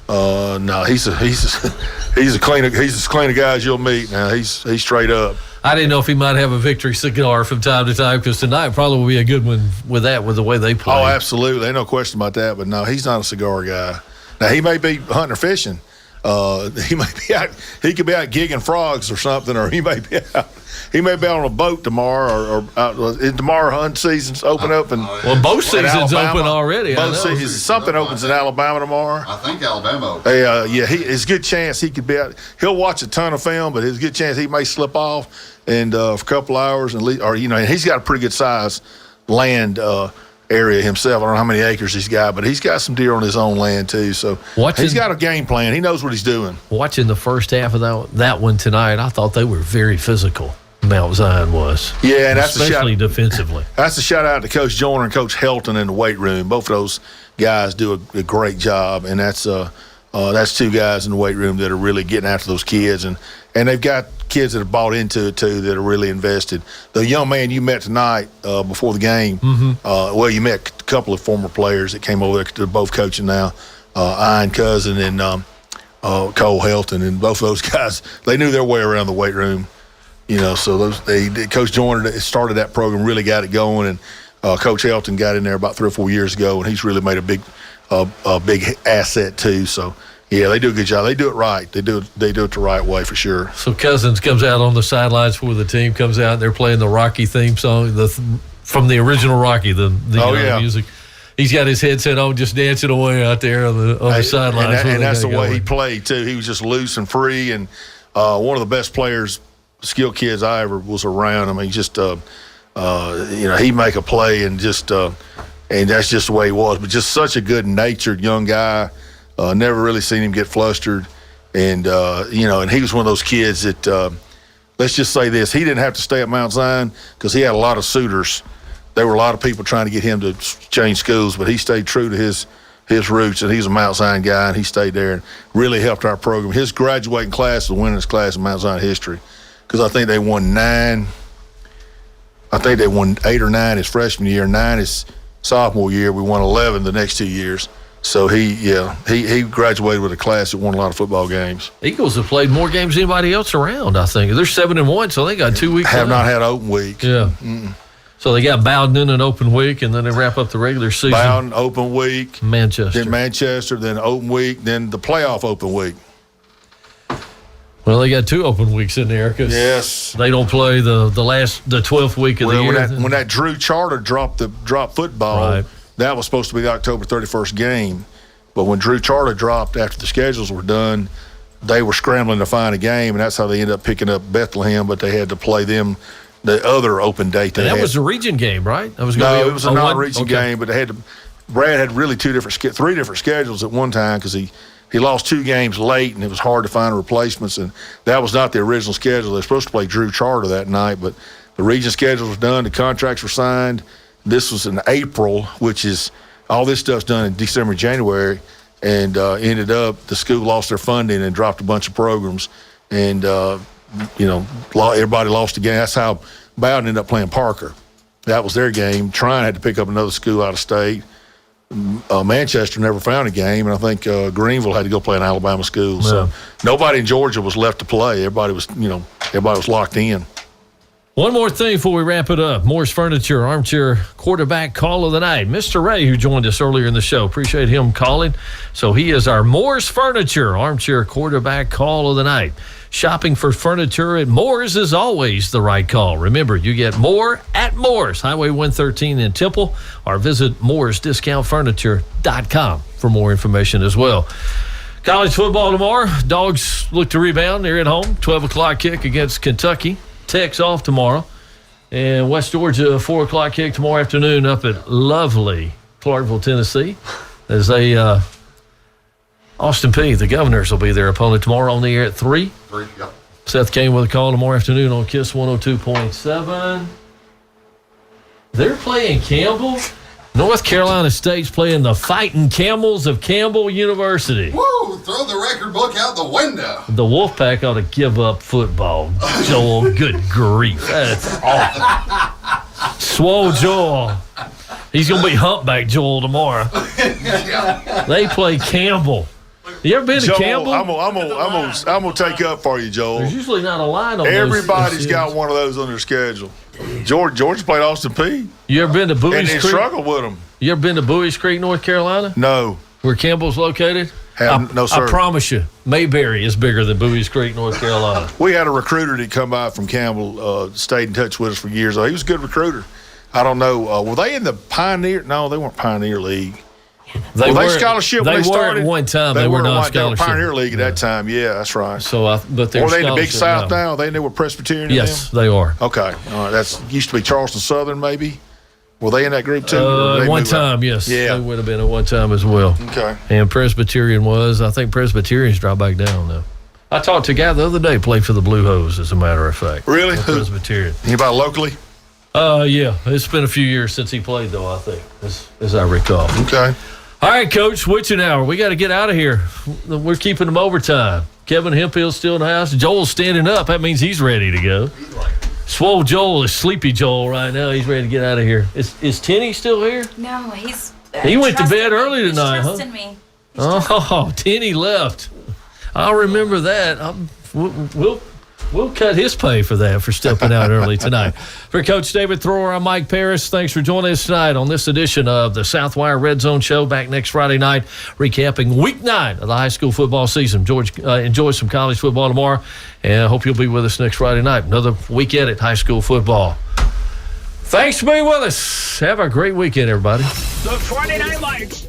No, he's as clean a guy as you'll meet. Now he's straight up. I didn't know if he might have a victory cigar from time to time, because tonight probably will be a good one with the way they play. Oh, absolutely. Ain't no question about that. But no, he's not a cigar guy. Now, he may be hunting or fishing. He could be out gigging frogs or something, or he may be out on a boat tomorrow, or tomorrow hunt season's open up. Boat season's open already. Something opens in Alabama tomorrow. I think Alabama. It's a good chance he could be out. He'll watch a ton of film, but it's a good chance he may slip off and for a couple hours, and he's got a pretty good size land area himself. I don't know how many acres he's got, but he's got some deer on his own land too. So he's got a game plan. He knows what he's doing. Watching the first half of that one tonight, I thought they were very physical. Mount Zion was. Yeah, and that's especially defensively. That's a shout out to Coach Joyner and Coach Helton in the weight room. Both of those guys do a great job, and that's 2 guys in the weight room that are really getting after those kids, and they've got kids that have bought into it too, that are really invested. The young man you met tonight before the game, you met a couple of former players that came over there. They're both coaching now, Ian Cousin and Cole Helton, and both of those guys, they knew their way around the weight room. So Coach Joyner started that program, really got it going, and Coach Helton got in there about 3 or 4 years ago, and he's really made a big asset too. So Yeah, they do a good job. They do it right. They do it the right way for sure. So Cousins comes out on the sidelines before the team comes out, and they're playing the Rocky theme song from the original Rocky, the music. He's got his headset on, just dancing away out there on the sidelines. And that's the way he played, too. He was just loose and free, and one of the best players, skill kids I ever was around. I mean, just, he'd make a play and just and that's just the way he was. But just such a good-natured young guy. Never really seen him get flustered. And, and he was one of those kids that, let's just say this, he didn't have to stay at Mount Zion because he had a lot of suitors. There were a lot of people trying to get him to change schools, but he stayed true to his roots, and he's a Mount Zion guy, and he stayed there and really helped our program. His graduating class was the winningest class in Mount Zion history because I think they won 9. I think they won 8 or 9 his freshman year, 9 his sophomore year. We won 11 the next 2 years. So he graduated with a class that won a lot of football games. Eagles have played more games than anybody else around, I think. They're 7-1, so they got 2 weeks. Have not had open week. Yeah. Mm-mm. So they got Bowden in an open week, and then they wrap up the regular season. Bowden, open week. Manchester. Then open week, then the playoff open week. Well, they got 2 open weeks in there because they don't play the 12th week of the year. When that Drew Charter dropped football, that was supposed to be the October 31st game. But when Drew Charter dropped after the schedules were done, they were scrambling to find a game, and that's how they ended up picking up Bethlehem, but they had to play them the other open date. That was a region game, right? It was a non-region game, but Brad had really 3 different schedules at one time because he lost 2 games late, and it was hard to find replacements, and that was not the original schedule. They were supposed to play Drew Charter that night, but the region schedule was done, the contracts were signed. This was in April, which is all this stuff's done in December, January, and ended up the school lost their funding and dropped a bunch of programs, and everybody lost the game. That's how Bowden ended up playing Parker. That was their game. Trine had to pick up another school out of state. Manchester never found a game, and I think Greenville had to go play an Alabama school. Yeah. So nobody in Georgia was left to play. Everybody was locked in. One more thing before we wrap it up. Moore's Furniture, armchair quarterback call of the night. Mr. Ray, who joined us earlier in the show, appreciate him calling. So he is our Moore's Furniture, armchair quarterback call of the night. Shopping for furniture at Moore's is always the right call. Remember, you get more at Moore's, Highway 113 in Temple, or visit mooresdiscountfurniture.com for more information as well. College football tomorrow. Dogs look to rebound. They're at home. 12 o'clock kick against Kentucky. Tech's off tomorrow. And West Georgia, 4 o'clock kick tomorrow afternoon up at lovely Clarksville, Tennessee. As they, Austin Peay, the Governors, will be their opponent tomorrow on the air at 3. Yep. Seth Kane with a call tomorrow afternoon on KISS 102.7. They're playing Campbell. North Carolina State's playing the Fighting Camels of Campbell University. Woo! Throw the record book out the window. The Wolfpack ought to give up football. Joel, good grief. That's awful. Swole Joel. He's going to be humpback Joel tomorrow. They play Campbell. You ever been to Campbell? I'm gonna take up for you, Joel. There's usually not a line on Everybody's got one of those on their schedule. Georgia played Austin Peay. You ever been to Bowie's Creek? And they struggled with them. You ever been to Bowie's Creek, North Carolina? No. Where Campbell's located? No, sir. I promise you, Mayberry is bigger than Bowie's Creek, North Carolina. We had a recruiter that come by from Campbell, stayed in touch with us for years. He was a good recruiter. I don't know. Were they in the Pioneer? No, they weren't Pioneer League. They were scholarship when they started? At one time. They were non-scholarship. They were Pioneer League at that time. Yeah, that's right. So, but they're Were they in the Big South now? They were Presbyterian? Yes, they are. Okay. All right. That's used to be Charleston Southern, maybe? Were they in that group too? One time, yes. Yeah. They would have been at one time as well. Okay. And Presbyterian was. I think Presbyterian's dropped back down now. I talked to a guy the other day, played for the Blue Hose, as a matter of fact. Really? Presbyterian. Anybody locally? Yeah. It's been a few years since he played, though, I think, as I recall. Okay. All right, Coach, switching hour. We got to get out of here. We're keeping them overtime. Kevin Hemphill's still in the house. Joel's standing up. That means he's ready to go. Swole Joel is sleepy Joel right now. He's ready to get out of here. Is Tenny still here? No, he's... He went to bed early tonight, huh? He's trusting me. Oh, Tenny left. I'll remember that. We'll cut his pay for that, for stepping out early tonight. For Coach David Thrower, I'm Mike Paris. Thanks for joining us tonight on this edition of the Southwire Redzone Show. Back next Friday night, recapping Week 9 of the high school football season. George, enjoy some college football tomorrow, and I hope you'll be with us next Friday night. Another weekend at high school football. Thanks for being with us. Have a great weekend, everybody. The Friday Night Lights.